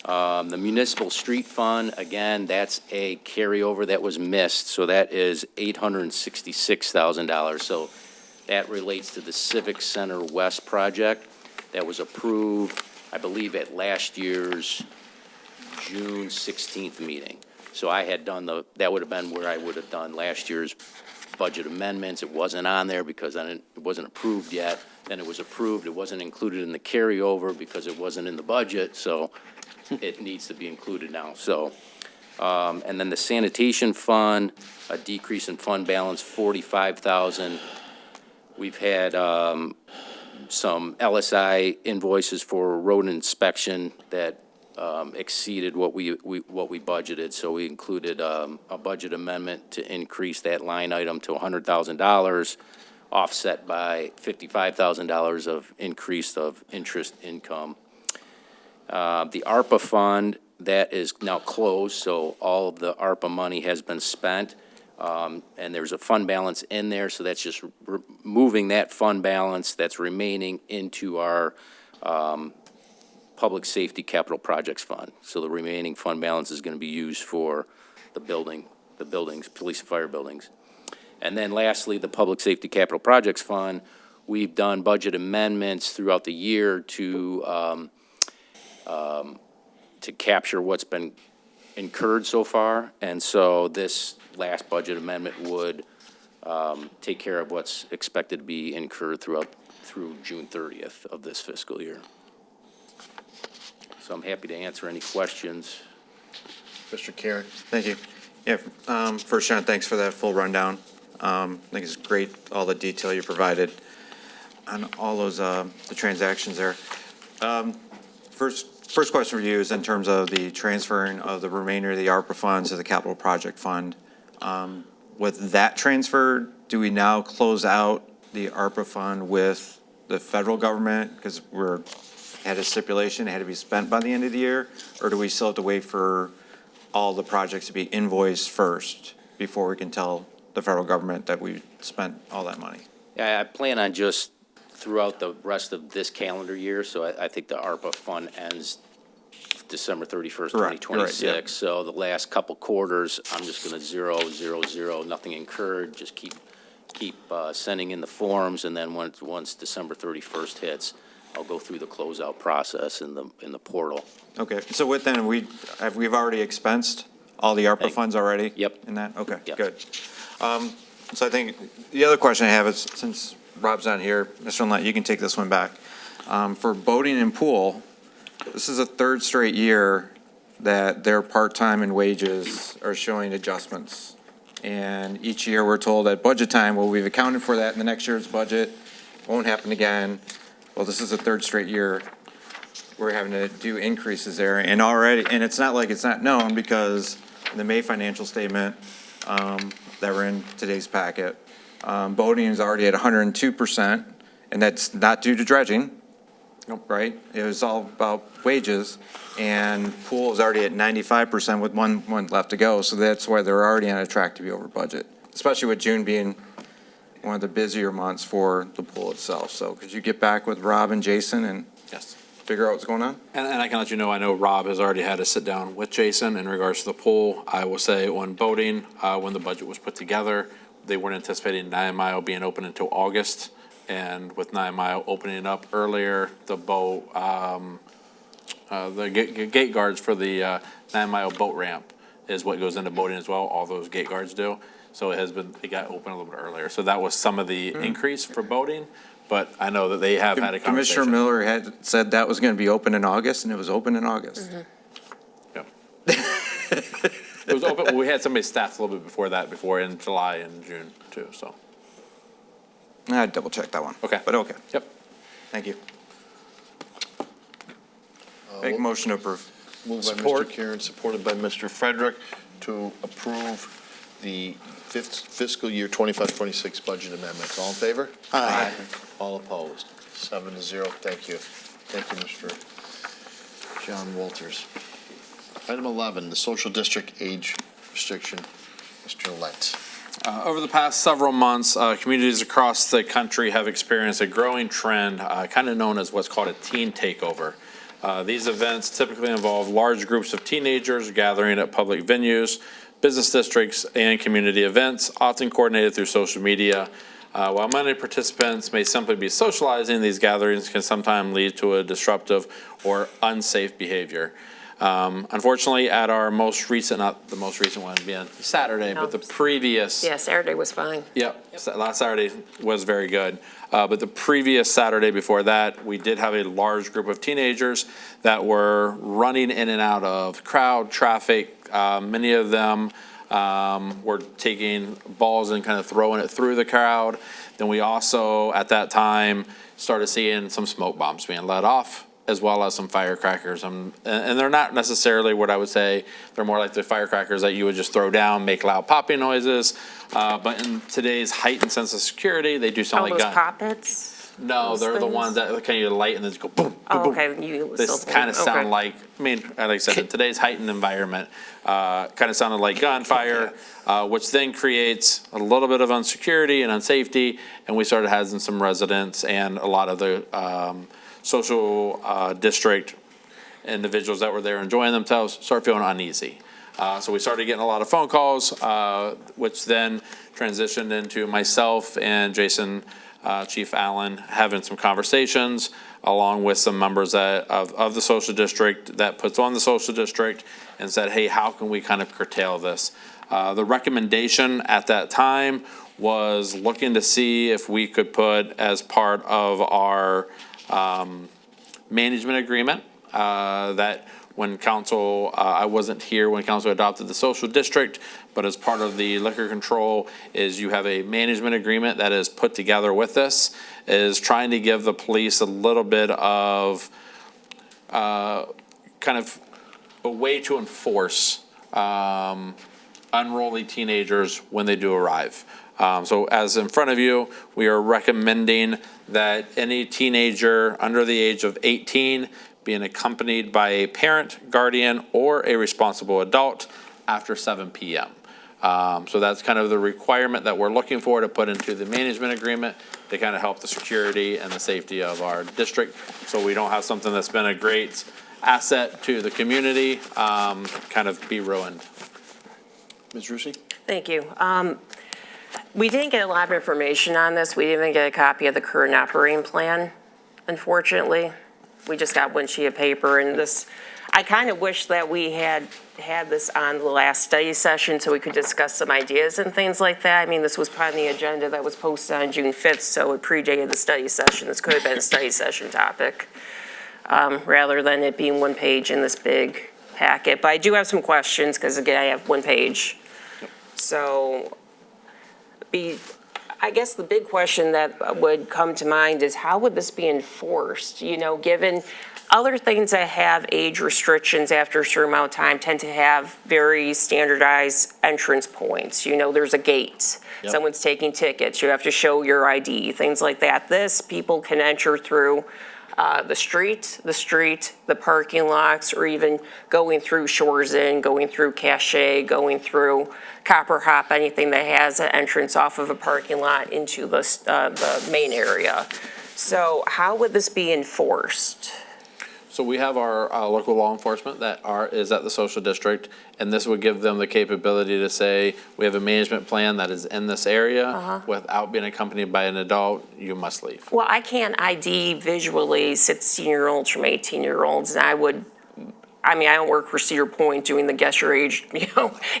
[SPEAKER 19] The municipal street fund, again, that's a carryover that was missed. So that is $866,000. So that relates to the Civic Center West project that was approved, I believe, at last year's June 16th meeting. So I had done that would have been where I would have done last year's budget amendments. It wasn't on there because it wasn't approved yet. Then it was approved. It wasn't included in the carryover because it wasn't in the budget. So it needs to be included now. So, and then the sanitation fund, a decrease in fund balance, 45,000. We've had some LSI invoices for road inspection that exceeded what we budgeted. So we included a budget amendment to increase that line item to $100,000, offset by $55,000 of increase of interest income. The ARPA fund, that is now closed, so all of the ARPA money has been spent. And there's a fund balance in there, so that's just moving that fund balance that's remaining into our Public Safety Capital Projects Fund. So the remaining fund balance is going to be used for the buildings, police and fire buildings. And then lastly, the Public Safety Capital Projects Fund, we've done budget amendments throughout the year to capture what's been incurred so far. And so this last budget amendment would take care of what's expected to be incurred through June 30th of this fiscal year. So I'm happy to answer any questions.
[SPEAKER 1] Mr. Karen?
[SPEAKER 8] Thank you. Yeah, first, Sean, thanks for that full rundown. I think it's great, all the detail you provided on all those, the transactions there. First question for you is in terms of the transferring of the remainder of the ARPA funds to the capital project fund. With that transfer, do we now close out the ARPA fund with the federal government? Because had a stipulation, it had to be spent by the end of the year? Or do we still have to wait for all the projects to be invoiced first before we can tell the federal government that we spent all that money?
[SPEAKER 19] Yeah, I plan on just throughout the rest of this calendar year, so I think the ARPA fund ends December 31st, 2026. Right, yeah. So the last couple quarters, I'm just going to 0, 0, 0, nothing incurred, just keep sending in the forms, and then once December 31st hits, I'll go through the closeout process in the portal.
[SPEAKER 8] Okay, so with then, we've already expensed all the ARPA funds already?
[SPEAKER 19] Yep.
[SPEAKER 8] In that? Okay,
[SPEAKER 19] Yep.
[SPEAKER 8] good. So I think the other question I have is, since Rob's not here, Mr. Unlett, you can take this one back. For boating and pool, this is a third straight year that their part-time and wages are showing adjustments. And each year we're told at budget time, well, we've accounted for that in the next year's budget, won't happen again. Well, this is a third straight year we're having to do increases there, and it's not like it's not known, because in the May financial statement that were in today's packet, boating is already at 102%, and that's not due to dredging, right? It was all about wages, and pool is already at 95% with one month left to go, so that's why they're already on a track to be over budget, especially with June being one of the busier months for the pool itself. So could you get back with Rob and Jason and
[SPEAKER 7] Yes.
[SPEAKER 8] figure out what's going on?
[SPEAKER 7] And I can let you know, I know Rob has already had to sit down with Jason in regards to the pool. I will say on boating, when the budget was put together, they weren't anticipating 9 Mile being open until August. And with 9 Mile opening up earlier, the boat, the gate guards for the 9 Mile boat ramp is what goes into boating as well. All those gate guards do. So it got open a little bit earlier. So that was some of the increase for boating. But I know that they have had a conversation.
[SPEAKER 8] Commissioner Miller had said that was going to be open in August, and it was open in August.
[SPEAKER 7] Yep. It was open. We had somebody staffed a little bit before in July and June too. So
[SPEAKER 8] I'd double check that one.
[SPEAKER 7] okay,
[SPEAKER 8] But okay.
[SPEAKER 7] Yep.
[SPEAKER 8] Thank you. Make a motion to approve.
[SPEAKER 1] Moved by Mr.
[SPEAKER 8] Support.
[SPEAKER 1] Karen, supported by Mr. Frederick, to approve the fiscal year 25-26 budget amendments. All in favor?
[SPEAKER 8] Aye.
[SPEAKER 1] All opposed? 7-0. Thank you. Thank you, Mr. John Walters. Item 11, the social district age restriction. Mr. Lentz.
[SPEAKER 7] Over the past several months, communities across the country have experienced a growing trend, kind of known as what's called a teen takeover. These events typically involve large groups of teenagers gathering at public venues, business districts, and community events, often coordinated through social media. While many participants may simply be socializing, these gatherings can sometimes lead to a disruptive or unsafe behavior. Unfortunately, at our most recent, not the most recent one being Saturday, but the previous.
[SPEAKER 3] Yeah, Saturday was fine.
[SPEAKER 7] Yep, last Saturday was very good. But the previous Saturday before that, we did have a large group of teenagers that were running in and out of crowd, traffic. Many of them were taking balls and kind of throwing it through the crowd. Then we also, at that time, started seeing some smoke bombs being let off, as well as some firecrackers. And they're not necessarily what I would say, they're more like the firecrackers that you would just throw down, make loud popping noises. But in today's heightened sense of security, they do sound like
[SPEAKER 3] those
[SPEAKER 7] guns.
[SPEAKER 3] pop-its?
[SPEAKER 7] No,
[SPEAKER 3] Those
[SPEAKER 7] they're the
[SPEAKER 3] things?
[SPEAKER 7] ones that kind of light and then just go boom, boom,
[SPEAKER 3] Oh,
[SPEAKER 7] boom.
[SPEAKER 3] okay. You
[SPEAKER 7] They
[SPEAKER 3] still-
[SPEAKER 7] kind of sound
[SPEAKER 3] okay.
[SPEAKER 7] like, I mean, like I said, in today's heightened environment, kind of sounded like gunfire, which then creates a little bit of insecurity and unsafety. And we started having some residents and a lot of the social district individuals that were there enjoying themselves start feeling uneasy. So we started getting a lot of phone calls, which then transitioned into myself and Jason, Chief Allen, having some conversations along with some members of the social district that puts on the social district and said, hey, how can we kind of curtail this? The recommendation at that time was looking to see if we could put as part of our management agreement that when council, I wasn't here when council adopted the social district, but as part of the liquor control is you have a management agreement that is put together with this, is trying to give the police a little bit of kind of a way to enforce unruly teenagers when they do arrive. So as in front of you, we are recommending that any teenager under the age of 18 being accompanied by a parent, guardian, or a responsible adult after 7 p.m. So that's kind of the requirement that we're looking for to put into the management agreement to kind of help the security and the safety of our district. So we don't have something that's been a great asset to the community kind of be ruined.
[SPEAKER 1] Ms. Rusi?
[SPEAKER 3] Thank you. We didn't get a lot of information on this. We didn't even get a copy of the current operating plan, unfortunately. We just got one sheet of paper, and this, I kind of wish that we had this on the last study session so we could discuss some ideas and things like that. I mean, this was part of the agenda that was posted on June 5th, so it predated the study session. This could have been a study session topic, rather than it being one page in this big packet. But I do have some questions, because again, I have one page. So, I guess the big question that would come to mind is how would this be enforced? You know, given other things that have age restrictions after a certain amount of time tend to have very standardized entrance points. You know, there's a gate. Yep. Someone's taking tickets. You have to show your ID, things like that. This, people can enter through the street, the parking lots, or even going through Shores Inn, going through Cache, going through Copper Hop, anything that has an entrance off of a parking lot into the main area. So how would this be enforced?
[SPEAKER 7] So we have our local law enforcement that is at the social district, and this would give them the capability to say, we have a management plan that is in this area. Without being accompanied by an adult, you must leave.
[SPEAKER 3] Well, I can't ID visually 16-year-olds from 18-year-olds, and I mean, I don't work for Cedar Point doing the guess your age,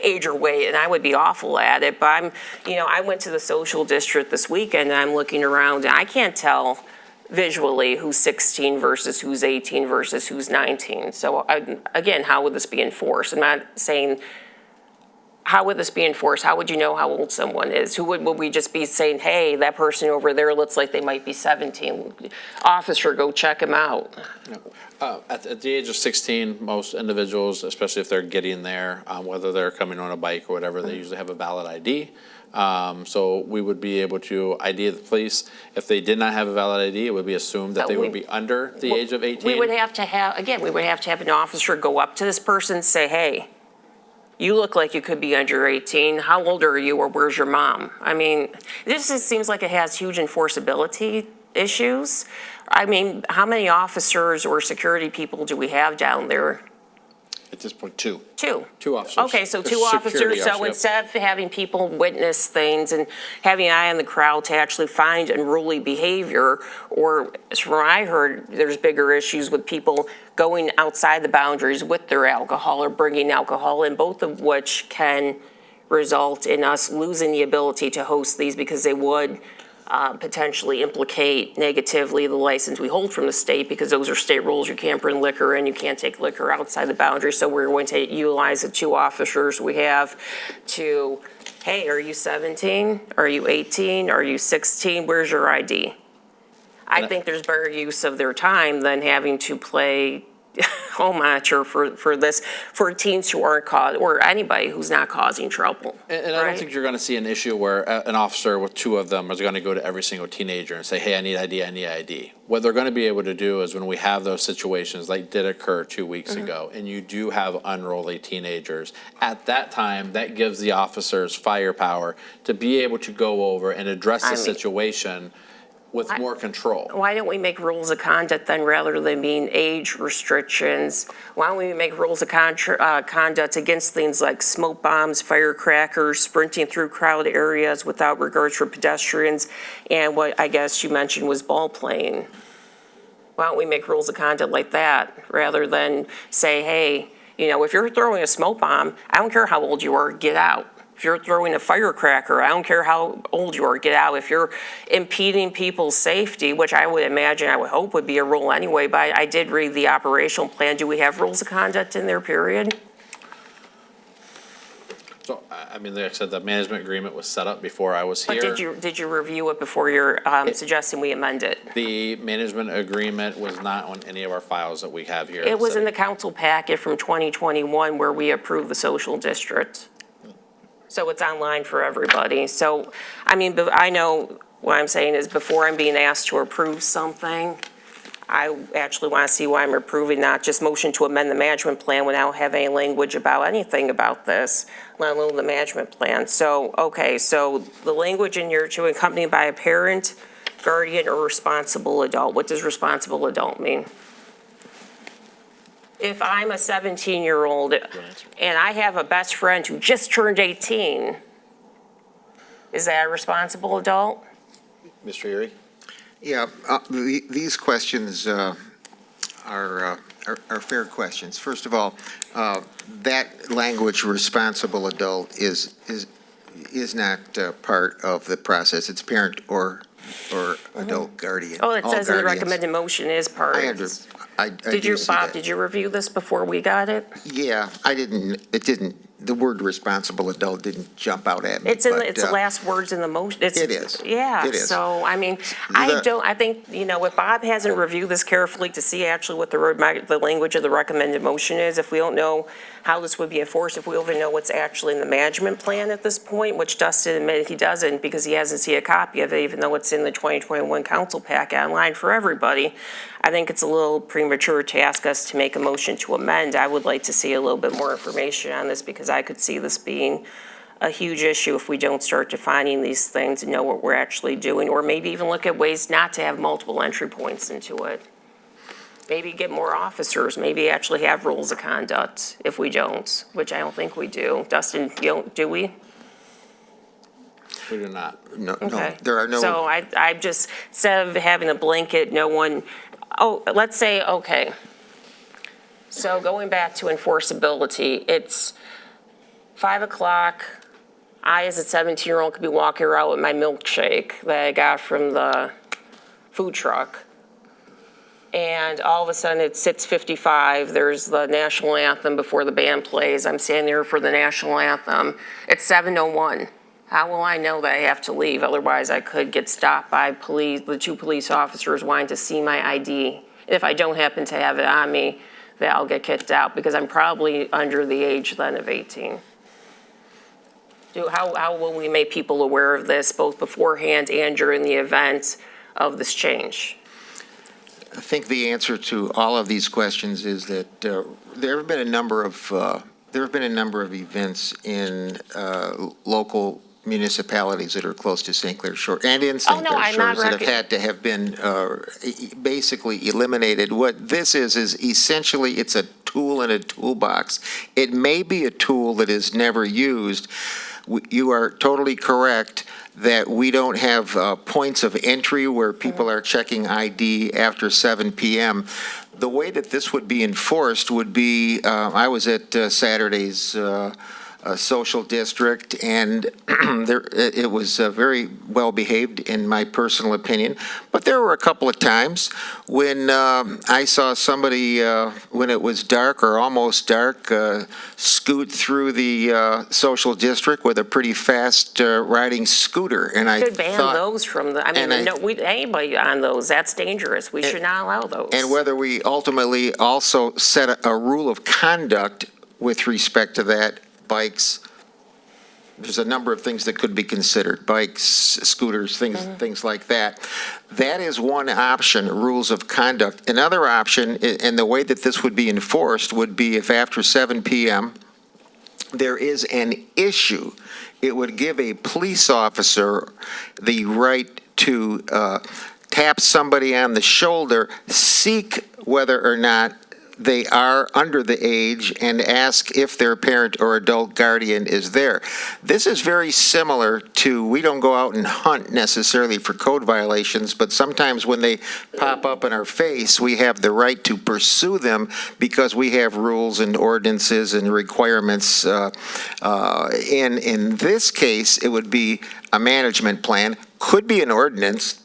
[SPEAKER 3] age or weight, and I would be awful at it. But I went to the social district this weekend, and I'm looking around, and I can't tell visually who's 16 versus who's 18 versus who's 19. So again, how would this be enforced? I'm not saying how would this be enforced? How would you know how old someone is? Would we just be saying, hey, that person over there looks like they might be 17. Officer, go check him out.
[SPEAKER 7] At the age of 16, most individuals, especially if they're getting there, whether they're coming on a bike or whatever, they usually have a valid ID. So we would be able to ID the police. If they did not have a valid ID, it would be assumed that
[SPEAKER 3] So
[SPEAKER 7] they
[SPEAKER 3] we-
[SPEAKER 7] would be under the age of 18.
[SPEAKER 3] We would have to have, again, we would have to have an officer go up to this person and say, hey, you look like you could be under 18. How old are you, or where's your mom? I mean, this just seems like it has huge enforceability issues. I mean, how many officers or security people do we have down there?
[SPEAKER 1] At this point, two.
[SPEAKER 3] Two
[SPEAKER 1] officers.
[SPEAKER 3] Okay, so
[SPEAKER 1] There's
[SPEAKER 3] two
[SPEAKER 1] security
[SPEAKER 3] officers, so
[SPEAKER 1] officers,
[SPEAKER 3] instead of having people witness things and having an eye on the crowd to actually find unruly behavior, or as from what I heard, there's bigger issues with people going outside the boundaries with their alcohol or bringing alcohol in, both of which can result in us losing the ability to host these because they would potentially implicate negatively the license we hold from the state, because those are state rules. You can't bring liquor in, you can't take liquor outside the boundaries. So we're going to utilize the two officers we have to, hey, are you 17? Are you 18? Are you 16? Where's your ID? I think there's better use of their time than having to play home monitor for this, for teens who aren't or anybody who's not causing trouble.
[SPEAKER 7] And I don't
[SPEAKER 3] right?
[SPEAKER 7] think you're going to see an issue where an officer with two of them is going to go to every single teenager and say, hey, I need ID, I need ID. What they're going to be able to do is when we have those situations like did occur 2 weeks ago, and you do have unruly teenagers, at that time, that gives the officers firepower to be able to go over and address the situation with more control.
[SPEAKER 3] Why don't we make rules of conduct then, rather than being age restrictions? Why don't we make rules of conduct against things like smoke bombs, firecrackers, sprinting through crowd areas without regards for pedestrians, and what I guess you mentioned was ball playing? Why don't we make rules of conduct like that, rather than say, hey, you know, if you're throwing a smoke bomb, I don't care how old you are, get out. If you're throwing a firecracker, I don't care how old you are, get out. If you're impeding people's safety, which I would imagine, I would hope would be a rule anyway, but I did read the operational plan. Do we have rules of conduct in there, period?
[SPEAKER 7] So, I mean, like I said, the management agreement was set up before I was here.
[SPEAKER 3] But did you review it before you're suggesting we amend it?
[SPEAKER 7] The management agreement was not on any of our files that we have here.
[SPEAKER 3] It was in the council packet from 2021 where we approved the social district. So it's online for everybody. So, I mean, I know what I'm saying is before I'm being asked to approve something, I actually want to see why I'm approving, not just motion to amend the management plan when I don't have any language about anything about this, let alone the management plan. So, okay, so the language in here, to accompanied by a parent, guardian, or responsible adult. What does responsible adult mean? If I'm a 17-year-old and I have a best friend who just turned 18, is that a responsible adult?
[SPEAKER 1] Mr. Erie?
[SPEAKER 9] Yeah, these questions are fair questions. First of all, that language, responsible adult, is not part of the process. It's parent or adult guardian.
[SPEAKER 3] Oh, it
[SPEAKER 9] All
[SPEAKER 3] says in the
[SPEAKER 9] guardians.
[SPEAKER 3] recommended motion is part.
[SPEAKER 9] I
[SPEAKER 3] Did
[SPEAKER 9] do
[SPEAKER 3] you,
[SPEAKER 9] see
[SPEAKER 3] Bob,
[SPEAKER 9] that.
[SPEAKER 3] did you review this before we got it?
[SPEAKER 9] Yeah, the word responsible adult didn't jump out at me.
[SPEAKER 3] It's in,
[SPEAKER 9] but,
[SPEAKER 3] it's the last words in the motion.
[SPEAKER 9] It is.
[SPEAKER 3] Yeah,
[SPEAKER 9] It is.
[SPEAKER 3] so, I mean,
[SPEAKER 9] The-
[SPEAKER 3] I think, you know, if Bob hasn't reviewed this carefully to see actually what the language of the recommended motion is, if we don't know how this would be enforced, if we don't even know what's actually in the management plan at this point, which Dustin admitted he doesn't because he hasn't seen a copy of it, even though it's in the 2021 council pack online for everybody, I think it's a little premature to ask us to make a motion to amend. I would like to see a little bit more information on this, because I could see this being a huge issue if we don't start defining these things and know what we're actually doing, or maybe even look at ways not to have multiple entry points into it. Maybe get more officers, maybe actually have rules of conduct if we don't, which I don't think we do. Dustin, do we?
[SPEAKER 7] We do not.
[SPEAKER 9] No,
[SPEAKER 3] Okay.
[SPEAKER 9] there are no.
[SPEAKER 3] So I just, instead of having a blanket, no one, let's say, okay. So going back to enforceability, it's 5 o'clock. I, as a 17-year-old, could be walking around with my milkshake that I got from the food truck. and all of a sudden it's 6:55, there's the national anthem before the band plays, I'm standing there for the national anthem, it's 7:01. How will I know that I have to leave? Otherwise, I could get stopped by the two police officers wanting to see my ID. If I don't happen to have it on me, that I'll get kicked out because I'm probably under the age then of 18. How will we make people aware of this, both beforehand and during the event of this change?
[SPEAKER 9] I think the answer to all of these questions is that there have been a number of events in local municipalities that are close to St. Clair Shores and in St. Clair Shores that have had to have been basically eliminated. What this is essentially it's a tool in a toolbox. It may be a tool that is never used. You are totally correct that we don't have points of entry where people are checking ID after 7 p.m. The way that this would be enforced would be, I was at Saturday's social district, and it was very well behaved in my personal opinion. But there were a couple of times when I saw somebody, when it was dark or almost dark, scoot through the social district with a pretty fast riding scooter, and I
[SPEAKER 3] should ban those from the. I mean, anybody on those, that's dangerous. We should not allow those.
[SPEAKER 9] And whether we ultimately also set a rule of conduct with respect to that. Bikes, there's a number of things that could be considered, bikes, scooters, things like that. That is one option, rules of conduct. Another option, and the way that this would be enforced, would be if after 7 p.m. there is an issue, it would give a police officer the right to tap somebody on the shoulder, seek whether or not they are under the age, and ask if their parent or adult guardian is there. This is very similar to, we don't go out and hunt necessarily for code violations, but sometimes when they pop up in our face, we have the right to pursue them because we have rules and ordinances and requirements. In this case, it would be a management plan, could be an ordinance,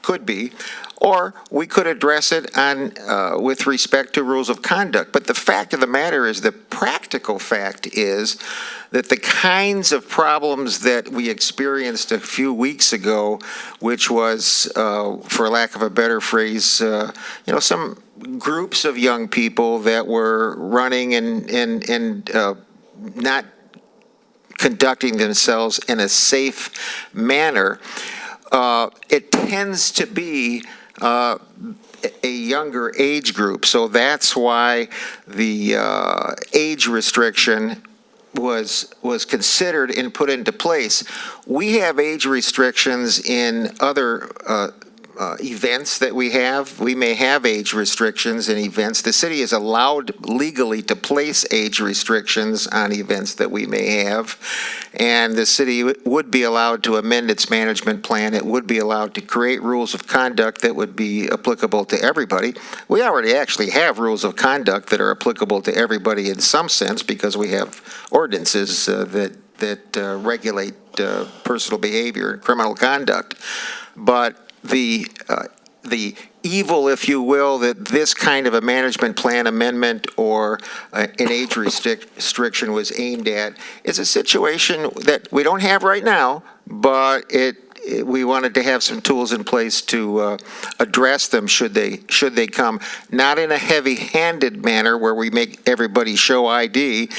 [SPEAKER 9] could be, or we could address it on with respect to rules of conduct. But the fact of the matter is, the practical fact is that the kinds of problems that we experienced a few weeks ago, which was, for lack of a better phrase, some groups of young people that were running and not conducting themselves in a safe manner, it tends to be a younger age group. So that's why the age restriction was considered and put into place. We have age restrictions in other events that we have. We may have age restrictions in events. The city is allowed legally to place age restrictions on events that we may have, and the city would be allowed to amend its management plan. It would be allowed to create rules of conduct that would be applicable to everybody. We already actually have rules of conduct that are applicable to everybody in some sense because we have ordinances that regulate personal behavior and criminal conduct. But the evil, if you will, that this kind of a management plan amendment or an age restriction was aimed at is a situation that we don't have right now, but we wanted to have some tools in place to address them should they come, not in a heavy-handed manner where we make everybody show ID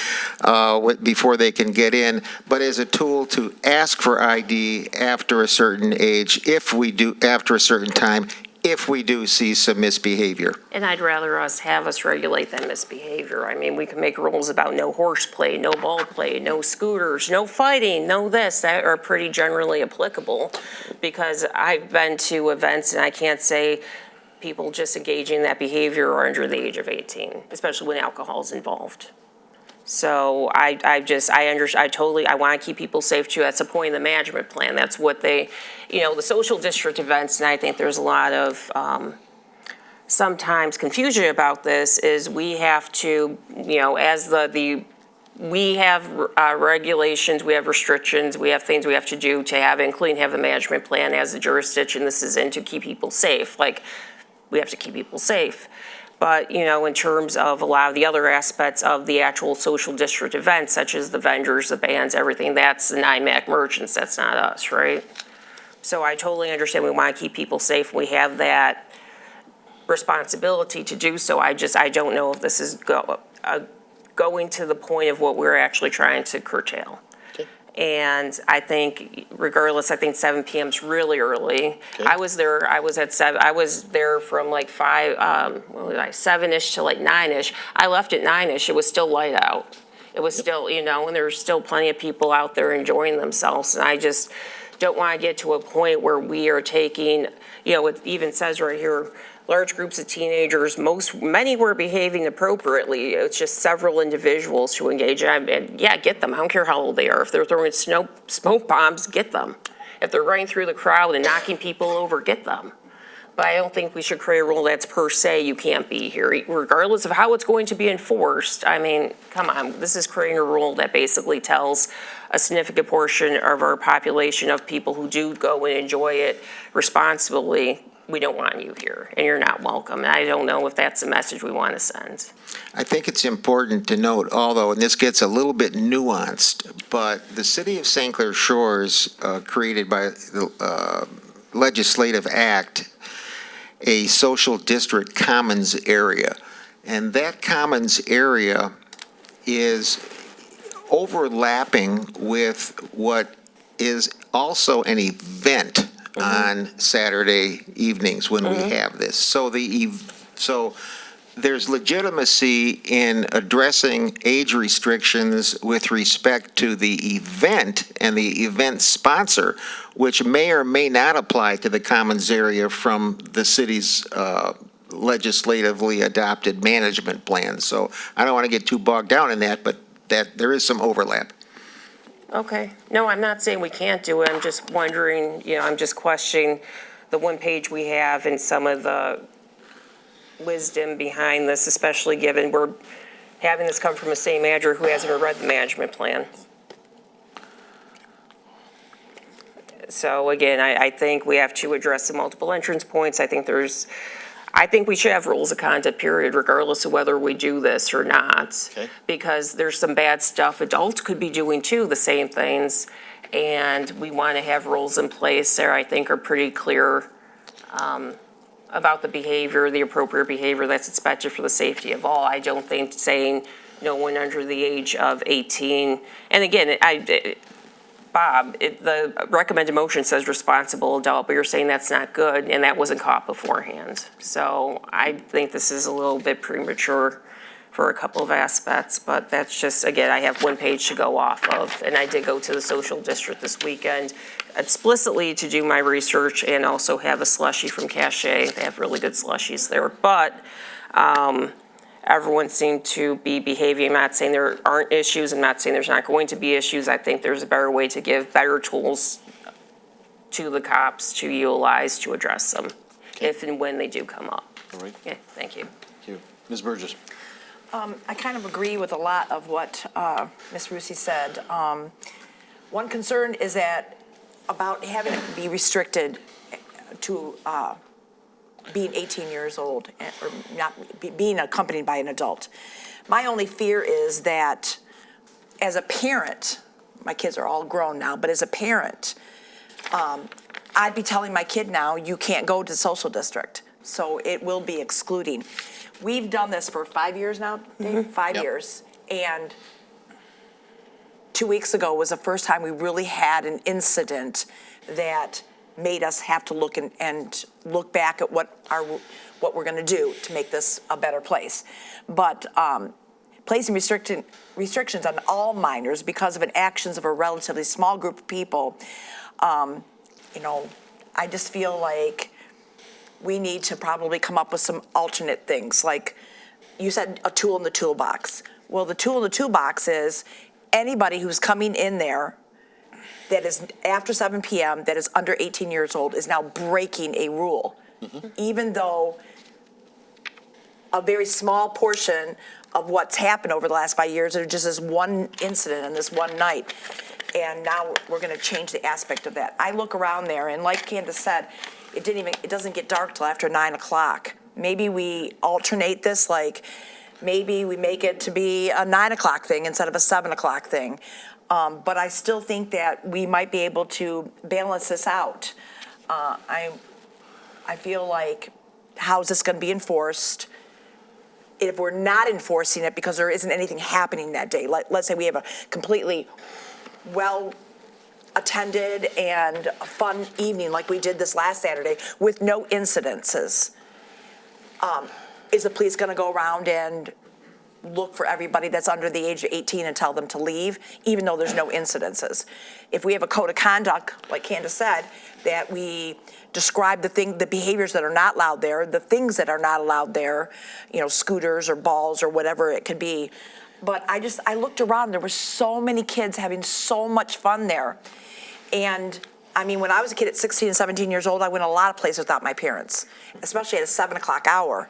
[SPEAKER 9] before they can get in, but as a tool to ask for ID after a certain age, after a certain time, if we do see some misbehavior.
[SPEAKER 3] And I'd rather have us regulate that misbehavior. I mean, we can make rules about no horseplay, no ball play, no scooters, no fighting, no this, that are pretty generally applicable. Because I've been to events and I can't say people just engaging in that behavior are under the age of 18, especially when alcohol is involved. So I want to keep people safe too. That's the point of the management plan. That's what the social district events, and I think there's a lot of sometimes confusion about this, is we have to, as we have regulations, we have restrictions, we have things we have to do to have, including have a management plan as a jurisdiction this is in to keep people safe. Like, we have to keep people safe. But, in terms of a lot of the other aspects of the actual social district events, such as the vendors, the bands, everything, that's the NIMAC merchants, that's not us, right? So I totally understand we want to keep people safe. We have that responsibility to do so. I don't know if this is going to the point of what we're actually trying to curtail. And I think regardless, I think 7 p.m. is really early.
[SPEAKER 1] Okay.
[SPEAKER 3] I was there from like 7-ish to like 9-ish. I left at 9-ish, it was still light out. It was still, and there's still plenty of people out there enjoying themselves. And I just don't want to get to a point where we are taking, it even says right here, large groups of teenagers, many were behaving appropriately. It's just several individuals who engage, and yeah, get them. I don't care how old they are. If they're throwing smoke bombs, get them. If they're running through the crowd and knocking people over, get them. But I don't think we should create a rule that's per se you can't be here, regardless of how it's going to be enforced. I mean, come on, this is creating a rule that basically tells a significant portion of our population of people who do go and enjoy it responsibly, we don't want you here, and you're not welcome. And I don't know if that's the message we want to send.
[SPEAKER 9] I think it's important to note, although, and this gets a little bit nuanced, but the city of St. Clair Shores created by the legislative act a social district commons area. And that commons area is overlapping with what is also an event on Saturday evenings when we have this. So there's legitimacy in addressing age restrictions with respect to the event and the event sponsor, which may or may not apply to the commons area from the city's legislatively adopted management plan. So I don't want to get too bogged down in that, but that there is some overlap.
[SPEAKER 3] Okay. No, I'm not saying we can't do it. I'm just wondering, I'm just questioning the one page we have and some of the wisdom behind this, especially given we're having this come from the same manager who hasn't read the management plan. So again, I think we have to address the multiple entrance points. I think we should have rules of conduct, period, regardless of whether we do this or not.
[SPEAKER 1] Okay.
[SPEAKER 3] Because there's some bad stuff adults could be doing too, the same things. And we want to have rules in place there, I think, are pretty clear about the behavior, the appropriate behavior that's expected for the safety of all. I don't think saying no one under the age of 18. And again, Bob, the recommended motion says responsible adult, but you're saying that's not good, and that wasn't caught beforehand. So I think this is a little bit premature for a couple of aspects, but that's just, again, I have one page to go off of, and I did go to the social district this weekend explicitly to do my research and also have a slushie from Cachet. They have really good slushies there, but everyone seemed to be behaving. I'm not saying there aren't issues. I'm not saying there's not going to be issues. I think there's a better way to give better tools to the cops to utilize to address them if and when they do come up.
[SPEAKER 1] All right.
[SPEAKER 3] Yeah, thank you.
[SPEAKER 1] Thank you. Ms. Burgess.
[SPEAKER 13] I kind of agree with a lot of what Ms. Rusi said. One concern is that about having it be restricted to being 18 years old or not being accompanied by an adult. My only fear is that as a parent, my kids are all grown now, but as a parent, I'd be telling my kid now, you can't go to the social district. So it will be excluding. We've done this for 5 years now, Dave, 5 years. And 2 weeks ago was the first time we really had an incident that made us have to look and look back at what we're going to do to make this a better place. But placing restrictions on all minors because of an actions of a relatively small group of people, I just feel like we need to probably come up with some alternate things. Like you said, a tool in the toolbox. Well, the tool in the toolbox is anybody who's coming in there that is after 7 p.m. that is under 18 years old is now breaking a rule. Even though a very small portion of what's happened over the last 5 years is just this one incident and this one night. And now we're going to change the aspect of that. I look around there, and like Candace said, it doesn't get dark till after 9 o'clock Maybe we alternate this, like, maybe we make it to be a 9 o'clock thing instead of a 7 o'clock thing. But I still think that we might be able to balance this out. I feel like, how's this going to be enforced? If we're not enforcing it because there isn't anything happening that day, let's say we have a completely well-attended and fun evening like we did this last Saturday with no incidences, is the police going to go around and look for everybody that's under the age of 18 and tell them to leave, even though there's no incidences? If we have a code of conduct, like Candace said, that we describe the behaviors that are not allowed there, the things that are not allowed there, scooters or balls or whatever it could be. But I looked around, there were so many kids having so much fun there. And I mean, when I was a kid at 16 and 17 years old, I went a lot of places without my parents, especially at a 7 o'clock hour.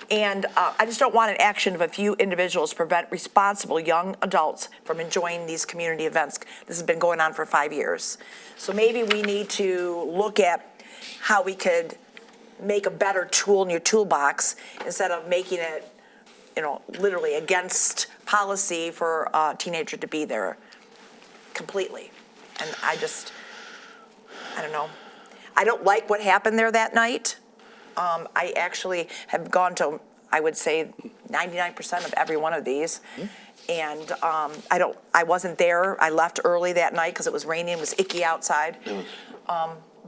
[SPEAKER 13] And I just don't want an action of a few individuals prevent responsible young adults from enjoying these community events. This has been going on for 5 years. So maybe we need to look at how we could make a better tool in your toolbox instead of making it, literally against policy for a teenager to be there completely. And I don't know. I don't like what happened there that night. I actually have gone to, I would say, 99% of every one of these. And I wasn't there. I left early that night because it was raining, it was icky outside.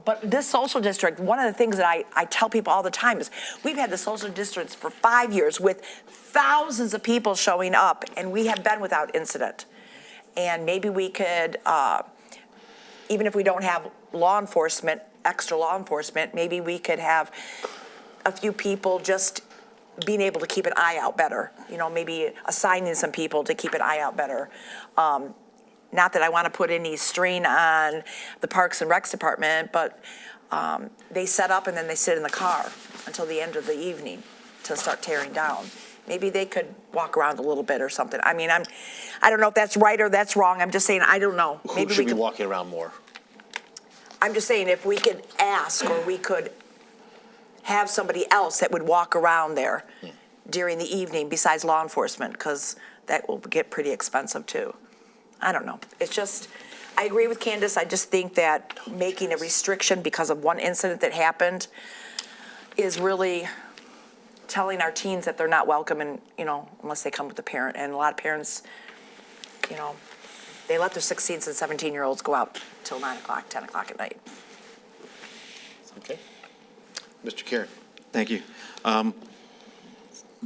[SPEAKER 13] But this social district, one of the things that I tell people all the time is we've had the social districts for 5 years with thousands of people showing up, and we have been without incident. And maybe we could, even if we don't have law enforcement, extra law enforcement, maybe we could have a few people just being able to keep an eye out better, maybe assigning some people to keep an eye out better. Not that I want to put any strain on the Parks and Recs department, but they set up and then they sit in the car until the end of the evening to start tearing down. Maybe they could walk around a little bit or something. I mean, I don't know if that's right or that's wrong. I'm just saying, I don't know.
[SPEAKER 4] Who should be walking around more?
[SPEAKER 13] I'm just saying if we could ask or we could have somebody else that would walk around there during the evening besides law enforcement, because that will get pretty expensive too. I don't know. It's just, I agree with Candace. I just think that making a restriction because of one incident that happened is really telling our teens that they're not welcome and, unless they come with a parent. And a lot of parents, they let their 16s and 17-year-olds go out till 9 o'clock, 10 o'clock at night.
[SPEAKER 1] Okay. Mr. Karen.
[SPEAKER 8] Thank you.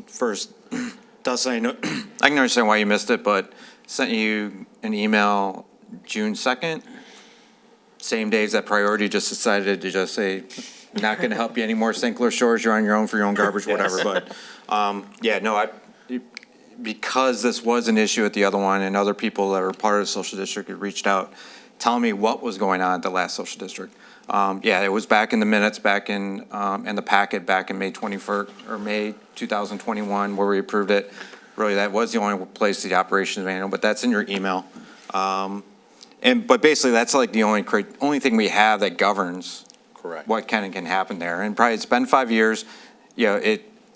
[SPEAKER 8] First, Dustin, I can understand why you missed it, but sent you an email June 2nd, same day as that priority, just decided to just say, not going to help you anymore, St. Clair Shores, you're on your own for your own garbage, whatever. But, because this was an issue at the other one and other people that were part of the social district had reached out, telling me what was going on at the last social district. It was back in the minutes, back in the packet back in May 21st or May 2021 where we approved it. Really, that was the only place the operations manual, but that's in your email. But basically, that's like the only thing we have that governs what can happen there. And probably it's been 5 years.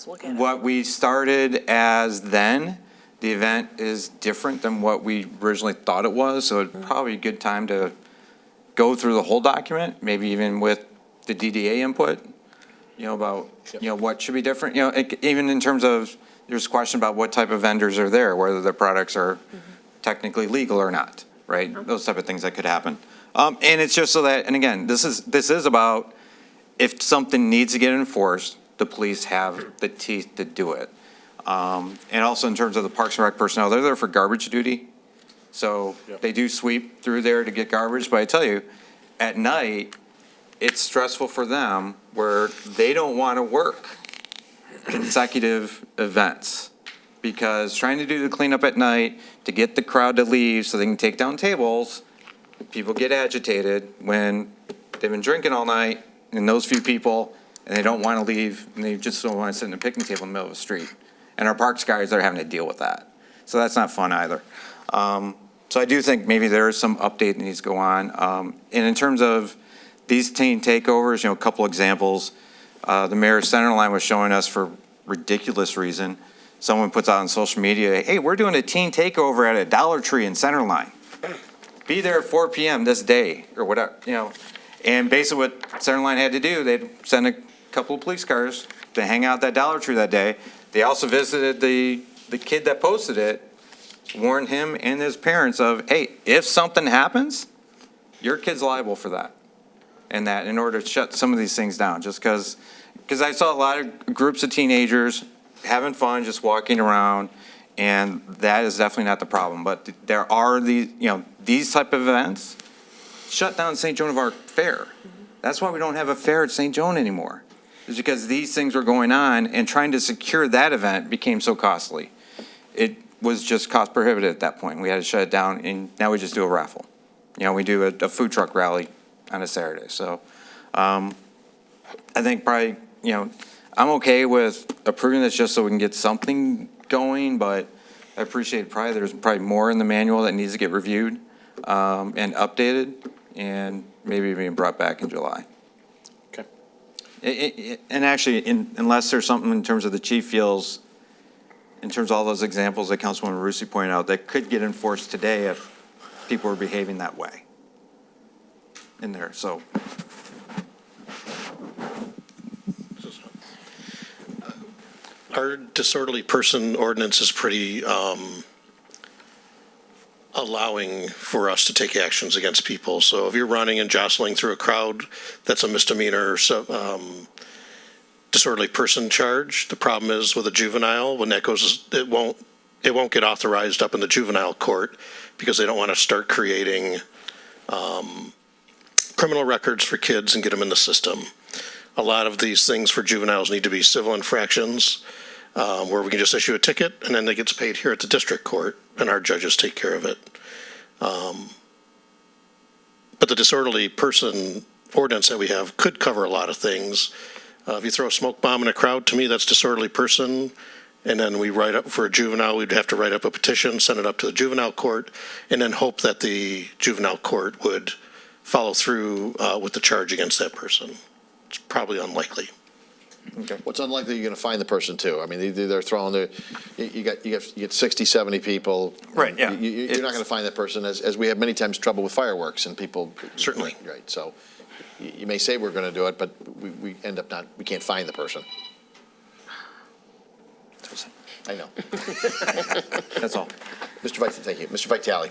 [SPEAKER 8] What we started as then, the event is different than what we originally thought it was. So it's probably a good time to go through the whole document, maybe even with the DDA input, about, what should be different. Even in terms of, there's a question about what type of vendors are there, whether their products are technically legal or not, right? Those type of things that could happen. And it's just so that, and again, this is about if something needs to get enforced, the police have the teeth to do it. And also in terms of the Parks and Rec personnel, they're there for garbage duty. So they do sweep through there to get garbage. But I tell you, at night, it's stressful for them where they don't want to work consecutive events because trying to do the cleanup at night to get the crowd to leave so they can take down tables, people get agitated when they've been drinking all night and those few people and they don't want to leave and they just don't want to sit in a picnic table in the middle of the street. And our parks guys are having to deal with that. So that's not fun either. So I do think maybe there is some update that needs to go on. And in terms of these teen takeovers, a couple examples. The mayor's center line was showing us for ridiculous reason. Someone puts out on social media, hey, we're doing a teen takeover at a Dollar Tree in center line. Be there at 4 PM this day, or whatever, you know. And basically what Centerline had to do, they'd send a couple of police cars to hang out at that Dollar Tree that day. They also visited the kid that posted it, warned him and his parents of, hey, if something happens, your kid's liable for that. And that in order to shut some of these things down, just because I saw a lot of groups of teenagers having fun, just walking around, and that is definitely not the problem. But there are these type of events. Shut down St. Joan of Arc Fair. That's why we don't have a fair at St. Joan anymore. It's because these things were going on, and trying to secure that event became so costly. It was just cost prohibitive at that point. We had to shut it down, and now we just do a raffle. We do a food truck rally on a Saturday. So I think probably, I'm okay with approving this just so we can get something going, but I appreciate there's probably more in the manual that needs to get reviewed and updated, and maybe being brought back in July.
[SPEAKER 12] Okay.
[SPEAKER 8] And actually, unless there's something in terms of the chief feels, in terms of all those examples that Councilwoman Rusi pointed out, that could get enforced today if people were behaving that way in there, so.
[SPEAKER 4] Our disorderly person ordinance is pretty allowing for us to take actions against people. So if you're running and jostling through a crowd, that's a misdemeanor. So disorderly person charge. The problem is with a juvenile, when that goes, it won't get authorized up in the juvenile court because they don't want to start creating criminal records for kids and get them in the system. A lot of these things for juveniles need to be civil infractions where we can just issue a ticket and then it gets paid here at the district court and our judges take care of it. But the disorderly person ordinance that we have could cover a lot of things. If you throw a smoke bomb in a crowd, to me, that's disorderly person. And then we write up for a juvenile, we'd have to write up a petition, send it up to the juvenile court, and then hope that the juvenile court would follow through with the charge against that person. It's probably unlikely.
[SPEAKER 1] Okay. What's unlikely you're going to find the person too? I mean, they're throwing you get 60, 70 people.
[SPEAKER 8] Right, yeah.
[SPEAKER 1] You're not going to find that person as we have many times trouble with fireworks and people.
[SPEAKER 4] Certainly.
[SPEAKER 1] Right. So you may say we're going to do it, but we end up we can't find the person. I know.
[SPEAKER 8] That's all.
[SPEAKER 1] Thank you. Mr. Vitale.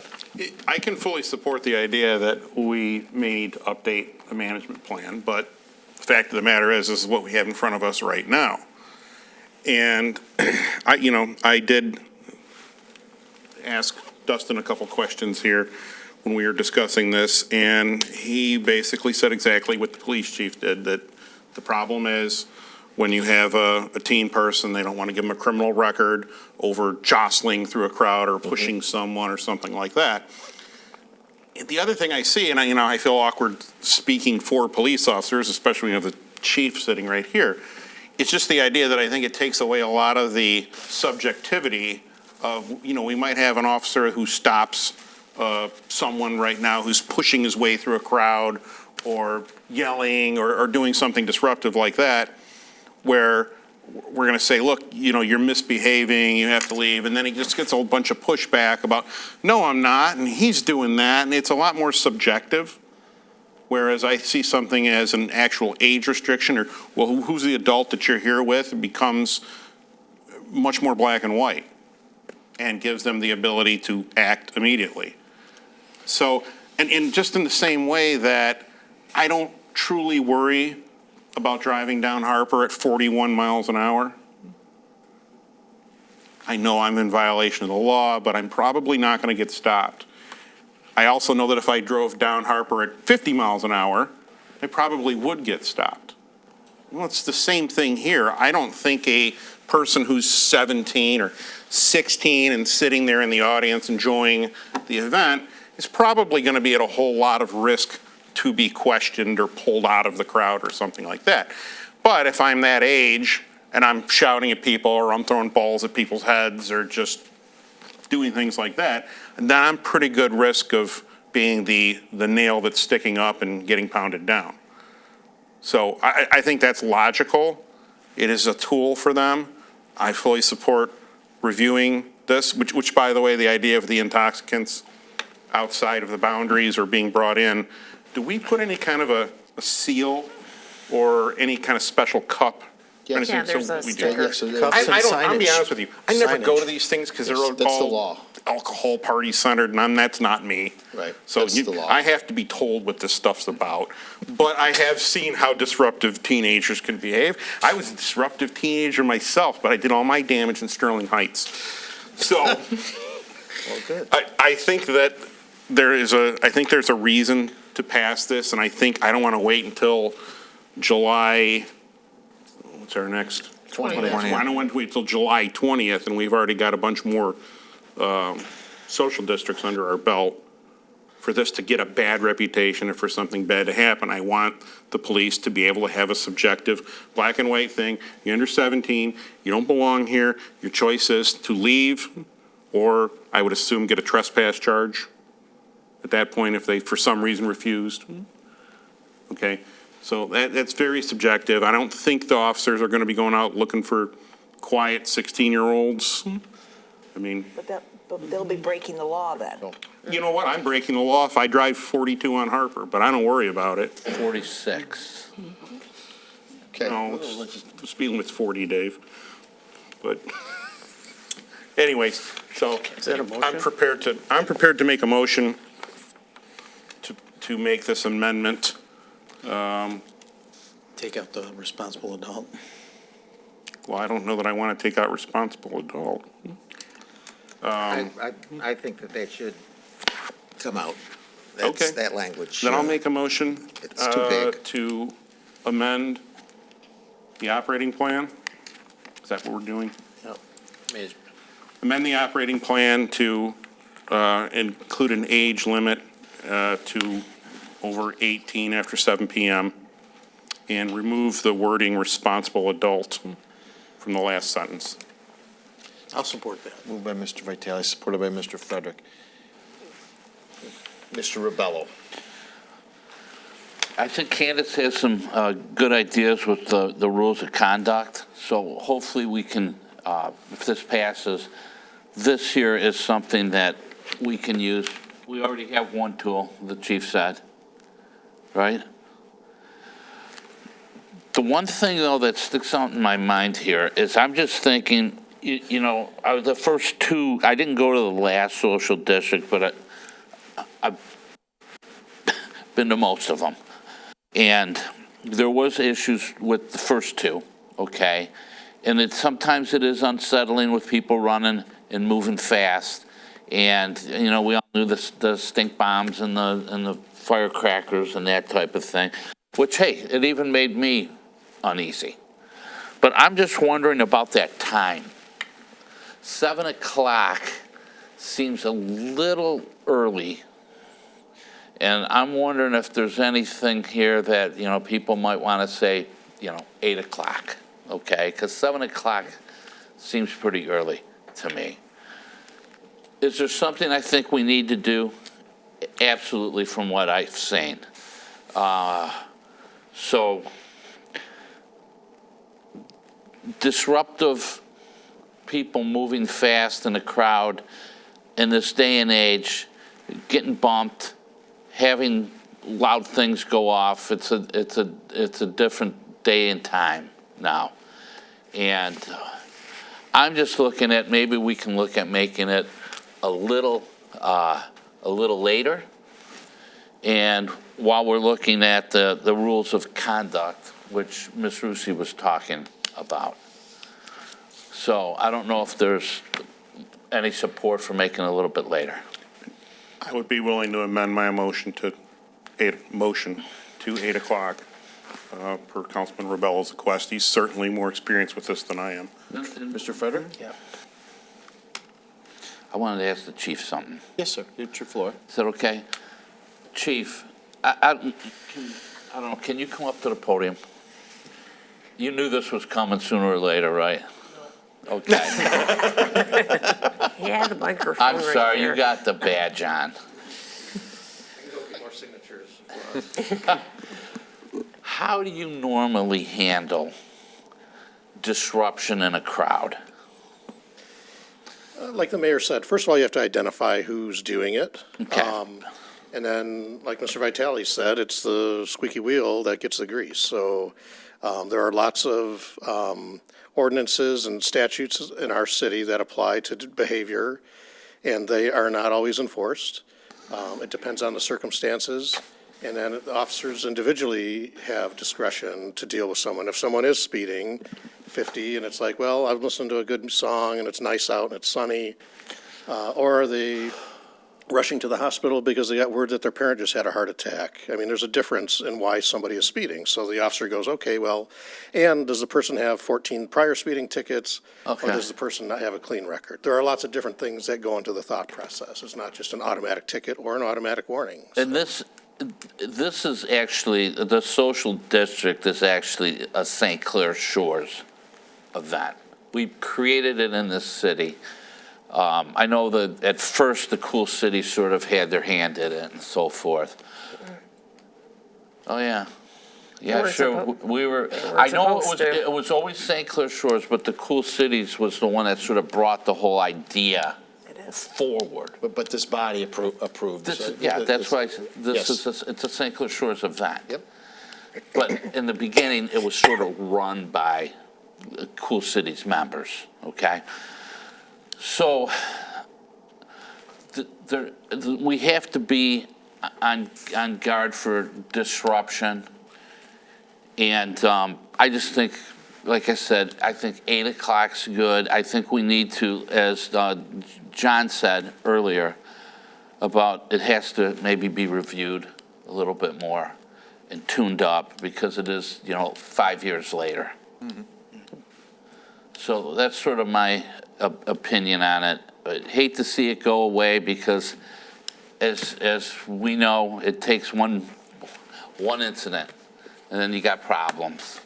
[SPEAKER 12] I can fully support the idea that we may need to update the management plan, but the fact of the matter is, this is what we have in front of us right now. And I did ask Dustin a couple questions here when we were discussing this, and he basically said exactly what the police chief did, that the problem is when you have a teen person, they don't want to give them a criminal record over jostling through a crowd or pushing someone or something like that. The other thing I see, and I feel awkward speaking for police officers, especially when you have the chief sitting right here, it's just the idea that I think it takes away a lot of the subjectivity of, we might have an officer who stops someone right now who's pushing his way through a crowd or yelling or doing something disruptive like that, where we're going to say, look, you're misbehaving, you have to leave. And then he just gets a whole bunch of pushback about, no, I'm not, and he's doing that. And it's a lot more subjective. Whereas I see something as an actual age restriction or, well, who's the adult that you're here with? It becomes much more black and white and gives them the ability to act immediately. So, and just in the same way that I don't truly worry about driving down Harper at 41 miles an hour. I know I'm in violation of the law, but I'm probably not going to get stopped. I also know that if I drove down Harper at 50 miles an hour, I probably would get stopped. Well, it's the same thing here. I don't think a person who's 17 or 16 and sitting there in the audience enjoying the event is probably going to be at a whole lot of risk to be questioned or pulled out of the crowd or something like that. But if I'm that age and I'm shouting at people or I'm throwing balls at people's heads or just doing things like that, then I'm pretty good risk of being the nail that's sticking up and getting pounded down. So I think that's logical. It is a tool for them. I fully support reviewing this, which by the way, the idea of the intoxicants outside of the boundaries or being brought in, do we put any kind of a seal or any kind of special cup? or anything?
[SPEAKER 3] Yeah, there's a
[SPEAKER 12] we do.
[SPEAKER 3] sticker.
[SPEAKER 1] Yes, it is.
[SPEAKER 12] I'll be
[SPEAKER 1] Signage.
[SPEAKER 12] honest with you. I never go to
[SPEAKER 1] Signage.
[SPEAKER 12] these things because they're
[SPEAKER 1] That's the
[SPEAKER 12] all
[SPEAKER 1] law.
[SPEAKER 12] alcohol party centered, and that's not me.
[SPEAKER 1] Right,
[SPEAKER 12] So
[SPEAKER 1] that's the law.
[SPEAKER 12] I have to be told what this stuff's about. But I have seen how disruptive teenagers can behave. I was a disruptive teenager myself, but I did all my damage in Sterling Heights. So
[SPEAKER 1] Well, good.
[SPEAKER 12] I think that there's a reason to pass this, and I don't want to wait until July, what's our next?
[SPEAKER 1] 20th.
[SPEAKER 12] I don't want to wait till July 20th, and we've already got a bunch more social districts under our belt for this to get a bad reputation and for something bad to happen. I want the police to be able to have a subjective black and white thing. You're under 17, you don't belong here, your choice is to leave, or I would assume get a trespass charge at that point if they for some reason refused. Okay, so that's very subjective. I don't think the officers are going to be going out looking for quiet 16-year-olds. I mean,
[SPEAKER 11] But they'll be breaking the law then.
[SPEAKER 12] you know what? I'm breaking the law if I drive 42 on Harper, but I don't worry about it.
[SPEAKER 19] 46.
[SPEAKER 1] Okay.
[SPEAKER 12] No, the speed limit's 40, Dave. But anyways, so
[SPEAKER 1] Is that a motion?
[SPEAKER 12] I'm prepared to make a motion to make this amendment.
[SPEAKER 5] Take out the responsible adult.
[SPEAKER 12] Well, I don't know that I want to take out responsible adult.
[SPEAKER 9] I think that should come out.
[SPEAKER 12] Okay.
[SPEAKER 9] That's that language.
[SPEAKER 12] Then I'll make a motion
[SPEAKER 9] It's too big.
[SPEAKER 12] to amend the operating plan. Is that what we're doing? Amend the operating plan to include an age limit to over 18 after 7 PM and remove the wording responsible adult from the last sentence.
[SPEAKER 5] I'll support that.
[SPEAKER 1] Moved by Mr. Vitale, supported by Mr. Frederick. Mr. Rebello.
[SPEAKER 10] I think Candace has some good ideas with the rules of conduct, so hopefully we can, if this passes, this here is something that we can use. We already have one tool, the chief said, right? The one thing, though, that sticks out in my mind here is I'm just thinking, the first two, I didn't go to the last social district, but I've been to most of them. And there was issues with the first two, okay? And sometimes it is unsettling with people running and moving fast. And, we all knew the stink bombs and the firecrackers and that type of thing, which, hey, it even made me uneasy. But I'm just wondering about that time. 7 o'clock seems a little early. And I'm wondering if there's anything here that, people might want to say, 8 o'clock, okay? Because 7 o'clock seems pretty early to me. Is there something I think we need to do? Absolutely, from what I've seen. So, disruptive people moving fast in a crowd in this day and age, getting bumped, having loud things go off. It's a different day and time now, and I'm just looking at maybe we can look at making it a little later. And while we're looking at the rules of conduct, which Ms. Rusi was talking about. So I don't know if there's any support for making it a little bit later.
[SPEAKER 12] I would be willing to amend my motion to 8 o'clock per Councilman Rebello's request. He's certainly more experienced with this than I am.
[SPEAKER 1] Mr. Frederick? Yeah.
[SPEAKER 10] I wanted to ask the chief something.
[SPEAKER 1] Yes, sir. It's your floor.
[SPEAKER 10] Is that okay? Chief, I don't know, can you come up to the podium? You knew this was coming sooner or later, right? No. Okay.
[SPEAKER 3] Yeah, the microphone
[SPEAKER 10] I'm
[SPEAKER 3] right
[SPEAKER 10] sorry,
[SPEAKER 3] there.
[SPEAKER 10] you got the badge on.
[SPEAKER 5] More signatures.
[SPEAKER 10] how do you normally handle disruption in a crowd?
[SPEAKER 4] Like the mayor said, first of all, you have to identify who's doing it.
[SPEAKER 10] Okay.
[SPEAKER 4] And then, like Mr. Vitale said, it's the squeaky wheel that gets the grease. So there are lots of ordinances and statutes in our city that apply to behavior, and they are not always enforced. It depends on the circumstances. And then the officers individually have discretion to deal with someone. If someone is speeding 50 and it's like, well, I've listened to a good song and it's nice out and it's sunny, or are they rushing to the hospital because they got word that their parent just had a heart attack? I mean, there's a difference in why somebody is speeding. So the officer goes, okay, well, and does the person have 14 prior speeding tickets?
[SPEAKER 10] Okay.
[SPEAKER 4] Or does the person not have a clean record? There are lots of different things that go into the thought process. It's not just an automatic ticket or an automatic warning.
[SPEAKER 10] And this is actually, the social district is actually a St. Clair Shores event. We created it in this city. I know that at first the cool city sort of had their hand in it and so forth. Oh, yeah. Yeah,
[SPEAKER 3] were
[SPEAKER 10] sure. We were, I know it was always St. Clair Shores, but the cool cities was the one that sort of brought the whole idea forward.
[SPEAKER 1] But this body approved.
[SPEAKER 10] This, yeah, that's why it's a St. Clair Shores event.
[SPEAKER 1] Yep.
[SPEAKER 10] But in the beginning, it was sort of run by Cool Cities members, okay? So we have to be on guard for disruption. And I just think, like I said, I think 8 o'clock's good. I think we need to, as John said earlier, about it has to maybe be reviewed a little bit more and tuned up because it is, 5 years later.
[SPEAKER 1] Mm-hmm.
[SPEAKER 10] So that's sort of my opinion on it. I hate to see it go away because, as we know, it takes one incident, and then you got problems.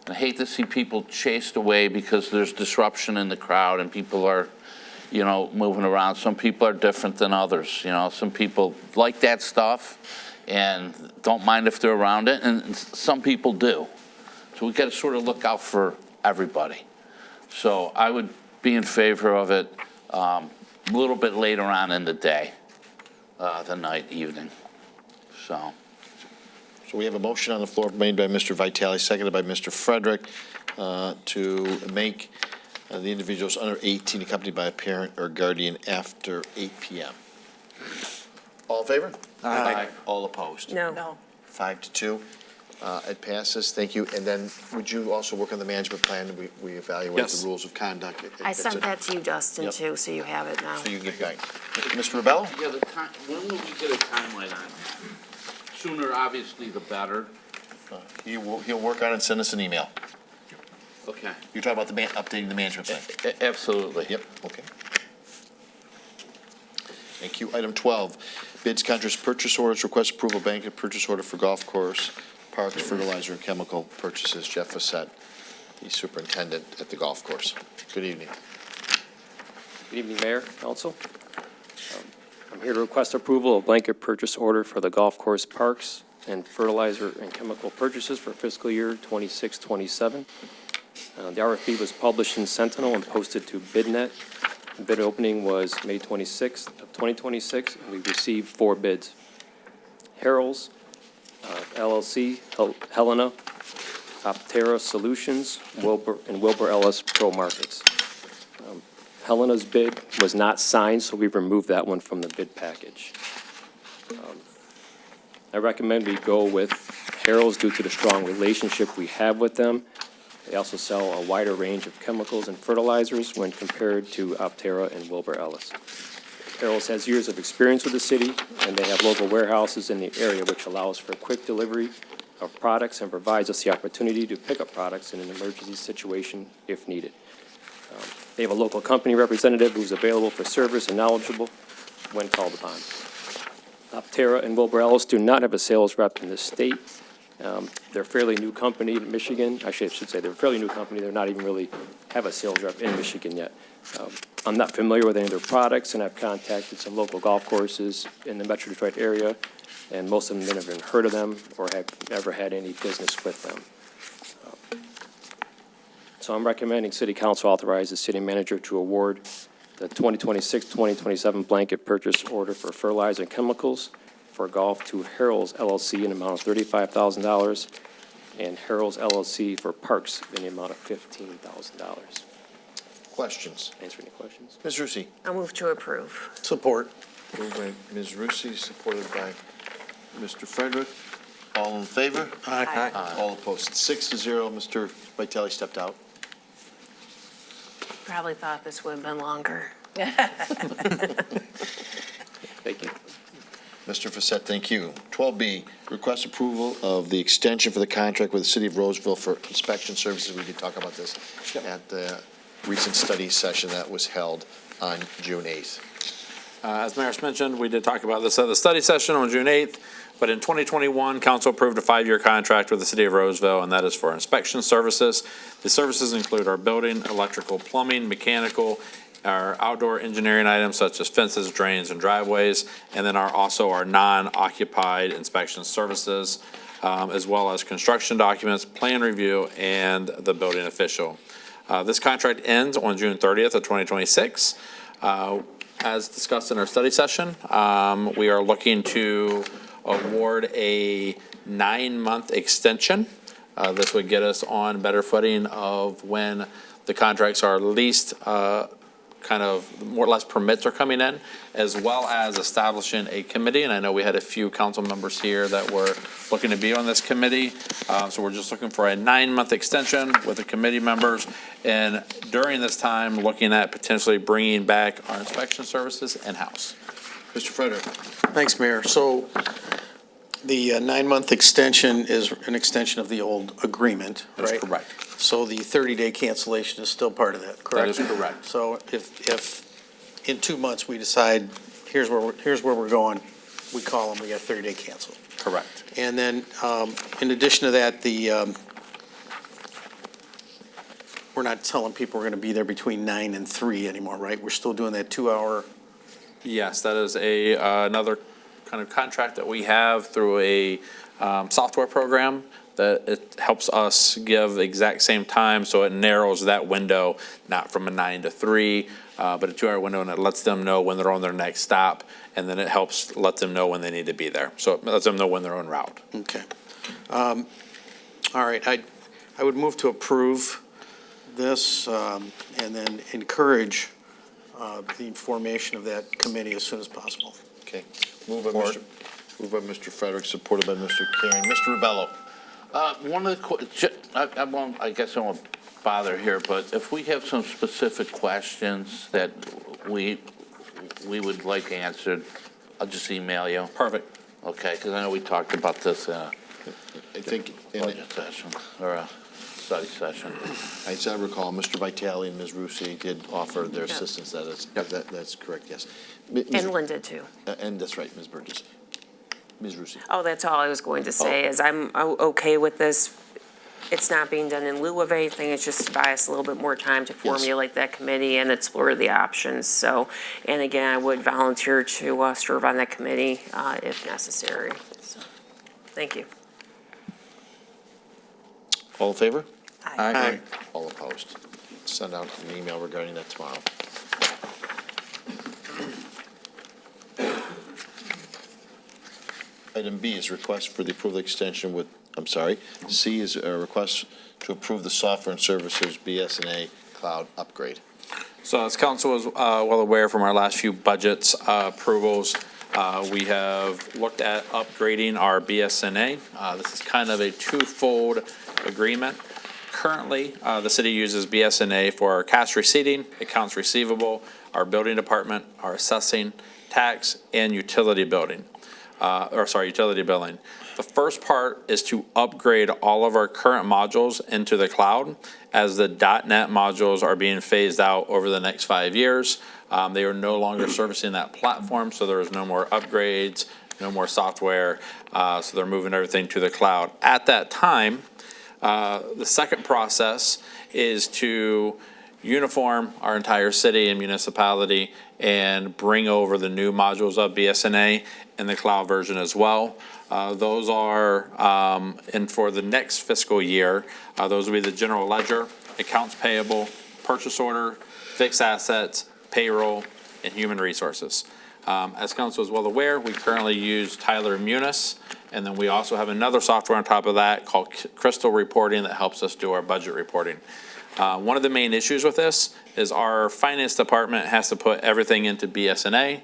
[SPEAKER 10] And I hate to see people chased away because there's disruption in the crowd and people are, moving around. Some people are different than others. Some people like that stuff and don't mind if they're around it, and some people do. So we got to sort of look out for everybody. So I would be in favor of it a little bit later on in the day, the night, evening. So
[SPEAKER 1] we have a motion on the floor made by Mr. Vitale, seconded by Mr. Frederick, to make the individuals under 18 accompanied by a parent or guardian after 8 p.m. All in favor?
[SPEAKER 3] Aye.
[SPEAKER 1] All opposed?
[SPEAKER 3] No.
[SPEAKER 1] 5-2. It passes. Thank you. And then would you also work on the management plan? We evaluate
[SPEAKER 5] Yes.
[SPEAKER 1] the rules of conduct.
[SPEAKER 3] I sent that to you, Dustin,
[SPEAKER 1] Yep.
[SPEAKER 3] too, so you have it now.
[SPEAKER 1] So you can get going. Mr. Rebello?
[SPEAKER 10] yeah, the time. When will we get a timeline on that? Sooner, obviously, the better.
[SPEAKER 1] He'll work on it and send us an email.
[SPEAKER 10] Okay.
[SPEAKER 1] You're talking about updating the management plan?
[SPEAKER 10] Absolutely.
[SPEAKER 1] Yep, okay. Thank you. Item 12, bids, contracts, purchase orders, request approval blanket purchase order for golf course, parks, fertilizer, and chemical purchases. Jeff Fassett, the superintendent at the golf course. Good evening.
[SPEAKER 18] Good evening, Mayor, Council. I'm here to request approval of blanket purchase order for the golf course parks and fertilizer and chemical purchases for fiscal year 26-27. The RFP was published in Sentinel and posted to BidNet. The bid opening was May 26th of 2026, and we received 4 bids. Harrell's LLC, Helena, Optera Solutions, Wilbur Ellis Pro Markets. Helena's bid was not signed, so we've removed that one from the bid package. I recommend we go with Harrell's due to the strong relationship we have with them. They also sell a wider range of chemicals and fertilizers when compared to Optera and Wilbur Ellis. Harrell's has years of experience with the city, and they have local warehouses in the area, which allows for quick delivery of products and provides us the opportunity to pick up products in an emergency situation if needed. They have a local company representative who's available for service and knowledgeable when called upon. Optera and Wilbur Ellis do not have a sales rep in the state, They're a fairly new company in Michigan. Actually, I should say they're a fairly new company. They're not even really have a sales rep in Michigan yet. I'm not familiar with any of their products, and I've contacted some local golf courses in the Metro Detroit area, and most of them never even heard of them or have never had any business with them. So I'm recommending City Council authorize the city manager to award the 2026-2027 blanket purchase order for fertilizer and chemicals for golf to Harrell's LLC in the amount of $35,000 and Harrell's LLC for parks in the amount of $15,000.
[SPEAKER 1] Questions?
[SPEAKER 18] Answer any questions?
[SPEAKER 1] Ms. Rusi?
[SPEAKER 3] I'll move to approve.
[SPEAKER 5] Support.
[SPEAKER 1] Moved by Ms. Rusi, supported by Mr. Frederick. All in favor?
[SPEAKER 5] Aye.
[SPEAKER 1] All opposed. 6-0. Mr. Vitale stepped out.
[SPEAKER 3] Probably thought this would have been longer.
[SPEAKER 18] Thank you.
[SPEAKER 1] Mr. Facette, thank you. 12B, request approval of the extension for the contract with the City of Roseville for inspection services. We did talk about this at the recent study session that was held on June 8th.
[SPEAKER 7] As Maris mentioned, we did talk about this at the study session on June 8th, but in 2021, council approved a 5-year contract with the City of Roseville, and that is for inspection services. The services include our building, electrical, plumbing, mechanical, our outdoor engineering items such as fences, drains, and driveways, and then also our non-occupied inspection services, as well as construction documents, plan review, and the building official. This contract ends on June 30th of 2026. As discussed in our study session, we are looking to award a 9-month extension. This would get us on better footing of when the contracts are least kind of more or less permits are coming in, as well as establishing a committee. And I know we had a few council members here that were looking to be on this committee. So we're just looking for a 9-month extension with the committee members. And during this time, looking at potentially bringing back our inspection services in-house.
[SPEAKER 1] Mr. Frederick.
[SPEAKER 5] Thanks, Mayor. So the 9-month extension is an extension of the old agreement, right?
[SPEAKER 7] That's correct.
[SPEAKER 5] So the 30-day cancellation is still part of that, correct?
[SPEAKER 7] That is correct.
[SPEAKER 5] So if in 2 months we decide, here's where we're going, we call them, we got 30-day cancel.
[SPEAKER 7] Correct.
[SPEAKER 5] And then, in addition to that, we're not telling people we're going to be there between 9 and 3 anymore, right? We're still doing that 2-hour.
[SPEAKER 7] Yes, that is another kind of contract that we have through a software program that it helps us give the exact same time, so it narrows that window, not from a 9 to 3, but a 2-hour window, and it lets them know when they're on their next stop, and then it helps let them know when they need to be there. So it lets them know when they're en route.
[SPEAKER 5] Okay. All right, I would move to approve this, and then encourage the formation of that committee as soon as possible.
[SPEAKER 1] Okay. Moved by Mr. Frederick, supported by Mr. Karen. Mr. Rubello.
[SPEAKER 10] One of the, I guess I won't bother here, but if we have some specific questions that we would like answered, I'll just email you.
[SPEAKER 7] Perfect.
[SPEAKER 10] Okay, because I know we talked about this in a
[SPEAKER 1] I think in
[SPEAKER 10] budget session or a study session.
[SPEAKER 1] as I recall, Mr. Vitale and Ms. Rusi did offer their assistance. That's correct, yes.
[SPEAKER 3] And Linda, too.
[SPEAKER 1] And that's right, Ms. Burgess. Ms. Rusi.
[SPEAKER 3] Oh, that's all I was going to say, is I'm okay with this. It's not being done in lieu of anything, it's just to buy us a little bit more time to formulate that committee and explore the options. So, and again, I would volunteer to serve on that committee if necessary. So, thank you.
[SPEAKER 1] All in favor?
[SPEAKER 5] Aye.
[SPEAKER 1] All opposed? Send out an email regarding that tomorrow. Item B is request for the approval extension with, C is a request to approve the software and services BSNA cloud upgrade.
[SPEAKER 7] So as council is well aware from our last few budgets approvals, we have looked at upgrading our BSNA. This is kind of a twofold agreement. Currently, the city uses BSNA for our cash receipting, accounts receivable, our building department, our assessing, tax, and utility billing. The first part is to upgrade all of our current modules into the cloud, as the .NET modules are being phased out over the next 5 years. They are no longer servicing that platform, so there is no more upgrades no more software. So they're moving everything to the cloud. At that time, the second process is to uniform our entire city and municipality and bring over the new modules of BSNA in the cloud version as well. Those are, and for the next fiscal year, those will be the general ledger, accounts payable, purchase order, fixed assets, payroll, and human resources. As council is well aware, we currently use Tyler Munis, and then we also have another software on top of that called Crystal Reporting that helps us do our budget reporting. One of the main issues with this is our finance department has to put everything into BSNA,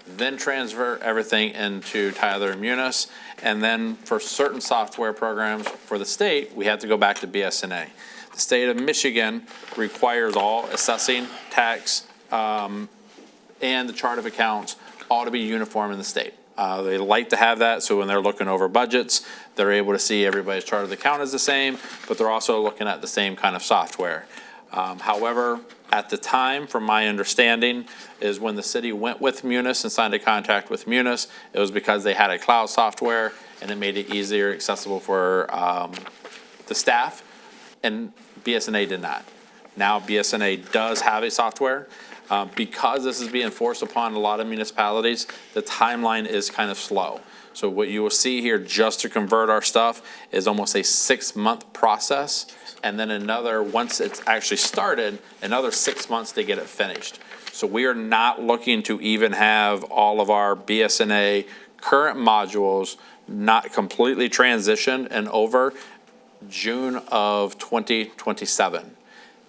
[SPEAKER 7] then transfer everything into Tyler Munis, and then for certain software programs for the state, we have to go back to BSNA. The state of Michigan requires all assessing, tax, and the chart of accounts all to be uniform in the state. They like to have that, so when they're looking over budgets, they're able to see everybody's chart of account is the same, but they're also looking at the same kind of software. However, at the time, from my understanding, is when the city went with Munis and signed a contract with Munis, it was because they had a cloud software and it made it easier, accessible for the staff, and BSNA did not. Now BSNA does have a software. Because this is being forced upon a lot of municipalities, the timeline is kind of slow. So what you will see here just to convert our stuff is almost a 6-month process. And then another, once it's actually started, another 6 months to get it finished. So we are not looking to even have all of our BSNA current modules not completely transitioned and over June of 2027.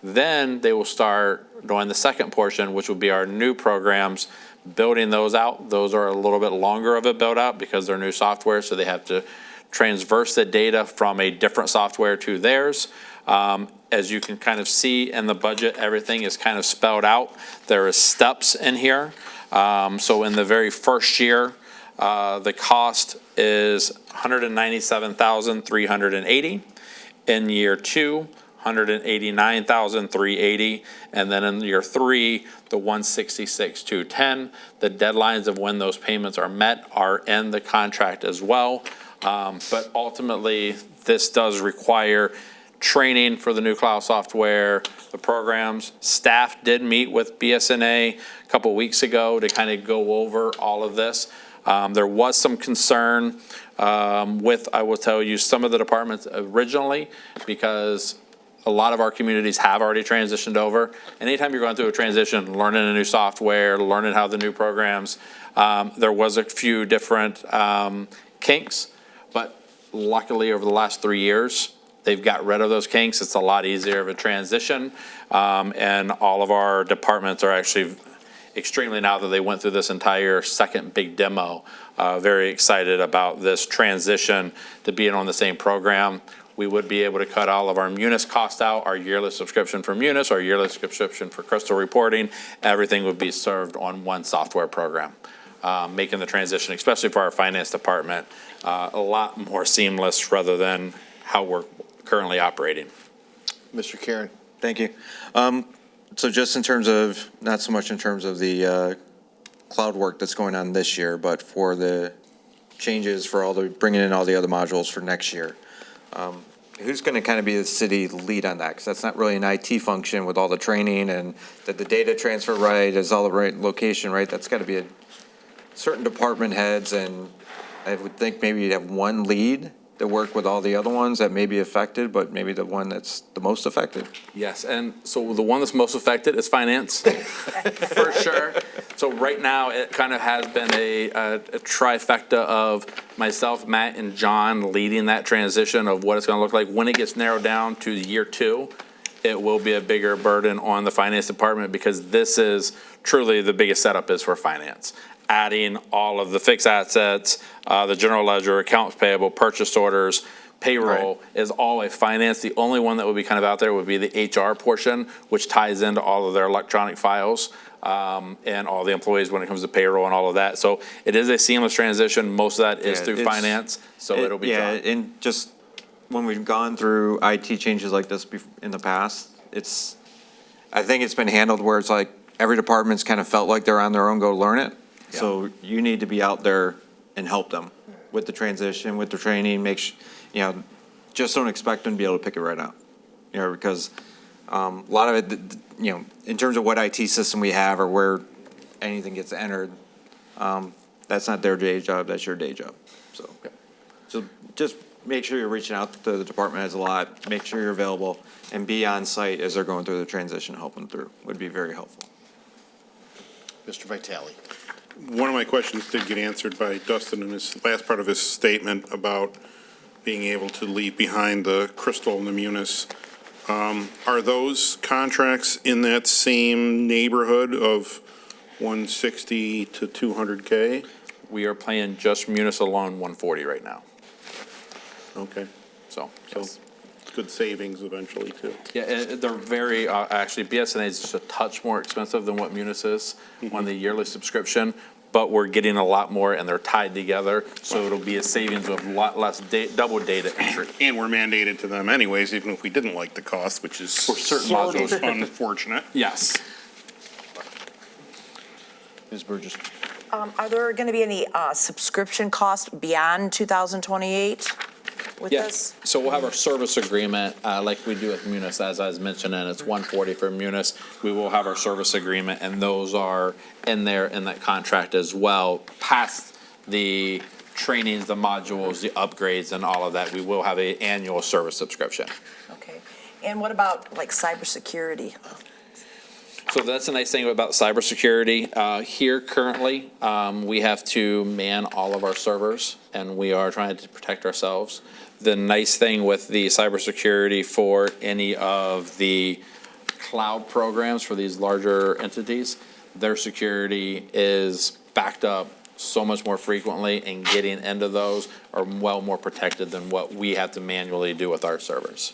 [SPEAKER 7] Then they will start doing the second portion, which will be our new programs, building those out. Those are a little bit longer of a build out because they're new software, so they have to transverse the data from a different software to theirs. As you can kind of see in the budget, everything is kind of spelled out. There is steps in here. So in the very first year, the cost is $197,380. In year 2, $189,380, and then in year 3, the $166,210. The deadlines of when those payments are met are in the contract as well. But ultimately, this does require training for the new cloud software, the programs. Staff did meet with BSNA a couple weeks ago to kind of go over all of this. There was some concern with, I will tell you, some of the departments originally, because a lot of our communities have already transitioned over. And anytime you're going through a transition, learning a new software, learning how the new programs, there was a few different kinks, but luckily over the last 3 years, they've got rid of those kinks. It's a lot easier of a transition. And all of our departments are actually extremely, now that they went through this entire second big demo, very excited about this transition to being on the same program. We would be able to cut all of our Munis cost out, our yearly subscription for Munis, our yearly subscription for Crystal Reporting. Everything would be served on one software program, making the transition, especially for our finance department, a lot more seamless rather than how we're currently operating.
[SPEAKER 1] Mr. Karen.
[SPEAKER 8] Thank you. So just in terms of, not so much in terms of the cloud work that's going on this year, but for the changes for all the, bringing in all the other modules for next year. Who's going to kind of be the city lead on that? Because that's not really an IT function with all the training and that the data transfer right, is all the right location, right? That's got to be a certain department heads, and I would think maybe you'd have one lead to work with all the other ones that may be affected, but maybe the one that's the most affected.
[SPEAKER 7] Yes, and so the one that's most affected is finance, for sure. So right now, it kind of has been a trifecta of myself, Matt, and John leading that transition of what it's going to look like. When it gets narrowed down to year 2, it will be a bigger burden on the finance department, because this is truly the biggest setup is for finance. Adding all of the fixed assets, the general ledger, accounts payable, purchase orders, payroll is all a finance. The only one that would be kind of out there would be the HR portion, which ties into all of their electronic files and all the employees when it comes to payroll and all of that. So it is a seamless transition. Most of that is through finance, so it'll be
[SPEAKER 8] Yeah,
[SPEAKER 7] John.
[SPEAKER 8] and just when we've gone through IT changes like this in the past, I think it's been handled where it's like every department's kind of felt like they're on their own, go learn it. So you need to be out there and help them with the transition, with the training, just don't expect them to be able to pick it right up. Because a lot of it, in terms of what IT system we have or where anything gets entered, that's not their day job, that's your day job. So just make sure you're reaching out to the department heads a lot, make sure you're available, and be on site as they're going through the transition, help them through, would be very helpful.
[SPEAKER 1] Mr. Vitale.
[SPEAKER 12] One of my questions did get answered by Dustin in his last part of his statement about being able to leave behind the Crystal and the Munis. Are those contracts in that same neighborhood of 160 to 200K?
[SPEAKER 7] We are paying just Munis alone 140 right now.
[SPEAKER 12] Okay.
[SPEAKER 7] So
[SPEAKER 12] it's good savings eventually too.
[SPEAKER 7] Yeah, they're very, actually, BSNA is just a touch more expensive than what Munis is on the yearly subscription, but we're getting a lot more and they're tied together, so it'll be a savings of a lot less double data entry.
[SPEAKER 12] And we're mandated to them anyways, even if we didn't like the cost, which is
[SPEAKER 7] For certain
[SPEAKER 12] sort of
[SPEAKER 7] modules.
[SPEAKER 12] unfortunate.
[SPEAKER 7] Yes.
[SPEAKER 1] Ms. Burgess.
[SPEAKER 13] Are there going to be any subscription costs beyond 2028 with this?
[SPEAKER 7] So we'll have our service agreement, like we do with Munis, as I was mentioning, it's 140 for Munis. We will have our service agreement, and those are in there in that contract as well. Past the trainings, the modules, the upgrades, and all of that, we will have an annual service subscription.
[SPEAKER 13] Okay. And what about like cybersecurity?
[SPEAKER 7] So that's the nice thing about cybersecurity. Here currently, we have to man all of our servers, and we are trying to protect ourselves. The nice thing with the cybersecurity for any of the cloud programs for these larger entities, their security is backed up so much more frequently, and getting into those are well more protected than what we have to manually do with our servers.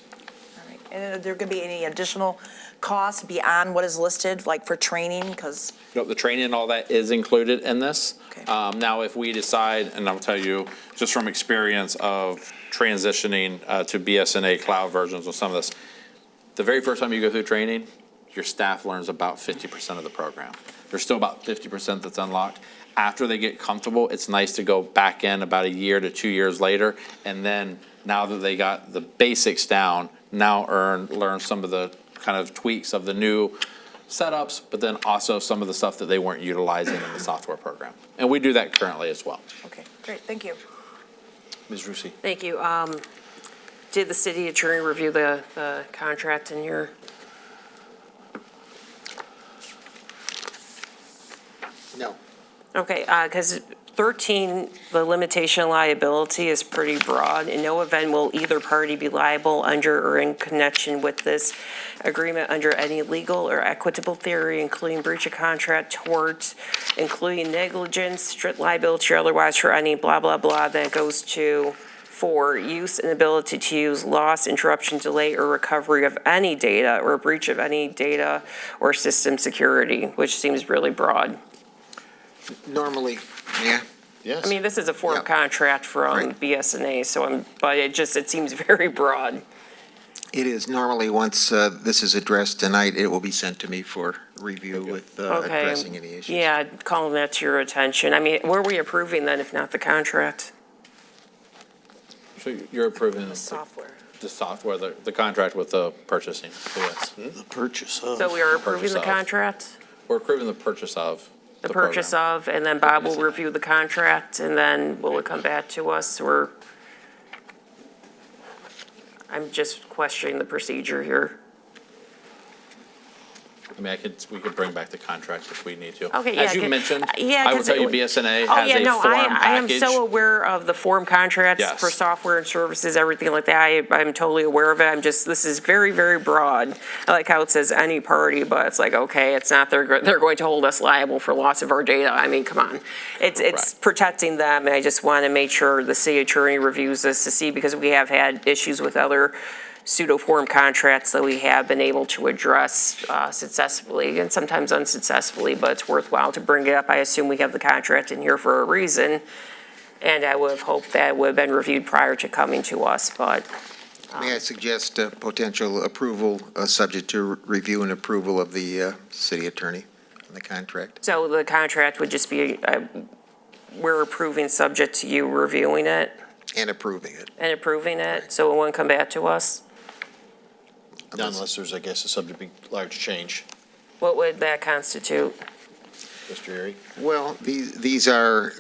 [SPEAKER 13] All right. And are there going to be any additional costs beyond what is listed, like for training? Because
[SPEAKER 7] The training and all that is included in this. Now, if we decide, and I'll tell you, just from experience of transitioning to BSNA cloud versions of some of this, the very first time you go through training, your staff learns about 50% of the program. There's still about 50% that's unlocked. After they get comfortable, it's nice to go back in about a year to 2 years later, and then now that they got the basics down, now learn some of the kind of tweaks of the new setups, but then also some of the stuff that they weren't utilizing in the software program. And we do that currently as well.
[SPEAKER 13] Okay, great, thank you.
[SPEAKER 1] Ms. Rusi.
[SPEAKER 3] Thank you. Did the city attorney review the contract in your?
[SPEAKER 1] No.
[SPEAKER 3] Okay, because 13, the limitation of liability is pretty broad. In no event will either party be liable under or in connection with this agreement under any legal or equitable theory, including breach of contract, tort, including negligence, strict liability, or otherwise for any blah, blah, blah. Then it goes to 4, use and ability to use, loss, interruption, delay, or recovery of any data or breach of any data or system security, which seems really broad.
[SPEAKER 9] Normally, yeah.
[SPEAKER 1] Yes.
[SPEAKER 3] I mean, this is a form contract from BSNA, so but it seems very broad.
[SPEAKER 9] It is. Normally, once this is addressed tonight, it will be sent to me for review with addressing any issues.
[SPEAKER 3] Yeah, calling that to your attention. I mean, were we approving then if not the contract?
[SPEAKER 7] So you're approving
[SPEAKER 13] The software.
[SPEAKER 7] the software, the contract with the purchasing, so yes.
[SPEAKER 5] The purchase of.
[SPEAKER 3] So we are approving
[SPEAKER 7] Purchase
[SPEAKER 3] the
[SPEAKER 7] of.
[SPEAKER 3] contract?
[SPEAKER 7] We're approving the purchase of
[SPEAKER 3] The purchase of, and then Bob will review the contract, and then will it come back to us, or? I'm just questioning the procedure here.
[SPEAKER 7] I mean, we could bring back the contract if we need to.
[SPEAKER 3] Okay, yeah.
[SPEAKER 7] As you mentioned,
[SPEAKER 3] yeah,
[SPEAKER 7] I will
[SPEAKER 3] 'cause
[SPEAKER 7] tell you
[SPEAKER 3] it-
[SPEAKER 7] BSNA
[SPEAKER 3] Oh,
[SPEAKER 7] has
[SPEAKER 3] yeah,
[SPEAKER 7] a
[SPEAKER 3] no,
[SPEAKER 7] form
[SPEAKER 3] I am
[SPEAKER 7] package.
[SPEAKER 3] so aware of the form contracts
[SPEAKER 7] Yes.
[SPEAKER 3] for software and services, everything like that. I'm totally aware of it. This is very, very broad. I like how it says any party, but it's like, okay, it's not, they're going to hold us liable for loss of our data. I mean, come on. It's protecting them, and I just want to make sure the city attorney reviews this to see, because we have had issues with other pseudo-form contracts that we have been able to address successfully and sometimes unsuccessfully, but it's worthwhile to bring it up. I assume we have the contract in here for a reason, and I would have hoped that it would have been reviewed prior to coming to us, but.
[SPEAKER 9] May I suggest potential approval, subject to review and approval of the city attorney on the contract?
[SPEAKER 3] So the contract would just be we're approving subject to you reviewing it
[SPEAKER 9] And approving it.
[SPEAKER 3] and approving it, so it won't come back to us?
[SPEAKER 1] Unless there's, I guess, a subject to large change.
[SPEAKER 3] What would that constitute?
[SPEAKER 1] Mr. Erie?
[SPEAKER 9] Well, these are,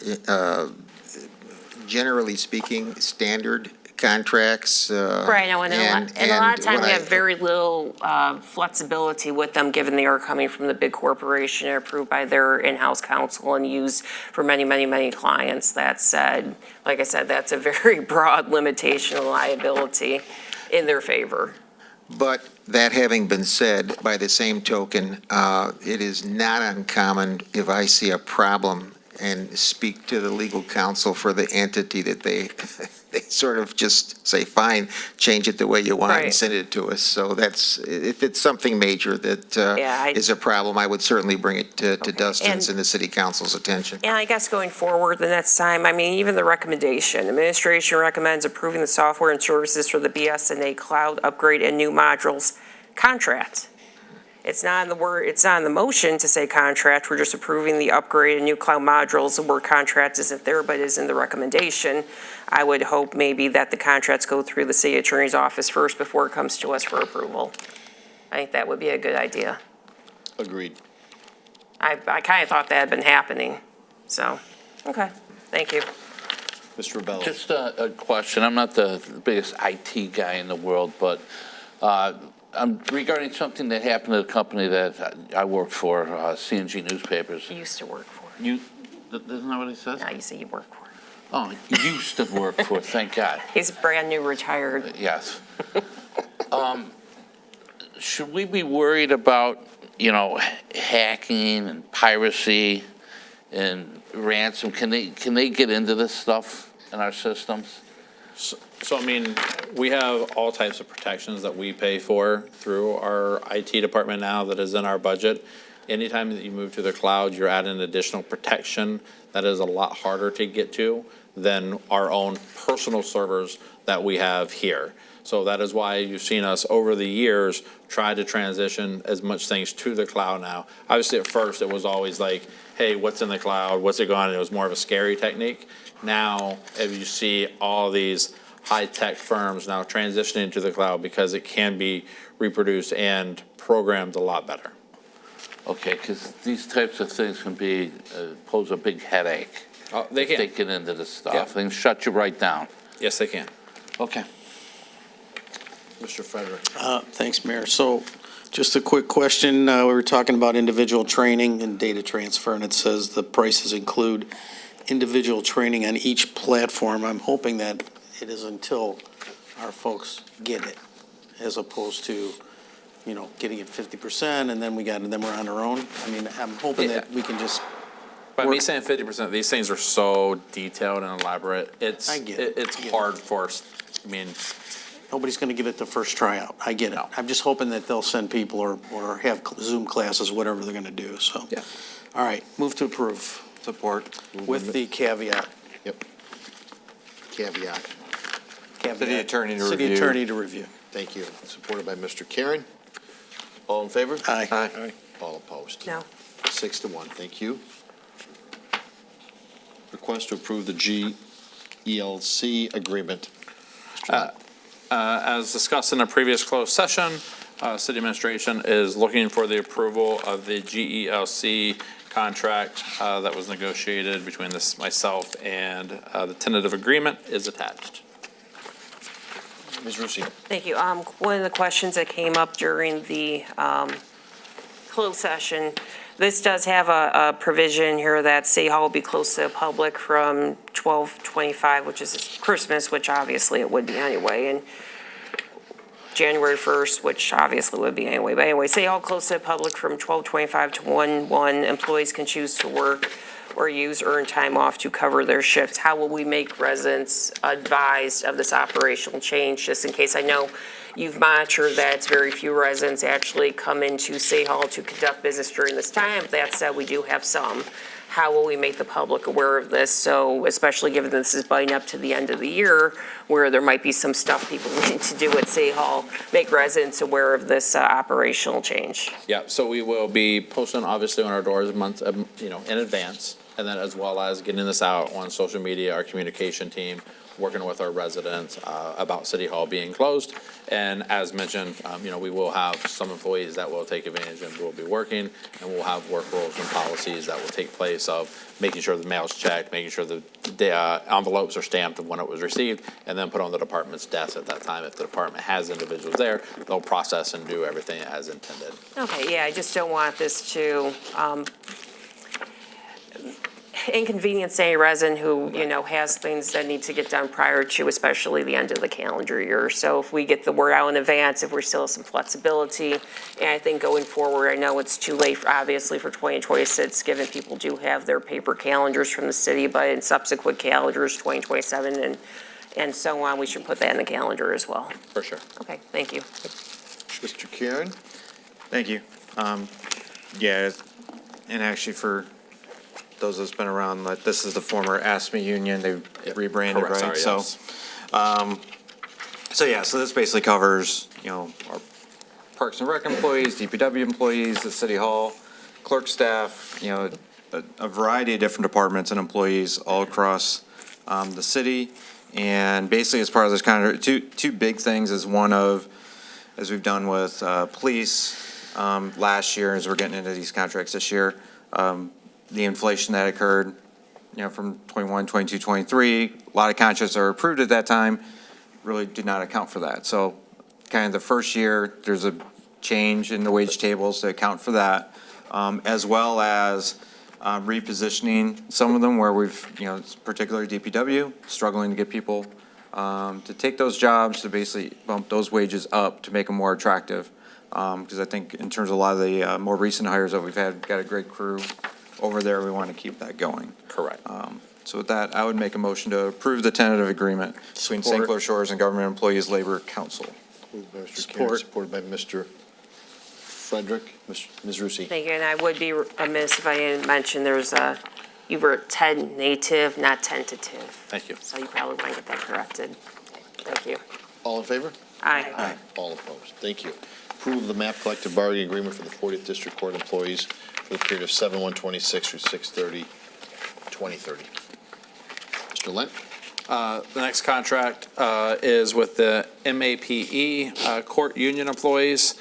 [SPEAKER 9] generally speaking, standard contracts.
[SPEAKER 3] Right, and a lot of times we have very little flexibility with them, given they are coming from the big corporation and approved by their in-house counsel and used for many, many, many clients. That said, like I said, that's a very broad limitation of liability in their favor.
[SPEAKER 9] But that having been said, by the same token, it is not uncommon if I see a problem and speak to the legal counsel for the entity that they sort of just say, fine, change it the way you want it and
[SPEAKER 3] Right.
[SPEAKER 9] send it to us. So that's, if it's something major that is a problem, I would certainly bring it to Dustin's and the city council's attention.
[SPEAKER 3] And I guess going forward, the next time, I mean, even the recommendation, administration recommends approving the software and services for the BSNA cloud upgrade and new modules contract. It's not in the motion to say contract, we're just approving the upgrade and new cloud modules. The word contract isn't there, but is in the recommendation. I would hope maybe that the contracts go through the city attorney's office first before it comes to us for approval. I think that would be a good idea.
[SPEAKER 1] Agreed.
[SPEAKER 3] I kind of thought that had been happening, so, okay, thank you.
[SPEAKER 1] Mr. Rebello?
[SPEAKER 10] Just a question. I'm not the biggest IT guy in the world, but regarding something that happened to the company that I work for, CNG Newspapers.
[SPEAKER 3] You used to work for.
[SPEAKER 10] Isn't that what he says?
[SPEAKER 3] No, you say you work for.
[SPEAKER 10] Oh, used to work for, thank God.
[SPEAKER 3] He's brand new retired.
[SPEAKER 10] Yes. Should we be worried about, hacking and piracy and ransom? Can they get into this stuff in our systems?
[SPEAKER 7] So, I mean, we have all types of protections that we pay for through our IT department now that is in our budget. Anytime that you move to the cloud, you're adding additional protection that is a lot harder to get to than our own personal servers that we have here. So that is why you've seen us over the years try to transition as much things to the cloud now. Obviously, at first, it was always like, hey, what's in the cloud? What's it going? And it was more of a scary technique. Now, if you see all these high-tech firms now transitioning to the cloud because it can be reproduced and programmed a lot better.
[SPEAKER 10] Okay, because these types of things can pose a big headache.
[SPEAKER 7] Oh, they can.
[SPEAKER 10] If they get into this stuff.
[SPEAKER 7] Yeah.
[SPEAKER 10] They can shut you right down.
[SPEAKER 7] Yes, they can.
[SPEAKER 10] Okay.
[SPEAKER 1] Mr. Frederick?
[SPEAKER 5] Thanks, Mayor. So just a quick question. We were talking about individual training and data transfer, and it says the prices include individual training on each platform. I'm hoping that it is until our folks get it, as opposed to, getting it 50% and then we're on our own. I mean, I'm hoping that we can just.
[SPEAKER 7] By me saying 50%, these things are so detailed and elaborate. It's hard for us. I mean,
[SPEAKER 5] nobody's going to give it the first tryout. I get it. I'm just hoping that they'll send people or have Zoom classes, whatever they're going to do, so.
[SPEAKER 7] Yeah.
[SPEAKER 5] All right, move to approve.
[SPEAKER 8] Support.
[SPEAKER 5] With the caveat.
[SPEAKER 1] Yep. Caveat.
[SPEAKER 8] City attorney to
[SPEAKER 5] City
[SPEAKER 8] review.
[SPEAKER 5] attorney to review.
[SPEAKER 1] Thank you. Supported by Mr. Karen. All in favor?
[SPEAKER 5] Aye.
[SPEAKER 1] Aye. All opposed?
[SPEAKER 3] No.
[SPEAKER 1] 6-1. Thank you. Request to approve the GELC agreement.
[SPEAKER 7] as discussed in a previous closed session, city administration is looking for the approval of the GELC contract that was negotiated between myself and the tentative agreement is attached.
[SPEAKER 1] Ms. Rusi.
[SPEAKER 3] Thank you. One of the questions that came up during the closed session, this does have a provision here that City Hall will be closed to the public from 12/25, which is Christmas, which obviously it would be anyway, and January 1st, which obviously would be anyway. But anyway, City Hall closed to the public from 12/25 to 1/1. Employees can choose to work or use earned time off to cover their shifts. How will we make residents advised of this operational change, just in case? I know you've monitored that it's very few residents actually come into City Hall to conduct business during this time. That said, we do have some. How will we make the public aware of this? So especially given this is butting up to the end of the year, where there might be some stuff people need to do at City Hall, make residents aware of this operational change.
[SPEAKER 7] Yeah, so we will be posting obviously on our doors a month, in advance. and then as well as getting this out on social media, our communication team, working with our residents about City Hall being closed. And as mentioned, we will have some employees that will take advantage and will be working, and we'll have work rules and policies that will take place of making sure the mail's checked, making sure the envelopes are stamped of when it was received, and then put on the department's desk at that time. If the department has individuals there, they'll process and do everything as intended.
[SPEAKER 3] Okay, yeah, I just don't want this to inconvenience any resident who, has things that need to get done prior to, especially the end of the calendar year. So if we get the word out in advance, if we're still some flexibility, and I think going forward, I know it's too late, obviously, for 2026, given people do have their paper calendars from the city, but in subsequent calendars, 2027 and so on, we should put that in the calendar as well.
[SPEAKER 7] For sure.
[SPEAKER 3] Okay, thank you.
[SPEAKER 1] Mr. Karen?
[SPEAKER 8] Thank you. Yeah, and actually for those that's been around, like, this is the former ASME union, they rebranded,
[SPEAKER 7] Correct,
[SPEAKER 8] right?
[SPEAKER 7] sorry,
[SPEAKER 8] So, so this basically covers, our Parks and Rec employees, DPW employees, the City Hall, clerk staff, a variety of different departments and employees all across the city. And basically, as part of this contract, two big things is one of, as we've done with police last year, as we're getting into these contracts this year, the inflation that occurred, from 21, 22, 23, a lot of contracts that were approved at that time really did not account for that. So kind of the first year, there's a change in the wage tables to account for that, as well as repositioning some of them where we've, particularly DPW, struggling to get people to take those jobs, to basically bump those wages up to make them more attractive. Because I think in terms of a lot of the more recent hires that we've had, got a great crew over there. We want to keep that going.
[SPEAKER 7] Correct.
[SPEAKER 8] So with that, I would make a motion to approve the tentative agreement between St. Clair Shores and Government Employees Labor Council.
[SPEAKER 1] Moved by Mr. Karen, supported by Mr. Frederick. Ms. Rusi?
[SPEAKER 3] Thank you, and I would be remiss if I didn't mention you were tentative, not tentative.
[SPEAKER 7] Thank you.
[SPEAKER 3] So you probably want to get that corrected. Thank you.
[SPEAKER 1] All in favor?
[SPEAKER 3] Aye.
[SPEAKER 1] All opposed. Thank you. Approval of the MAP collective bargaining agreement for the 40th District Court employees for the period of 7/1/26 through 6/30/2030. Mr. Lent?
[SPEAKER 7] The next contract is with the MAPE Court Union employees.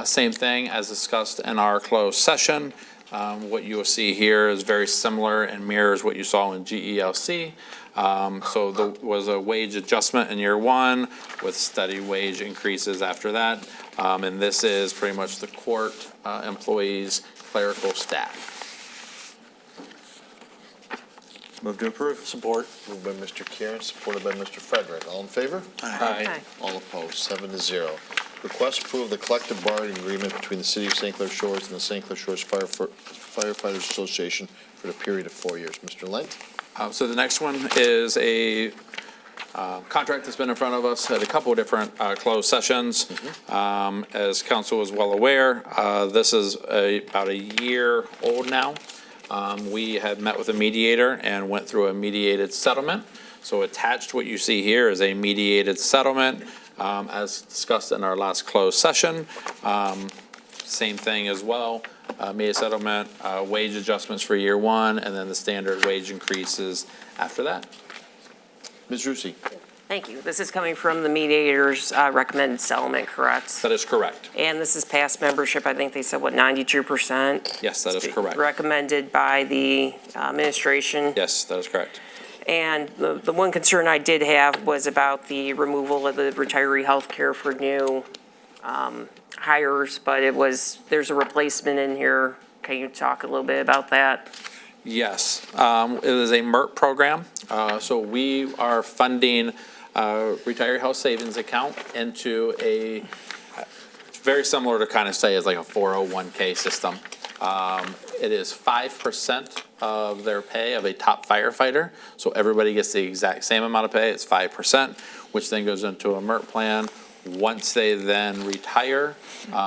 [SPEAKER 7] Same thing as discussed in our closed session. What you will see here is very similar and mirrors what you saw in GELC. So there was a wage adjustment in year one with steady wage increases after that. And this is pretty much the court employees, clerical staff.
[SPEAKER 8] Move to approve.
[SPEAKER 7] Support.
[SPEAKER 1] Moved by Mr. Karen, supported by Mr. Frederick. All in favor?
[SPEAKER 7] Aye.
[SPEAKER 1] All opposed, 7-0. Request approval of the collective bargaining agreement between the City of St. Clair Shores and the St. Clair Shores Firefighters Association for the period of 4 years. Mr. Lent?
[SPEAKER 7] So the next one is a contract that's been in front of us at a couple of different closed sessions. As council is well aware, this is about a year old now. We had met with a mediator and went through a mediated settlement. So attached, what you see here is a mediated settlement, as discussed in our last closed session. Same thing as well, made a settlement, wage adjustments for year one, and then the standard wage increases after that.
[SPEAKER 1] Ms. Rusi?
[SPEAKER 3] Thank you. This is coming from the mediator's recommended settlement, correct?
[SPEAKER 7] That is correct.
[SPEAKER 3] And this is past membership, I think they said, 92%?
[SPEAKER 7] Yes, that is correct.
[SPEAKER 3] Recommended by the administration?
[SPEAKER 7] Yes, that is correct.
[SPEAKER 3] And the one concern I did have was about the removal of the retiree health care for new hires, but there's a replacement in here. Can you talk a little bit about that?
[SPEAKER 7] Yes, it is a MERT program. So we are funding retiree health savings account into a very similar to kind of say as like a 401k system. It is 5% of their pay of a top firefighter. So everybody gets the exact same amount of pay. It's 5%, which then goes into a MERT plan Once they then retire,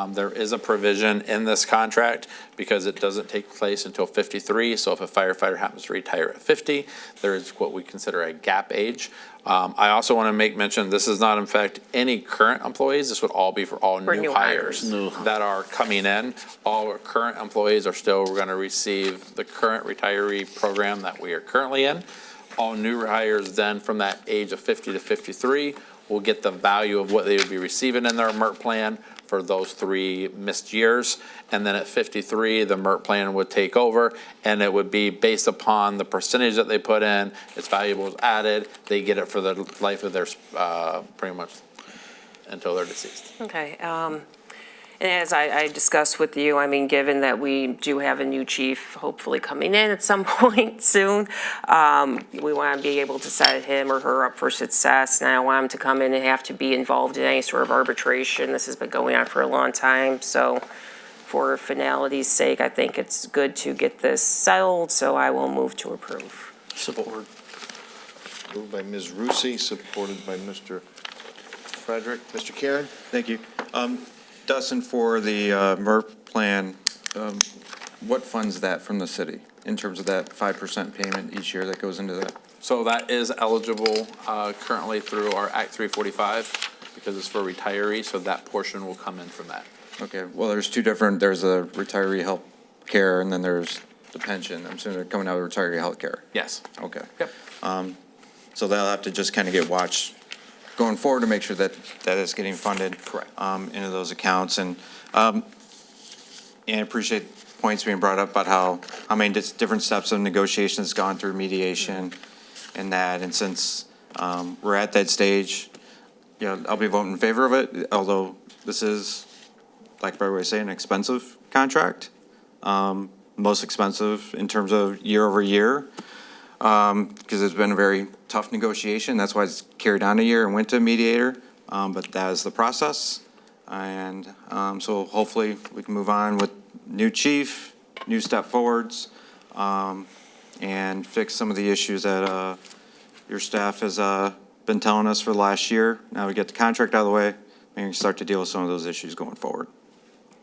[SPEAKER 7] there is a provision in this contract because it doesn't take place until 53. So if a firefighter happens to retire at 50, there is what we consider a gap age. I also want to make mention, this does not affect any current employees. This would all be for all new hires that are coming in. All our current employees are still going to receive the current retiree program that we are currently in. All new hires then from that age of 50 to 53 will get the value of what they would be receiving in their MERT plan for those 3 missed years. And then at 53, the MERT plan would take over, and it would be based upon the percentage that they put in. Its valuable is added. They get it for the life of their, pretty much until they're deceased.
[SPEAKER 3] Okay. And as I discussed with you, I mean, given that we do have a new chief hopefully coming in at some point soon, we want to be able to set him or her up for success. And I don't want him to come in and have to be involved in any sort of arbitration. This has been going on for a long time. So for finality's sake, I think it's good to get this settled. So I will move to approve.
[SPEAKER 1] Support. Moved by Ms. Rusi, supported by Mr. Frederick. Mr. Karen?
[SPEAKER 8] Thank you. Dustin, for the MERP plan, what funds that from the city in terms of that 5% payment each year that goes into that?
[SPEAKER 7] So that is eligible currently through our Act 345 because it's for retirees, so that portion will come in from that.
[SPEAKER 8] Okay, well, there's two different, there's a retiree health care and then there's the pension. I'm assuming they're coming out of retiree health care.
[SPEAKER 7] Yes.
[SPEAKER 8] Okay.
[SPEAKER 7] Yep.
[SPEAKER 8] So they'll have to just kind of get watched going forward to make sure that that is getting funded.
[SPEAKER 7] Correct.
[SPEAKER 8] Into those accounts. And I appreciate points being brought up about how many different steps of negotiations gone through mediation and that. And since we're at that stage, you know, I'll be voting in favor of it, although this is, like everybody was saying, an expensive contract. Most expensive in terms of year over year. Because it's been a very tough negotiation. That's why it's carried on a year and went to a mediator. But that is the process. And so hopefully we can move on with new chief, new step forwards, and fix some of the issues that your staff has been telling us for the last year. Now we get the contract out of the way, and we can start to deal with some of those issues going forward.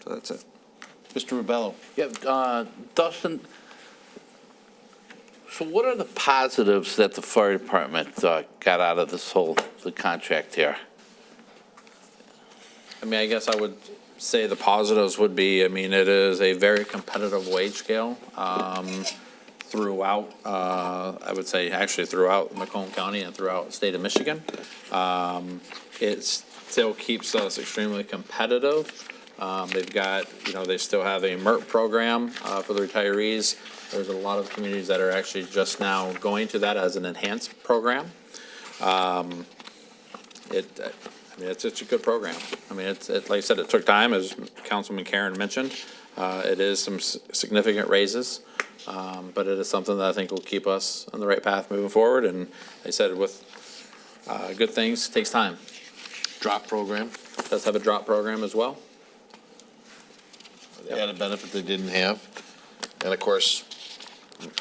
[SPEAKER 8] So that's it.
[SPEAKER 1] Mr. Rubello?
[SPEAKER 10] Yeah, Dustin, so what are the positives that the fire department got out of this the contract here?
[SPEAKER 7] I mean, I guess I would say the positives would be, I mean, it is a very competitive wage scale throughout, I would say actually throughout Macomb County and throughout the state of Michigan. It still keeps us extremely competitive. They've got, you know, they still have a MERT program for the retirees. There's a lot of communities that are actually just now going to that as an enhanced program. I mean, it's a good program. I mean, like I said, it took time, as Councilman Karen mentioned. It is some significant raises, but it is something that I think will keep us on the right path moving forward. And like I said, with good things, takes time.
[SPEAKER 1] Drop program.
[SPEAKER 7] Does have a drop program as well.
[SPEAKER 1] They had a benefit they didn't have. And of course,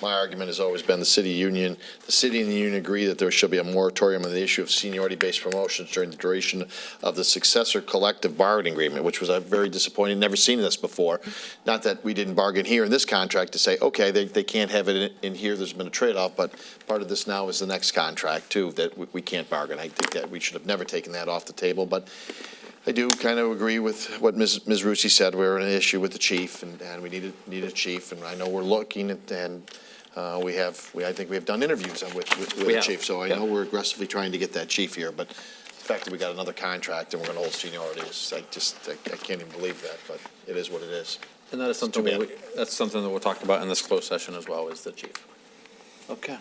[SPEAKER 1] my argument has always been the city and the union agree that there should be a moratorium on the issue of seniority-based promotions during the duration of the successor collective bargaining agreement, which was very disappointing. Never seen this before. Not that we didn't bargain here in this contract to say, okay, they can't have it in here. There's been a trade-off, but part of this now is the next contract too, that we can't bargain. I think that we should have never taken that off the table, but I do kind of agree with what Ms. Rusi said. We're in an issue with the chief, and we need a chief. And I know we're looking at, and I think we have done interviews with the chief. So I know we're aggressively trying to get that chief here. But the fact that we got another contract and we're going to hold seniority is, I can't even believe that. But it is what it is.
[SPEAKER 7] And that is something that's something that we'll talk about in this closed session as well, is the chief.
[SPEAKER 1] Okay.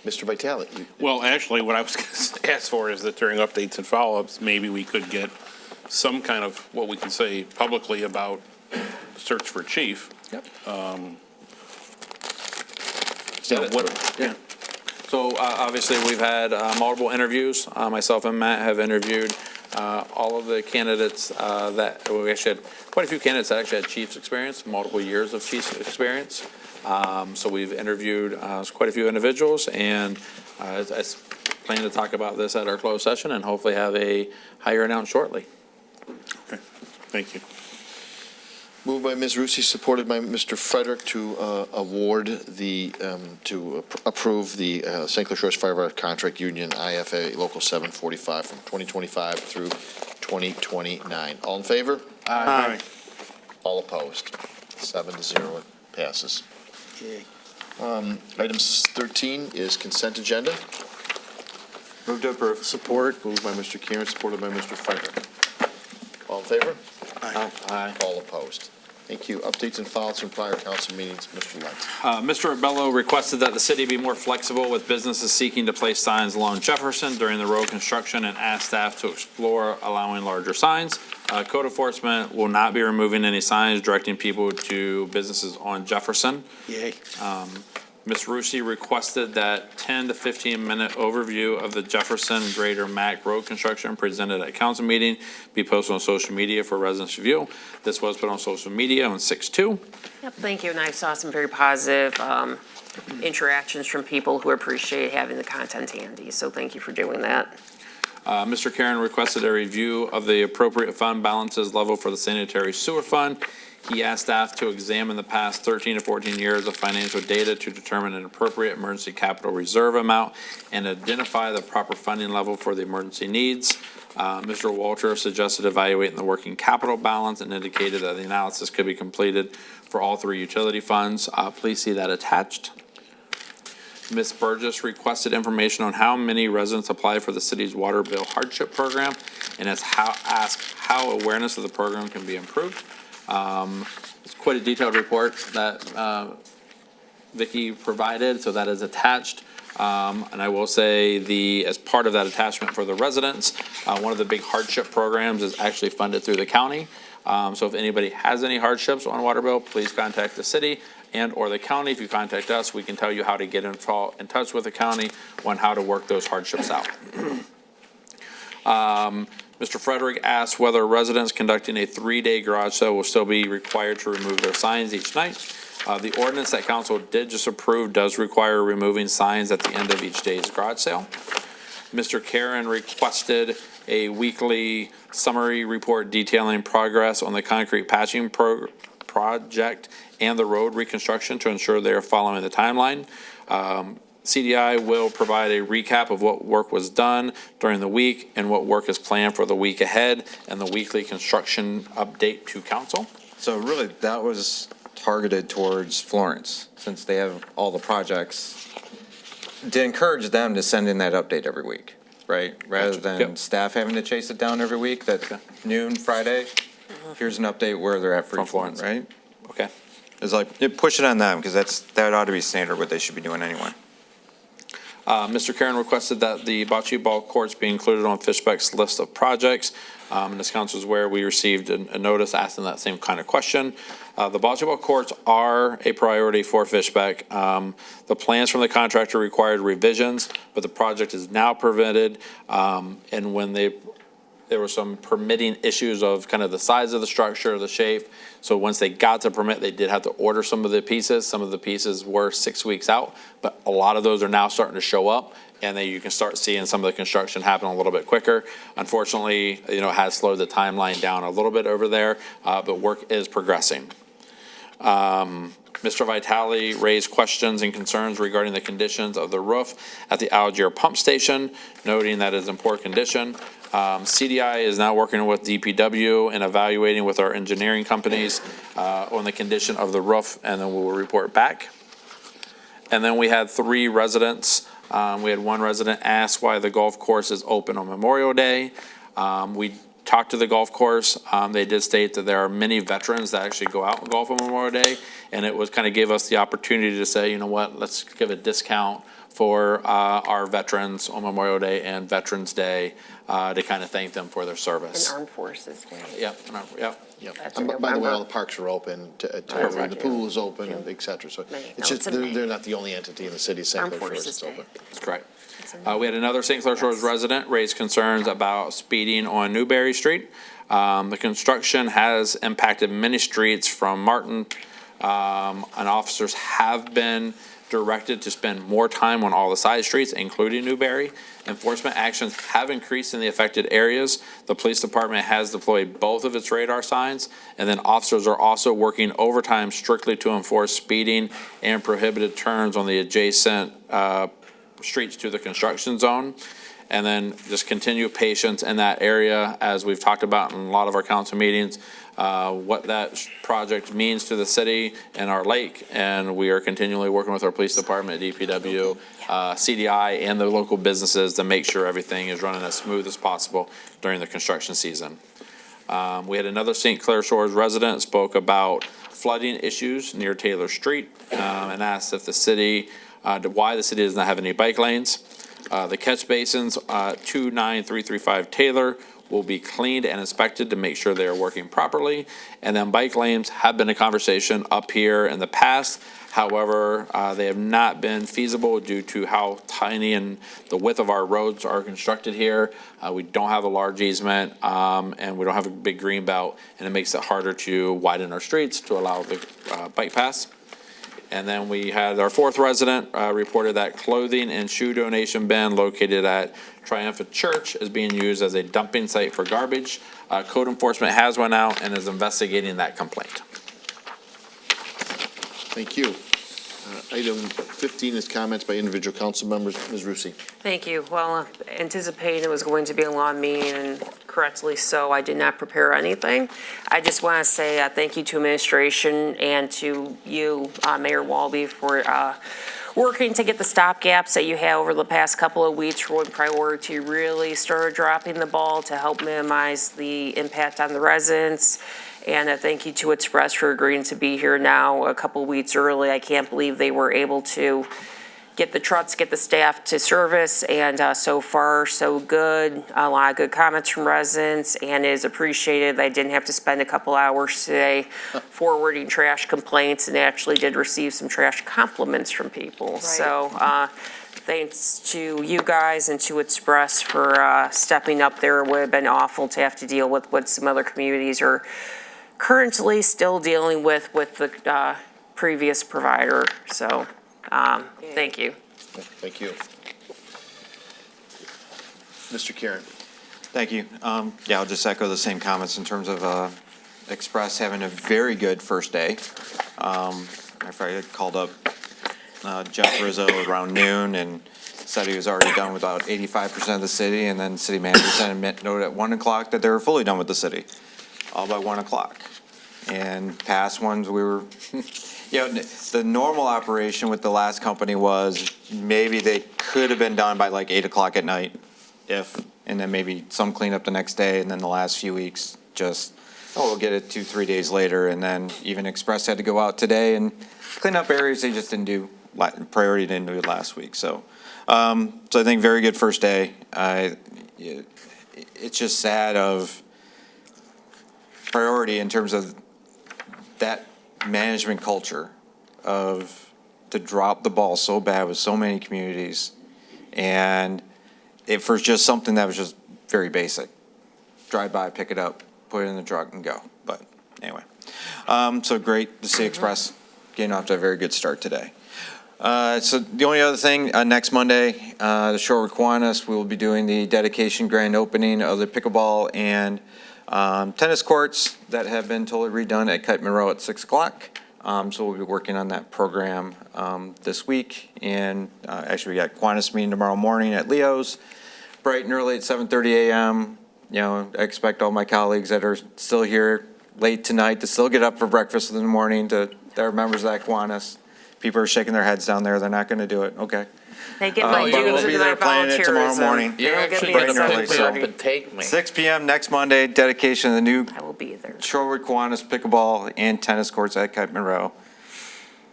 [SPEAKER 1] Mr. Vitale.
[SPEAKER 12] Well, actually, what I was going to ask for is that during updates and follow-ups, maybe we could get some kind of what we can say publicly about the search for chief.
[SPEAKER 7] Yep.
[SPEAKER 12] Yeah.
[SPEAKER 7] So obviously, we've had multiple interviews. Myself and Matt have interviewed all of the candidates that we actually had quite a few candidates that actually had chief's experience, multiple years of chief's experience. So we've interviewed quite a few individuals, and as plan to talk about this at our closed session and hopefully have a hire announced shortly.
[SPEAKER 12] Thank you.
[SPEAKER 1] Moved by Ms. Rusi, supported by Mr. Frederick to approve the St. Clair Shores Firefighter Contract Union IFA Local 745 from 2025 through 2029. All in favor?
[SPEAKER 12] Aye.
[SPEAKER 1] All opposed? 7-0, it passes. Item 13 is consent agenda.
[SPEAKER 8] Move to approve.
[SPEAKER 1] Support. Moved by Mr. Karen, supported by Mr. Frederick. All in favor?
[SPEAKER 7] Aye.
[SPEAKER 1] All opposed? Thank you. Updates and follow-ups from prior council meetings, Mr. Lentz.
[SPEAKER 7] Mr. Rebello requested that the city be more flexible with businesses seeking to place signs along Jefferson during the road construction and asked staff to explore allowing larger signs. Code enforcement will not be removing any signs directing people to businesses on Jefferson.
[SPEAKER 5] Yay.
[SPEAKER 7] Ms. Rusi requested that 10 to 15-minute overview of the Jefferson Greater Mac Road construction presented at council meeting be posted on social media for residents to view. This was put on social media on 6/2.
[SPEAKER 3] Yep, thank you, and I saw some very positive interactions from people who appreciate having the content handy, so thank you for doing that.
[SPEAKER 7] Mr. Karen requested a review of the appropriate fund balances level for the sanitary sewer fund. He asked staff to examine the past 13 to 14 years of financial data to determine an appropriate emergency capital reserve amount and identify the proper funding level for the emergency needs. Mr. Walter suggested evaluating the working capital balance and indicated that the analysis could be completed for all three utility funds. Please see that attached. Ms. Burgess requested information on how many residents apply for the city's water bill hardship program and asked how awareness of the program can be improved. It's quite a detailed report that Vicki provided, so that is attached. And I will say as part of that attachment for the residents, one of the big hardship programs is actually funded through the county. So if anybody has any hardships on water bill, please contact the city and or the county. If you contact us, we can tell you how to get in touch with the county on how to work those hardships out. Mr. Frederick asked whether residents conducting a 3-day garage sale will still be required to remove their signs each night. The ordinance that council did just approve does require removing signs at the end of each day's garage sale. Mr. Karen requested a weekly summary report detailing progress on the concrete patching project and the road reconstruction to ensure they are following the timeline. CDI will provide a recap of what work was done during the week and what work is planned for the week ahead and the weekly construction update to council.
[SPEAKER 8] So really, that was targeted towards Florence, since they have all the projects, to encourage them to send in that update every week, right? Rather than staff having to chase it down every week, that noon, Friday, here's an update where they're at for each one, right?
[SPEAKER 7] Okay.
[SPEAKER 8] It's like, push it on them, because that ought to be standard what they should be doing anyway.
[SPEAKER 7] Mr. Karen requested that the bocce ball courts be included on Fishbeck's list of projects. And as council is aware, we received a notice asking that same kind of question. The bocce ball courts are a priority for Fishbeck. The plans from the contractor required revisions, but the project is now permitted. And when there were some permitting issues of kind of the size of the structure, the shape. So once they got the permit, they did have to order some of the pieces. Some of the pieces were 6 weeks out, but a lot of those are now starting to show up. And then you can start seeing some of the construction happen a little bit quicker. Unfortunately, it has slowed the timeline down a little bit over there, but work is progressing. Mr. Vitale raised questions and concerns regarding the conditions of the roof at the Algier pump station, noting that it is in poor condition. CDI is now working with DPW and evaluating with our engineering companies on the condition of the roof, and then we'll report back. And then we had 3 residents. We had one resident ask why the golf course is open on Memorial Day. We talked to the golf course. They did state that there are many veterans that actually go out and golf on Memorial Day, and it was kind of gave us the opportunity to say, you know what, let's give a discount for our veterans on Memorial Day and Veterans Day to kind of thank them for their service.
[SPEAKER 3] And Armed Forces Day.
[SPEAKER 7] Yep.
[SPEAKER 1] And by the way, all the parks are open the pool is open, and et cetera. So it's just, they're not the only entity in the city of St. Clair Shores that's open.
[SPEAKER 7] That's correct. We had another St. Clair Shores resident raise concerns about speeding on Newberry Street. The construction has impacted many streets from Martin And officers have been directed to spend more time on all the side streets, including Newberry. Enforcement actions have increased in the affected areas. The police department has deployed both of its radar signs, and then officers are also working overtime strictly to enforce speeding and prohibited turns on the adjacent streets to the construction zone. And then just continue patience in that area, as we've talked about in a lot of our council meetings, what that project means to the city and our lake. And we are continually working with our police department, DPW, CDI, and the local businesses to make sure everything is running as smooth as possible during the construction season. We had another St. Clair Shores resident spoke about flooding issues near Taylor Street and asked if the city, why the city does not have any bike lanes. The catch basins, 29335 Taylor, will be cleaned and inspected to make sure they are working properly. And then bike lanes have been a conversation up here in the past. However, they have not been feasible due to how tiny and the width of our roads are constructed here. We don't have a large easement, and we don't have a big green belt, and it makes it harder to widen our streets to allow the bike pass. And then we had our fourth resident reported that clothing and shoe donation bin located at Triumphant Church is being used as a dumping site for garbage. Code enforcement has went out and is investigating that complaint.
[SPEAKER 1] Thank you. Item 15 is comments by individual council members. Ms. Rusi.
[SPEAKER 3] Thank you. Well, anticipating it was going to be a long meeting, and correctly so, I did not prepare anything. I just want to say thank you to administration and to you, Mayor Walby, for working to get the stopgaps that you have over the past couple of weeks when priority really started dropping the ball to help minimize the impact on the residents. And thank you to Express for agreeing to be here now a couple weeks early. I can't believe they were able to get the trucks, get the staff to service, and so far, so good. A lot of good comments from residents, and it is appreciated. I didn't have to spend a couple hours today forwarding trash complaints, and actually did receive some trash compliments from people. Right. So thanks to you guys and to Express for stepping up there. It would have been awful to have to deal with what some other communities are currently still dealing with the previous provider. So thank you.
[SPEAKER 1] Thank you. Mr. Karen.
[SPEAKER 8] Thank you. Yeah, I'll just echo the same comments in terms of Express having a very good first day. I called up Jeff Rizzo around noon and said he was already done with about 85% of the city, and then city manager sent a note at 1 o'clock that they were fully done with the city, all by 1 o'clock. And past ones, we were, the normal operation with the last company was maybe they could have been done by like 8 o'clock at night, and then maybe some cleanup the next day, and then the last few weeks just, we'll get it 2-3 days later, and then even Express had to go out today and clean up areas they just didn't do, priority didn't do it last week, so I think very good first day. It's just sad of priority in terms of that management culture of to drop the ball so bad with so many communities, and it for just something that was just very basic. Drive by, pick it up, put it in the truck and go. But anyway, so great to see Express getting off to a very good start today. So the only other thing, next Monday, the Shore Kiwanis, we will be doing the dedication grand opening of the pickleball and tennis courts that have been totally redone at Kite Monroe at 6 o'clock. So we'll be working on that program this week. And actually, we got Kiwanis meeting tomorrow morning at Leo's, bright and early at 7:30 a.m. I expect all my colleagues that are still here late tonight to still get up for breakfast in the morning. That are members of that Kiwanis. People are shaking their heads down there. They're not going to do it. Okay.
[SPEAKER 3] They get my dues and my volunteerism.
[SPEAKER 8] Tomorrow morning.
[SPEAKER 3] You're actually
[SPEAKER 8] bright
[SPEAKER 3] going
[SPEAKER 8] and
[SPEAKER 3] to
[SPEAKER 8] early.
[SPEAKER 3] pick me up and
[SPEAKER 10] take me.
[SPEAKER 8] 6 p.m. next Monday, dedication of the new
[SPEAKER 3] I will be there.
[SPEAKER 8] Shorewood Kiwanis pickleball and tennis courts at Kite Monroe,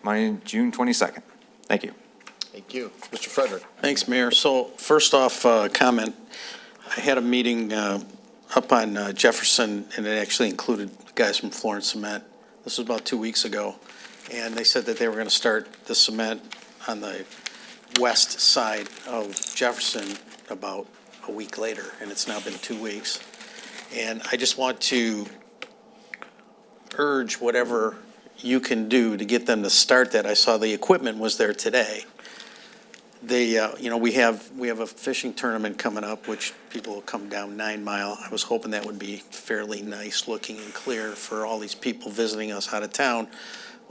[SPEAKER 8] Monday, June 22nd. Thank you.
[SPEAKER 1] Thank you. Mr. Frederick.
[SPEAKER 5] Thanks, Mayor. So first off, comment, I had a meeting up on Jefferson, and it actually included the guys from Florence Cement. This was about 2 weeks ago, and they said that they were going to start the cement on the west side of Jefferson about a week later, and it's now been 2 weeks. And I just want to urge whatever you can do to get them to start that. I saw the equipment was there today. They, we have a fishing tournament coming up, which people will come down 9 Mile. I was hoping that would be fairly nice looking and clear for all these people visiting us out of town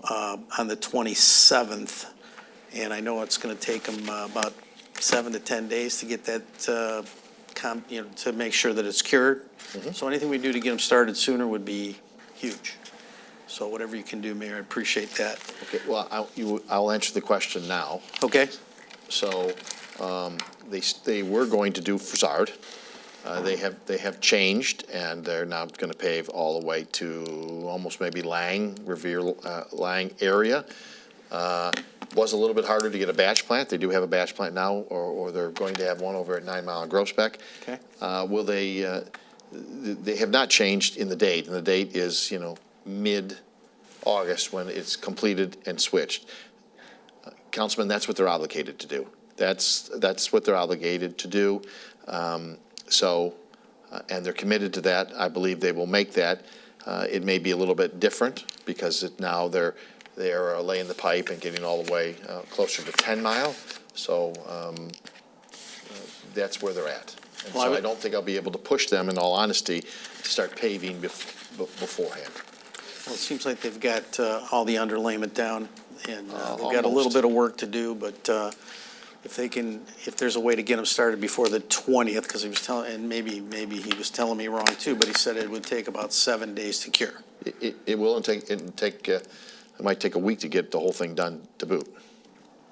[SPEAKER 5] on the 27th. And I know it's going to take them about 7 to 10 days to get that, to make sure that it's cured. So anything we do to get them started sooner would be huge. So whatever you can do, Mayor, I appreciate that.
[SPEAKER 1] Okay, well, I'll answer the question now.
[SPEAKER 5] Okay.
[SPEAKER 1] So they were going to do Fazard. They have changed, and they're now going to pave all the way to almost maybe Revere Lang area. Was a little bit harder to get a batch plant. They do have a batch plant now, or they're going to have one over at 9 Mile and Groesbeck.
[SPEAKER 5] Okay.
[SPEAKER 1] Will they? They have not changed in the date, and the date is mid-August when it's completed and switched. Councilman, that's what they're obligated to do. That's what they're obligated to do. And they're committed to that. I believe they will make that. It may be a little bit different because now they're laying the pipe and getting all the way closer to 10 Mile. So that's where they're at. And so I don't think I'll be able to push them, in all honesty, to start paving beforehand.
[SPEAKER 5] Well, it seems like they've got all the underlayment down, and they've got a little bit of work to do, but if there's a way to get them started before the 20th, because he was telling, and maybe he was telling me wrong too, but he said it would take about 7 days to cure.
[SPEAKER 1] It will, and it might take a week to get the whole thing done to boot.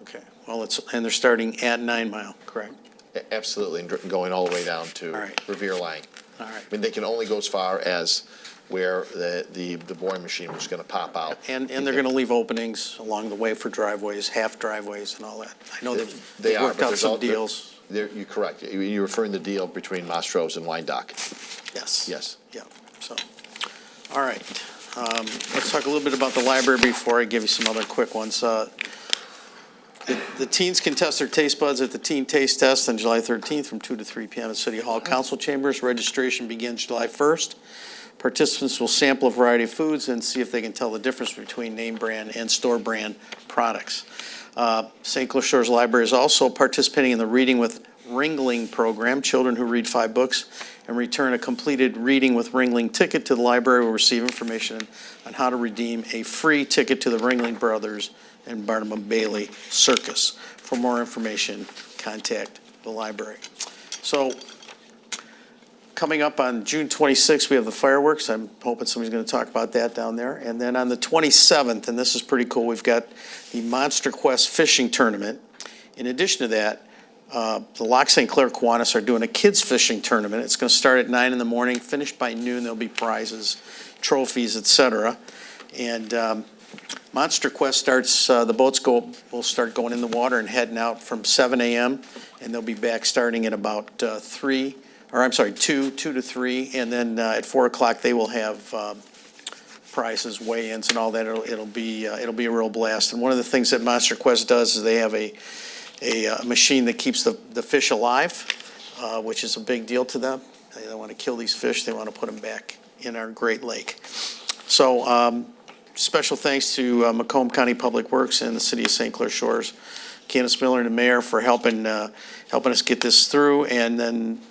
[SPEAKER 5] Okay, well, and they're starting at 9 Mile, correct?
[SPEAKER 1] Absolutely, and going all the way down to Revere Lang.
[SPEAKER 5] All right.
[SPEAKER 1] I mean, they can only go as far as where the boring machine was going to pop out.
[SPEAKER 5] And they're going to leave openings along the way for driveways, half driveways and all that. I know they've worked out some deals.
[SPEAKER 1] You're correct. You're referring to the deal between Montrose and Wyandotte.
[SPEAKER 5] Yes.
[SPEAKER 1] Yes.
[SPEAKER 5] Yeah, so, all right. Let's talk a little bit about the library before I give you some other quick ones. The teens can test their taste buds at the Teen Taste Test on July 13th from 2 to 3 p.m. at City Hall Council Chambers. Registration begins July 1st. Participants will sample a variety of foods and see if they can tell the difference between name brand and store brand products. St. Clair Shores Library is also participating in the Reading with Ringling program. Children who read 5 books and return a completed Reading with Ringling ticket to the library will receive information on how to redeem a free ticket to the Ringling Brothers and Barnum Bailey Circus. For more information, contact the library. So, coming up on June 26th, we have the fireworks. I'm hoping somebody's going to talk about that down there. And then on the 27th, and this is pretty cool, we've got the Monster Quest Fishing Tournament. In addition to that, the Loch St. Clair Kiwanis are doing a kids fishing tournament. It's going to start at 9 in the morning, finish by noon. There'll be prizes, trophies, etc. And Monster Quest starts, the boats will start going in the water and heading out from 7 a.m. and they'll be back starting at about 2 to 3, and then at 4 o'clock they will have prizes, weigh-ins, and all that. It'll be a real blast. And one of the things that Monster Quest does is they have a machine that keeps the fish alive, which is a big deal to them. They don't want to kill these fish; they want to put them back in our Great Lake. So, special thanks to Macomb County Public Works and the City of St. Clair Shores, Candace Miller and the mayor for helping us get this through, and then.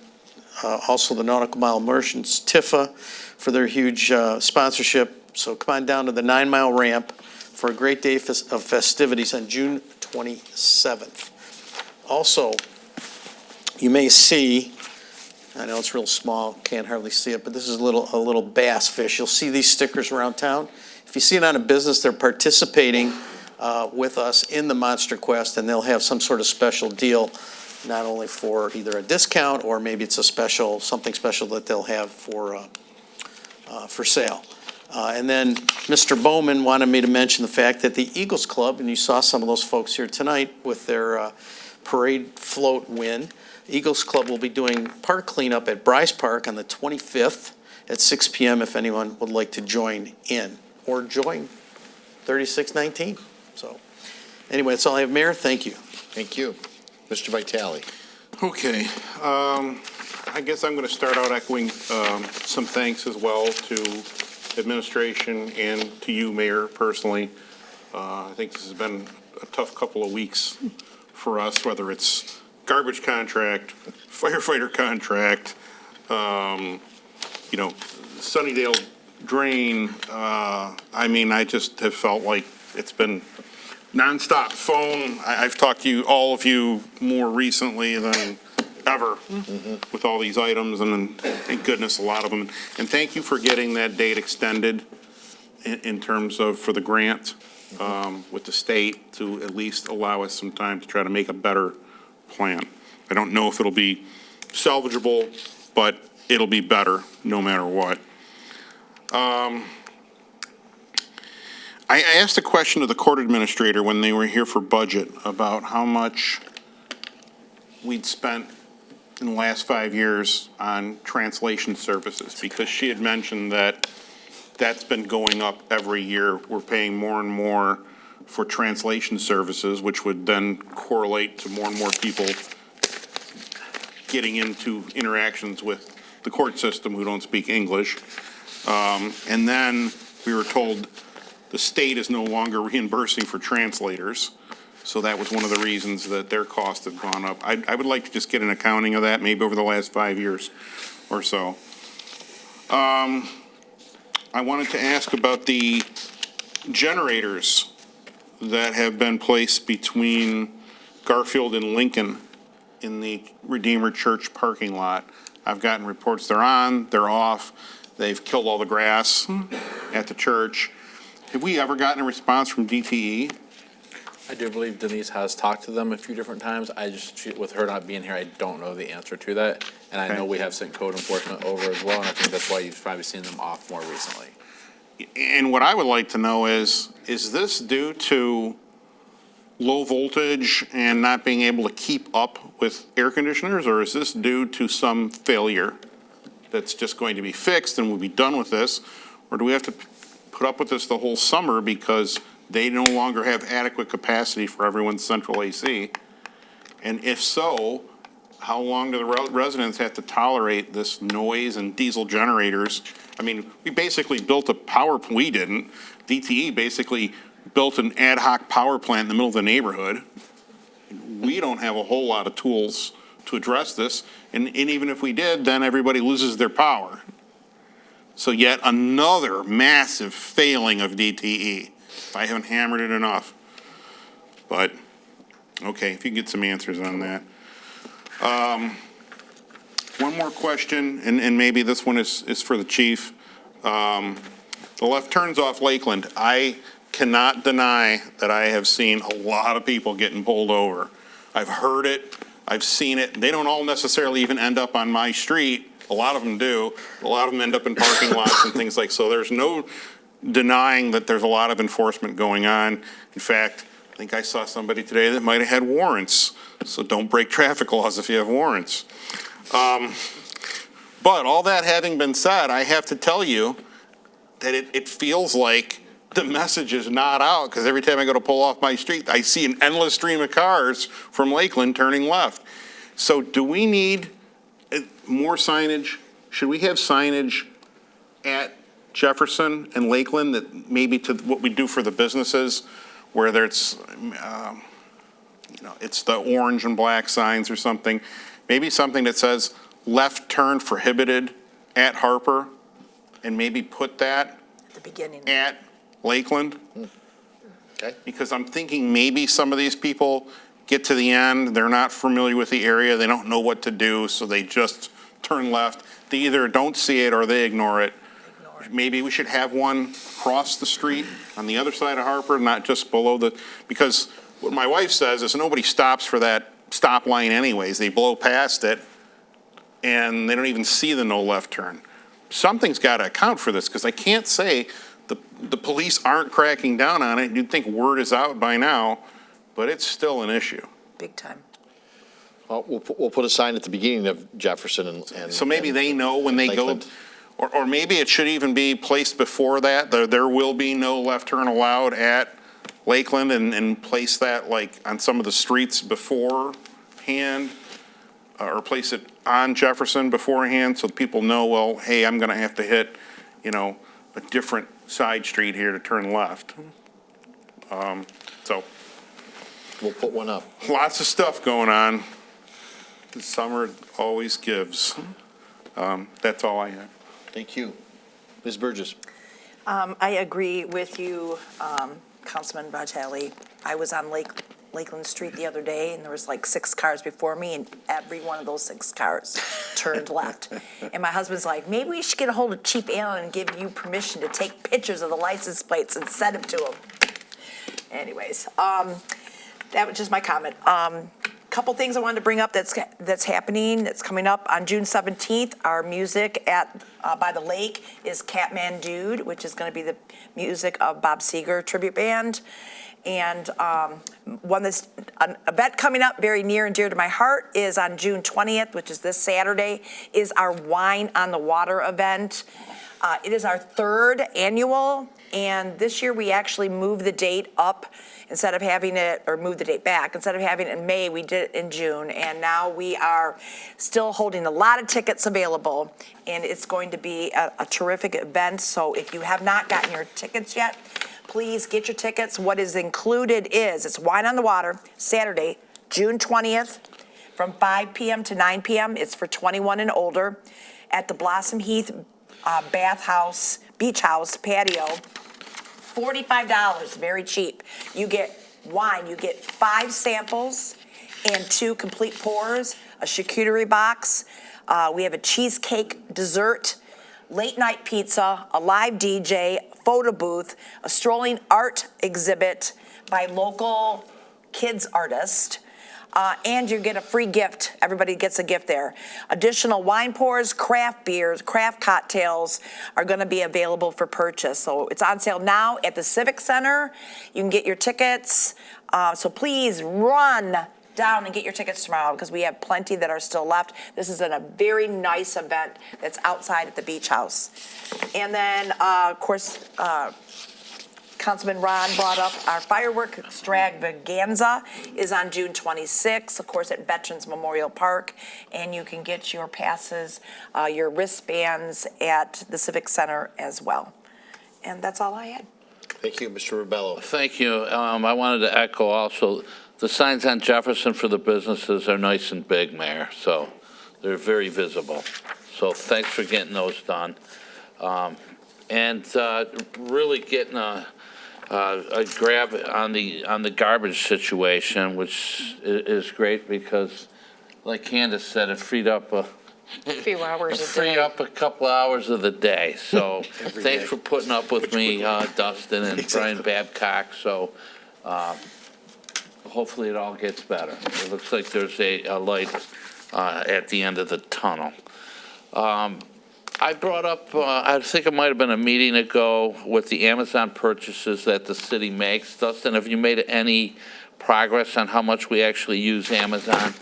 [SPEAKER 5] Also the Nautical Mile Merchants, Tifa, for their huge sponsorship. So come on down to the 9 Mile ramp for a great day of festivities on June 27th. Also, you may see, I know it's real small, can't hardly see it, but this is a little bass fish. You'll see these stickers around town. If you see it on a business, they're participating with us in the Monster Quest, and they'll have some sort of special deal, not only for either a discount or maybe it's something special that they'll have for sale. And then Mr. Bowman wanted me to mention the fact that the Eagles Club, and you saw some of those folks here tonight with their parade float win. Eagles Club will be doing park cleanup at Bryce Park on the 25th at 6 p.m. if anyone would like to join in or join 3619. So anyway, that's all I have, Mayor. Thank you.
[SPEAKER 1] Thank you. Mr. Vitale.
[SPEAKER 12] Okay, I guess I'm going to start out echoing some thanks as well to administration and to you, Mayor, personally. I think this has been a tough couple of weeks for us, whether it's garbage contract, firefighter contract, Sunnydale drain. I mean, I just have felt like it's been nonstop phone. I've talked to you, all of you, more recently than ever with all these items, and thank goodness a lot of them. And thank you for getting that date extended in terms of for the grant with the state to at least allow us some time to try to make a better plan. I don't know if it'll be salvageable, but it'll be better no matter what. I asked a question to the court administrator when they were here for budget about how much we'd spent in the last 5 years on translation services, because she had mentioned that that's been going up every year. We're paying more and more for translation services, which would then correlate to more and more people getting into interactions with the court system who don't speak English. And then we were told the state is no longer reimbursing for translators. So that was one of the reasons that their costs have gone up. I would like to just get an accounting of that, maybe over the last 5 years or so. I wanted to ask about the generators that have been placed between Garfield and Lincoln in the Redeemer Church parking lot. I've gotten reports they're on, they're off, they've killed all the grass at the church. Have we ever gotten a response from DTE?
[SPEAKER 7] I do believe Denise has talked to them a few different times. With her not being here, I don't know the answer to that. And I know we have sent code enforcement over as well, and I think that's why you've probably seen them off more recently.
[SPEAKER 12] And what I would like to know is this due to low voltage and not being able to keep up with air conditioners, or is this due to some failure that's just going to be fixed and we'll be done with this? Or do we have to put up with this the whole summer because they no longer have adequate capacity for everyone's central AC? And if so, how long do the residents have to tolerate this noise and diesel generators? I mean, we basically built a power, we didn't. DTE basically built an ad hoc power plant in the middle of the neighborhood. We don't have a whole lot of tools to address this. And even if we did, then everybody loses their power. So yet another massive failing of DTE. I haven't hammered it enough. But, okay, if you can get some answers on that. One more question, and maybe this one is for the chief. The left turns off Lakeland. I cannot deny that I have seen a lot of people getting pulled over. I've heard it. I've seen it. They don't all necessarily even end up on my street. A lot of them do. A lot of them end up in parking lots and things like so. There's no denying that there's a lot of enforcement going on. In fact, I think I saw somebody today that might have had warrants. So don't break traffic laws if you have warrants. But all that having been said, I have to tell you that it feels like the message is not out, because every time I go to pull off my street, I see an endless stream of cars from Lakeland turning left. So do we need more signage? Should we have signage at Jefferson and Lakeland that maybe to what we do for the businesses, where there's, it's the orange and black signs or something? Maybe something that says left turn prohibited at Harper, and maybe put that
[SPEAKER 13] at the beginning
[SPEAKER 12] at Lakeland.
[SPEAKER 1] Okay.
[SPEAKER 12] Because I'm thinking maybe some of these people get to the end, they're not familiar with the area, they don't know what to do, so they just turn left. They either don't see it or they ignore it. Maybe we should have one across the street on the other side of Harper, not just below because what my wife says is nobody stops for that stop line anyways. They blow past it and they don't even see the no left turn. Something's got to account for this, because I can't say the police aren't cracking down on it. You'd think word is out by now, but it's still an issue.
[SPEAKER 13] big time.
[SPEAKER 1] Well, we'll put a sign at the beginning of Jefferson and
[SPEAKER 12] so maybe they know when they
[SPEAKER 1] Lakeland.
[SPEAKER 12] go, or maybe it should even be placed before that. There will be no left turn allowed at Lakeland, and place that like on some of the streets beforehand, or place it on Jefferson beforehand so people know, well, hey, I'm going to have to hit, a different side street here to turn left. So
[SPEAKER 1] We'll put one up.
[SPEAKER 12] lots of stuff going on. The summer always gives. That's all I have.
[SPEAKER 1] Thank you. Ms. Burgess?
[SPEAKER 13] I agree with you, Councilman Vitale. I was on Lakeland Street the other day, and there was like 6 cars before me, and every one of those 6 cars turned left. And my husband's like, maybe we should get a hold of Chief Allen and give you permission to take pictures of the license plates and send them to him. Anyways, that was just my comment. Couple things I wanted to bring up that's happening, that's coming up on June 17th. Our music at by the lake is Catman Dude, which is going to be the music of Bob Seger tribute band. And an event coming up very near and dear to my heart is on June 20th, which is this Saturday, is our Wine on the Water event. It is our 3rd annual, and this year we actually moved the date up. Instead of having it, or move the date back, instead of having it in May, we did it in June. And now we are still holding a lot of tickets available. And it's going to be a terrific event. So if you have not gotten your tickets yet, please get your tickets. What is included is, it's Wine on the Water, Saturday, June 20th, from 5 p.m. to 9 p.m. It's for 21 and older at the Blossom Heath Bathhouse, Beach House patio. $45, very cheap. You get wine, you get 5 samples and 2 complete pours, a charcuterie box. We have a cheesecake dessert, late night pizza, a live DJ, photo booth, a strolling art exhibit by local kids artists. And you get a free gift. Everybody gets a gift there. Additional wine pours, craft beers, craft cocktails are going to be available for purchase. So it's on sale now at the Civic Center. You can get your tickets. So please run down and get your tickets tomorrow because we have plenty that are still left. This is a very nice event that's outside at the Beach House. And then, of course, Councilman Ron brought up our firework extravaganza is on June 26th, of course, at Veterans Memorial Park. And you can get your passes, your wristbands at the Civic Center as well. And that's all I had.
[SPEAKER 1] Thank you, Mr. Rubello.
[SPEAKER 10] Thank you. I wanted to echo also, the signs on Jefferson for the businesses are nice and big, Mayor, so they're very visible. So thanks for getting those done. And really getting a grab on the garbage situation, which is great because, like Candace said, it freed up a
[SPEAKER 3] few hours a
[SPEAKER 10] free
[SPEAKER 3] day.
[SPEAKER 10] up a couple hours of the day. So thanks for putting up with me, Dustin and Brian Babcock. So hopefully it all gets better. It looks like there's a light at the end of the tunnel. I brought up, I think it might have been a meeting ago, with the Amazon purchases that the city makes. Dustin, have you made any progress on how much we actually use Amazon?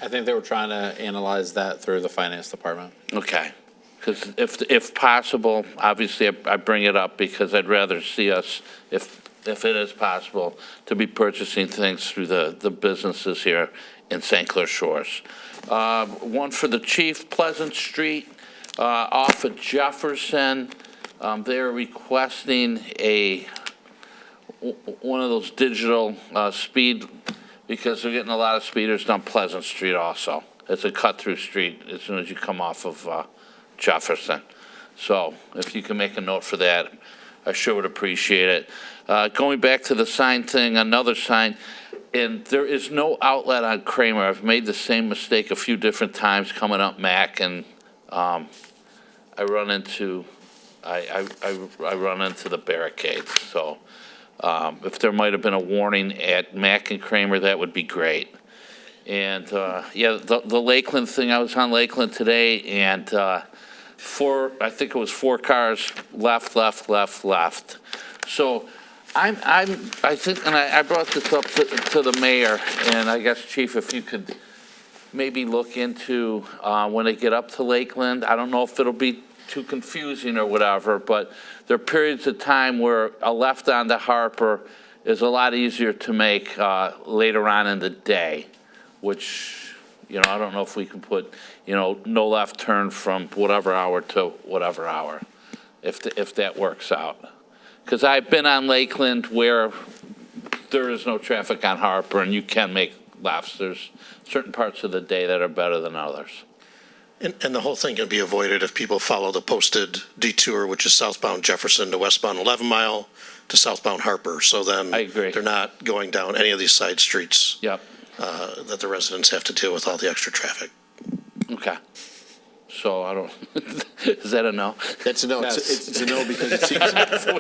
[SPEAKER 7] I think they were trying to analyze that through the finance department.
[SPEAKER 10] Okay. Because if possible, obviously I bring it up because I'd rather see us, if it is possible, to be purchasing things through the businesses here in St. Clair Shores. One for the chief, Pleasant Street. Off of Jefferson, they're requesting one of those digital speed, because they're getting a lot of speeders down Pleasant Street also. It's a cut-through street as soon as you come off of Jefferson. So if you can make a note for that, I sure would appreciate it. Going back to the sign thing, another sign, and there is no outlet on Kramer. I've made the same mistake a few different times coming up Mac, and I run into the barricades. So if there might have been a warning at Mack and Kramer, that would be great. And yeah, the Lakeland thing, I was on Lakeland today, and I think it was 4 cars left. So I think, and I brought this up to the mayor, and I guess, Chief, if you could maybe look into when they get up to Lakeland. I don't know if it'll be too confusing or whatever, but there are periods of time where a left onto Harper is a lot easier to make later on in the day, which, I don't know if we can put, no left turn from whatever hour to whatever hour. if that works out. Because I've been on Lakeland where there is no traffic on Harper, and you can make lefts. There's certain parts of the day that are better than others.
[SPEAKER 4] And the whole thing can be avoided if people follow the posted detour, which is southbound Jefferson to westbound 11 Mile to southbound Harper. So then
[SPEAKER 10] I agree.
[SPEAKER 4] they're not going down any of these side streets.
[SPEAKER 10] Yep.
[SPEAKER 4] That the residents have to deal with all the extra traffic.
[SPEAKER 10] Okay. So I don't, is that a no?
[SPEAKER 1] That's a no.
[SPEAKER 10] Yes.
[SPEAKER 1] It's a no because it seems.
[SPEAKER 10] Was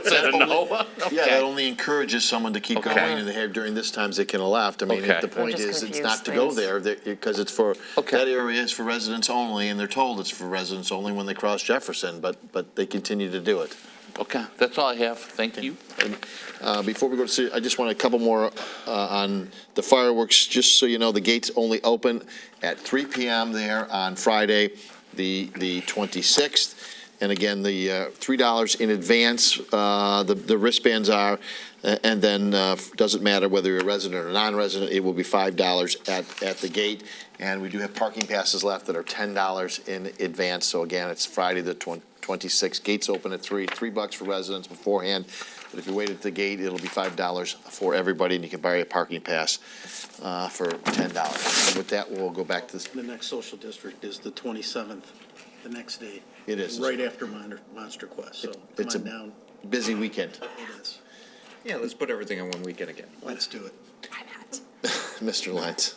[SPEAKER 10] that a no?
[SPEAKER 1] Yeah,
[SPEAKER 10] Okay.
[SPEAKER 1] that only encourages someone to keep
[SPEAKER 10] Okay.
[SPEAKER 1] going, and they have during this times they can left. I mean,
[SPEAKER 10] Okay.
[SPEAKER 1] the point
[SPEAKER 3] Just
[SPEAKER 1] is, it's
[SPEAKER 3] confuse
[SPEAKER 1] not to go
[SPEAKER 3] things.
[SPEAKER 1] there, because it's for,
[SPEAKER 10] Okay.
[SPEAKER 1] that area is for residents only, and they're told it's for residents only when they cross Jefferson, but they continue to do it.
[SPEAKER 10] Okay, that's all I have. Thank you.
[SPEAKER 1] And before we go to see, I just want a couple more on the fireworks, just so you know, the gates only open at 3 PM there on Friday, the 26th. And again, the $3 in advance, the wristbands are, and then doesn't matter whether you're a resident or non-resident, it will be $5 at the gate. And we do have parking passes left that are $10 in advance. So again, it's Friday the 26th. Gates open at $3 for residents beforehand. But if you wait at the gate, it'll be $5 for everybody, and you can buy a parking pass for $10. And with that, we'll go back to this.
[SPEAKER 5] The next social district is the 27th, the next day.
[SPEAKER 1] It is.
[SPEAKER 5] Right after Monster Quest, so
[SPEAKER 1] It's
[SPEAKER 5] come
[SPEAKER 1] a
[SPEAKER 5] on down.
[SPEAKER 1] busy weekend.
[SPEAKER 5] It is.
[SPEAKER 8] Yeah, let's put everything on one weekend again.
[SPEAKER 5] Let's do it.
[SPEAKER 1] Mr. Lyons.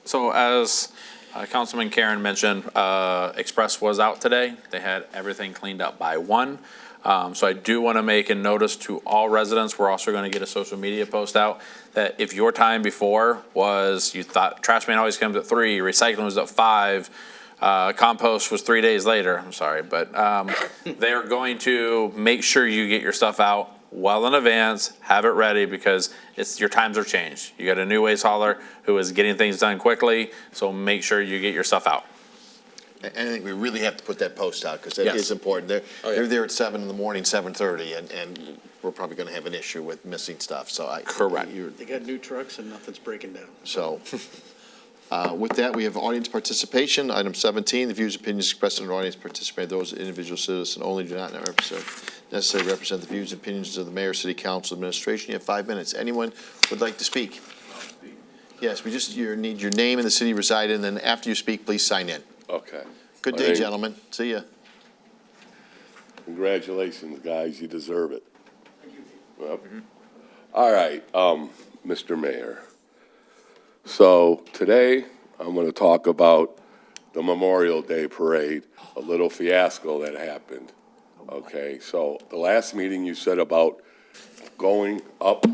[SPEAKER 7] So as Councilman Karen mentioned, Express was out today. They had everything cleaned up by 1. So I do want to make a notice to all residents. We're also going to get a social media post out that if your time before was, you thought trash man always comes at 3, recycling was at 5, compost was 3 days later, I'm sorry, but they're going to make sure you get your stuff out well in advance, have it ready, because your times are changed. You got a new waste hauler who is getting things done quickly, so make sure you get your stuff out.
[SPEAKER 1] And I think we really have to put that post out, because that
[SPEAKER 7] Yes.
[SPEAKER 1] is important. They're,
[SPEAKER 7] Oh, yeah.
[SPEAKER 1] they're there at 7 in the morning, 7:30, and we're probably going to have an issue with missing stuff, so
[SPEAKER 7] Correct.
[SPEAKER 5] They got new trucks and nothing's breaking down.
[SPEAKER 1] So, with that, we have audience participation. Item 17, the views, opinions expressed in an audience participate, those individual citizens only do not necessarily represent the views and opinions of the mayor, city council, administration. You have 5 minutes. Anyone would like to speak? Yes, we just need your name and the city you reside in, and after you speak, please sign in.
[SPEAKER 2] Okay.
[SPEAKER 1] Good
[SPEAKER 2] My
[SPEAKER 1] day,
[SPEAKER 2] name-
[SPEAKER 1] gentlemen. See ya.
[SPEAKER 2] Congratulations, guys, you deserve it. Well, all right, Mr. Mayor. So today, I'm going to talk about the Memorial Day Parade, a little fiasco that happened. Okay, so the last meeting you said about going up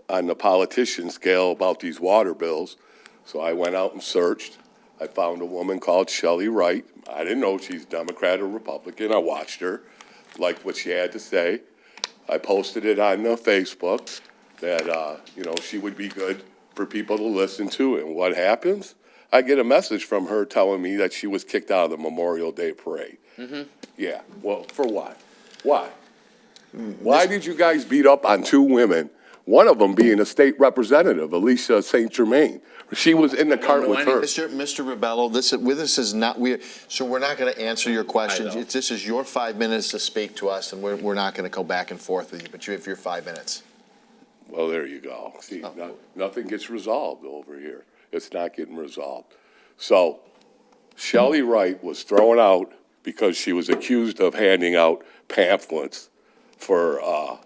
[SPEAKER 2] on the politician scale about these water bills. So I went out and searched. I found a woman called Shelley Wright. I didn't know she's Democrat or Republican. I watched her, liked what she had to say. I posted it on Facebook that, she would be good for people to listen to. And what happens? I get a message from her telling me that she was kicked out of the Memorial Day Parade.
[SPEAKER 10] Mm-hmm.
[SPEAKER 2] Yeah, well, for what? Why? Why did you guys beat up on 2 women, one of them being a state representative, Alicia St. Germain? She was in the cart with her.
[SPEAKER 1] Mr. Rebello, this is not, so we're not going to answer your questions. This is your 5 minutes to speak to us, and we're not going to go back and forth with you, but you have your 5 minutes.
[SPEAKER 2] Well, there you go. See, nothing gets resolved over here. It's not getting resolved. So Shelley Wright was thrown out because she was accused of handing out pamphlets for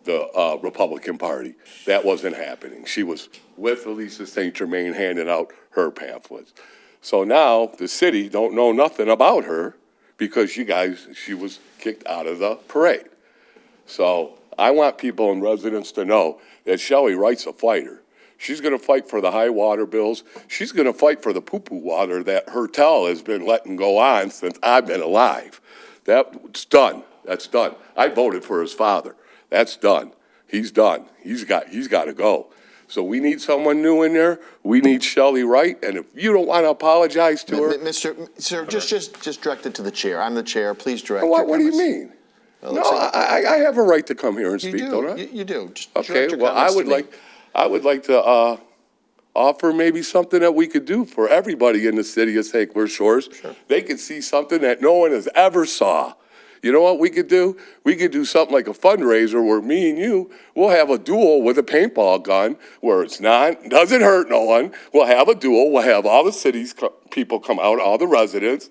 [SPEAKER 2] the Republican Party. That wasn't happening. She was with Alicia St. Germain handing out her pamphlets. So now the city don't know nothing about her because she was kicked out of the parade. So I want people and residents to know that Shelley Wright's a fighter. She's going to fight for the high water bills. She's going to fight for the poo-poo water that Hertel has been letting go on since I've been alive. That's done. That's done. I voted for his father. That's done. He's done. He's got to go. So we need someone new in there. We need Shelley Wright. And if you don't want to apologize to her,
[SPEAKER 1] Sir, just direct it to the chair. I'm the chair. Please direct.
[SPEAKER 2] What do you mean?
[SPEAKER 1] Well,
[SPEAKER 2] No, I have a right to come here and speak, don't I?
[SPEAKER 1] You do. Just
[SPEAKER 2] Okay,
[SPEAKER 1] direct your
[SPEAKER 2] well,
[SPEAKER 1] comments to me.
[SPEAKER 2] I would like to offer maybe something that we could do for everybody in the city of St. Clair Shores. They could see something that no one has ever saw. You know what we could do? We could do something like a fundraiser where me and you will have a duel with a paintball gun where it's not, doesn't hurt no one. We'll have a duel. We'll have all the city's people come out, all the residents,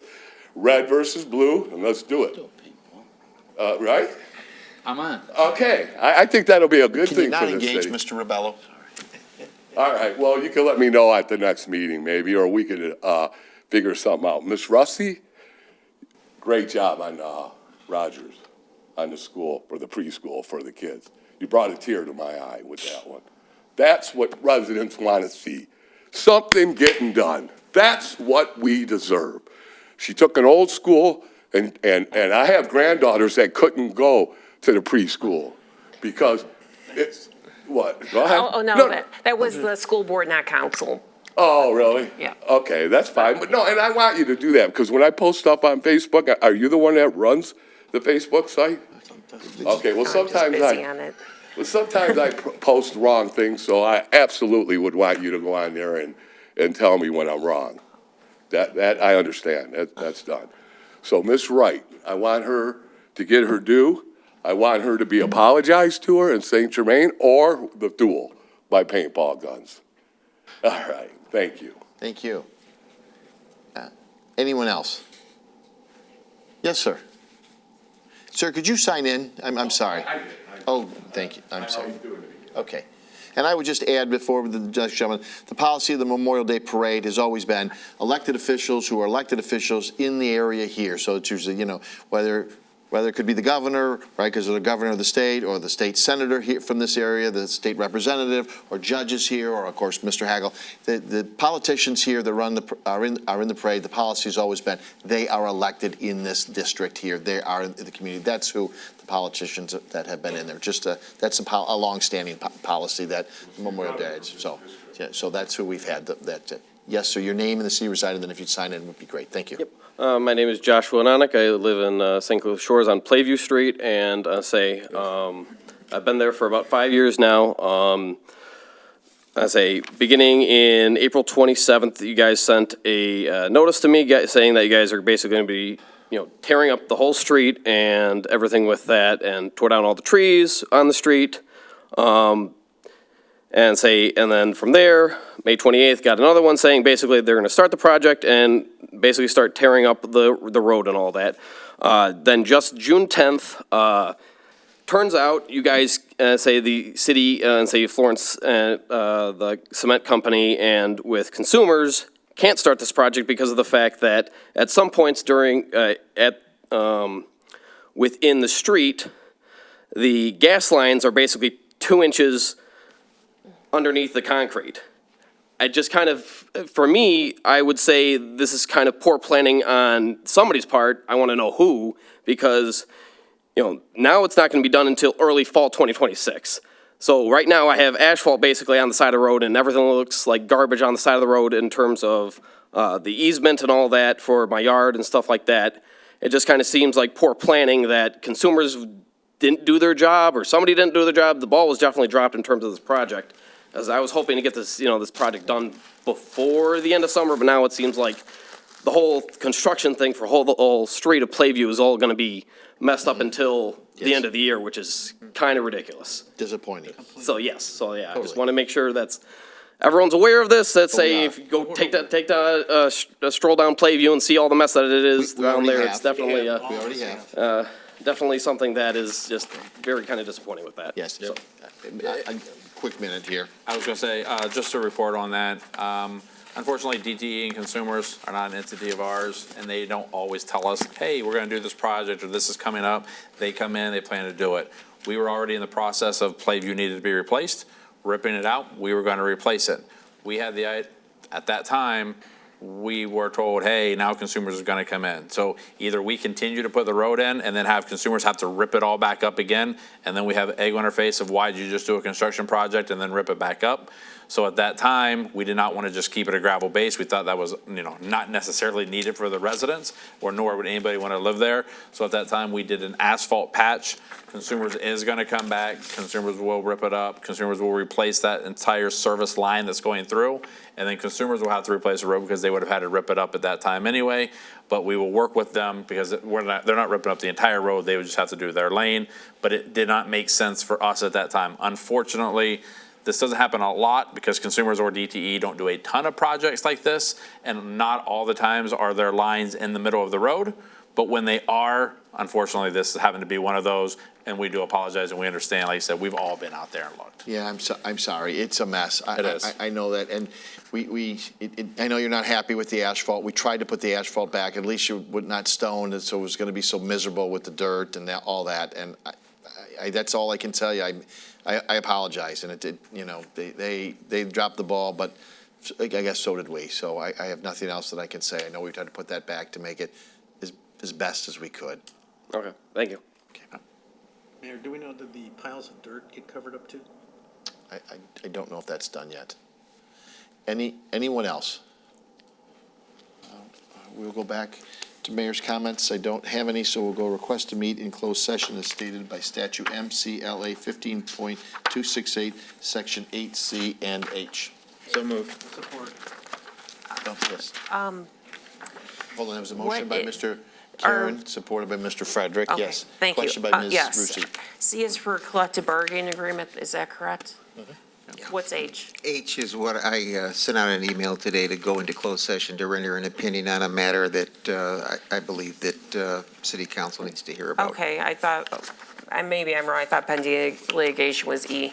[SPEAKER 2] red versus blue, and let's do it. Right?
[SPEAKER 7] I'm on.
[SPEAKER 2] Okay. I think that'll be a good
[SPEAKER 1] Can you
[SPEAKER 2] thing
[SPEAKER 1] not
[SPEAKER 2] for the
[SPEAKER 1] engage,
[SPEAKER 2] city.
[SPEAKER 1] Mr. Rebello?
[SPEAKER 2] All right. Well, you can let me know at the next meeting maybe, or we could figure something out. Miss Rusty, great job on Rogers, on the school, or the preschool for the kids. You brought a tear to my eye with that one. That's what residents want to see. Something getting done. That's what we deserve. She took an old school, and I have granddaughters that couldn't go to the preschool because it's, what? Go ahead.
[SPEAKER 3] Oh, no, that was the school board, not council.
[SPEAKER 2] Oh, really?
[SPEAKER 3] Yeah.
[SPEAKER 2] Okay, that's fine. But no, and I want you to do that because when I post stuff on Facebook, are you the one that runs the Facebook site? Okay, well, sometimes
[SPEAKER 3] Busy on it.
[SPEAKER 2] sometimes I post wrong things, so I absolutely would want you to go on there and tell me when I'm wrong. That I understand. That's done. So Miss Wright, I want her to get her due. I want her to be apologized to her in St. Germain or the duel by paintball guns. All right, thank you.
[SPEAKER 1] Thank you. Anyone else? Yes, sir. Sir, could you sign in? I'm sorry.
[SPEAKER 2] I did.
[SPEAKER 1] Oh, thank you. I'm sorry. Okay. And I would just add before the next gentleman, the policy of the Memorial Day Parade has always been elected officials who are elected officials in the area here. So it's usually, you know, whether it could be the governor, right, because of the governor of the state, or the state senator here from this area, the state representative, or judges here, or of course Mr. Hagel. The politicians here that are in the parade. The policy has always been they are elected in this district here. They are in the community. That's who the politicians that have been in there. That's a long-standing policy that Memorial Day is. So that's who we've had. Yes, sir. Your name and the city you reside in, then if you'd sign in, would be great. Thank you.
[SPEAKER 14] Yep. My name is Joshua Anonik. I live in St. Cloud Shores on Playview Street, and I've been there for about 5 years now. Beginning in April 27th, you guys sent a notice to me saying that you guys are basically going to be, tearing up the whole street and everything with that, and tore down all the trees on the street. And then from there, May 28th, got another one saying basically they're going to start the project and basically start tearing up the road and all that. Then just June 10th, turns out you guys say the city and say Florence, the cement company, and with consumers can't start this project because of the fact that at some points within the street, the gas lines are basically 2 inches underneath the concrete. I just for me, I would say this is kind of poor planning on somebody's part. I want to know who, because, now it's not going to be done until early fall 2026. So right now I have asphalt basically on the side of the road, and everything looks like garbage on the side of the road in terms of the easement and all that for my yard and stuff like that. It just kind of seems like poor planning that consumers didn't do their job, or somebody didn't do their job. The ball was definitely dropped in terms of this project, as I was hoping to get this, this project done before the end of summer, but now it seems like the whole construction thing for the whole street of Playview is all going to be messed up until the end of the year, which is kind of ridiculous.
[SPEAKER 1] Disappointing.
[SPEAKER 14] So yes, I just want to make sure everyone's aware of this. If you go take a stroll down Playview and see all the mess that it is down there, it's definitely
[SPEAKER 1] we already have.
[SPEAKER 14] Definitely something that is just very kind of disappointing with that.
[SPEAKER 1] Yes.
[SPEAKER 14] So.
[SPEAKER 1] A quick minute here.
[SPEAKER 7] I was going to say, just to report on that, unfortunately, DTE and consumers are not an entity of ours, and they don't always tell us, hey, we're going to do this project, or this is coming up. They come in, they plan to do it. We were already in the process of Playview needed to be replaced, ripping it out. We were going to replace it. We had at that time, we were told, hey, now consumers are going to come in. So either we continue to put the road in and then have consumers have to rip it all back up again, and then we have egg on our face of why did you just do a construction project and then rip it back up. So at that time, we did not want to just keep it a gravel base. We thought that was, not necessarily needed for the residents, or nor would anybody want to live there. So at that time, we did an asphalt patch. Consumers is going to come back. Consumers will rip it up. Consumers will replace that entire service line that's going through. And then consumers will have to replace the road because they they would have had to rip it up at that time anyway. But we will work with them because they're not ripping up the entire road. They would just have to do their lane. But it did not make sense for us at that time. Unfortunately, this doesn't happen a lot because consumers or DTE don't do a ton of projects like this. And not all the times are there lines in the middle of the road. But when they are, unfortunately, this happened to be one of those, and we do apologize, and we understand. Like I said, we've all been out there and looked.
[SPEAKER 1] Yeah, I'm sorry. It's a mess.
[SPEAKER 7] It is.
[SPEAKER 1] I know that, and I know you're not happy with the asphalt. We tried to put the asphalt back. At least you would not stone, and so it was going to be so miserable with the dirt and all that. And that's all I can tell you. I apologize, and it did. You know, they dropped the ball, but I guess so did we. So I have nothing else that I can say. I know we tried to put that back to make it as best as we could.
[SPEAKER 14] Okay, thank you.
[SPEAKER 4] Mayor, do we know, did the piles of dirt get covered up too?
[SPEAKER 1] I don't know if that's done yet. Anyone else? We'll go back to mayor's comments. I don't have any, so we'll go request to meet in closed session as stated by statute MCLA 15.268, section 8C and H.
[SPEAKER 8] So moved.
[SPEAKER 4] Support.
[SPEAKER 1] Oh, yes. Hold on, there was a motion by Mr. Karen, supported by Mr. Frederick.
[SPEAKER 3] Okay,
[SPEAKER 1] Yes.
[SPEAKER 3] thank you.
[SPEAKER 1] Question by Ms.
[SPEAKER 3] Yes.
[SPEAKER 1] Rusi.
[SPEAKER 3] C is for collective bargaining agreement, is that correct? What's H?
[SPEAKER 9] H is what I sent out an email today to go into closed session to render an opinion on a matter that I believe that city council needs to hear about.
[SPEAKER 3] Okay, I thought, maybe I'm wrong, I thought pending litigation was E.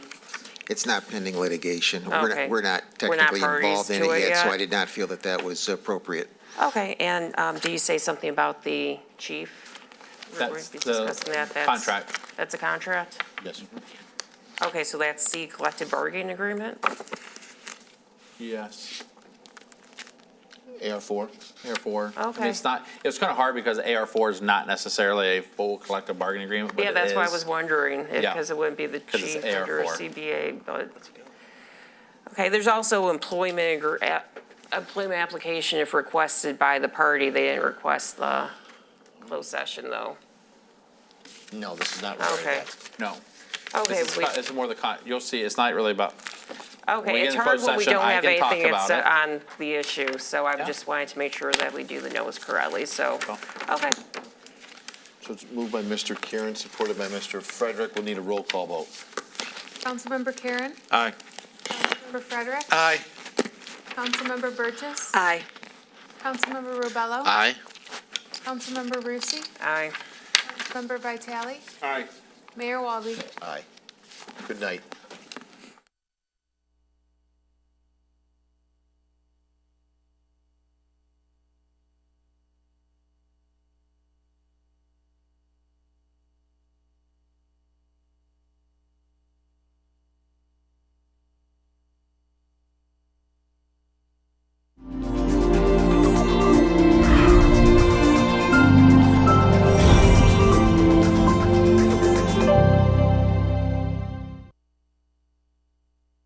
[SPEAKER 9] It's not pending litigation.
[SPEAKER 3] Okay.
[SPEAKER 9] We're not
[SPEAKER 3] We're not
[SPEAKER 9] technically
[SPEAKER 3] parties
[SPEAKER 9] involved in
[SPEAKER 3] to
[SPEAKER 9] it
[SPEAKER 3] it
[SPEAKER 9] yet, so
[SPEAKER 3] yet?
[SPEAKER 9] I did not feel that that was appropriate.
[SPEAKER 3] Okay, and do you say something about the chief? We're going
[SPEAKER 7] That's
[SPEAKER 3] to be
[SPEAKER 7] the
[SPEAKER 3] discussing that.
[SPEAKER 7] contract.
[SPEAKER 3] That's a contract?
[SPEAKER 1] Yes.
[SPEAKER 3] Okay, so that's C, collective bargaining agreement?
[SPEAKER 7] Yes.
[SPEAKER 1] AR4?
[SPEAKER 7] AR4. I mean,
[SPEAKER 3] Okay.
[SPEAKER 7] it's kind of hard because AR4 is not necessarily a full collective bargaining agreement, but
[SPEAKER 3] Yeah,
[SPEAKER 7] it
[SPEAKER 3] that's why I
[SPEAKER 7] is.
[SPEAKER 3] was wondering,
[SPEAKER 7] Yeah.
[SPEAKER 3] because it wouldn't be the
[SPEAKER 7] 'Cause it's
[SPEAKER 3] chief under
[SPEAKER 7] AR4.
[SPEAKER 3] CBA, but. Okay, there's also employment application if requested by the party. They didn't request the closed session, though.
[SPEAKER 1] No, this is not regarding
[SPEAKER 3] Okay.
[SPEAKER 1] that.
[SPEAKER 7] No.
[SPEAKER 3] Okay,
[SPEAKER 7] It's more you'll see, it's not really about, when we
[SPEAKER 3] okay,
[SPEAKER 7] get
[SPEAKER 3] it's
[SPEAKER 7] in
[SPEAKER 3] hard
[SPEAKER 7] closed
[SPEAKER 3] when we
[SPEAKER 7] session,
[SPEAKER 3] don't
[SPEAKER 7] I
[SPEAKER 3] have
[SPEAKER 7] can talk
[SPEAKER 3] anything
[SPEAKER 7] about
[SPEAKER 3] that's
[SPEAKER 7] it.
[SPEAKER 3] on the issue, so I
[SPEAKER 7] Yeah.
[SPEAKER 3] just wanted to make sure that we do the notice correctly, so, okay.
[SPEAKER 1] So it's moved by Mr. Karen, supported by Mr. Frederick. We'll need a roll call vote.
[SPEAKER 20] Councilmember Karen?
[SPEAKER 1] Aye.
[SPEAKER 20] Councilmember Frederick?
[SPEAKER 1] Aye.
[SPEAKER 20] Councilmember Burgess?
[SPEAKER 3] Aye.
[SPEAKER 20] Councilmember Robello?
[SPEAKER 1] Aye.
[SPEAKER 20] Councilmember Rusi?
[SPEAKER 3] Aye.
[SPEAKER 20] Councilmember Vitale?
[SPEAKER 12] Aye.
[SPEAKER 20] Mayor Walby?
[SPEAKER 1] Aye. Good night.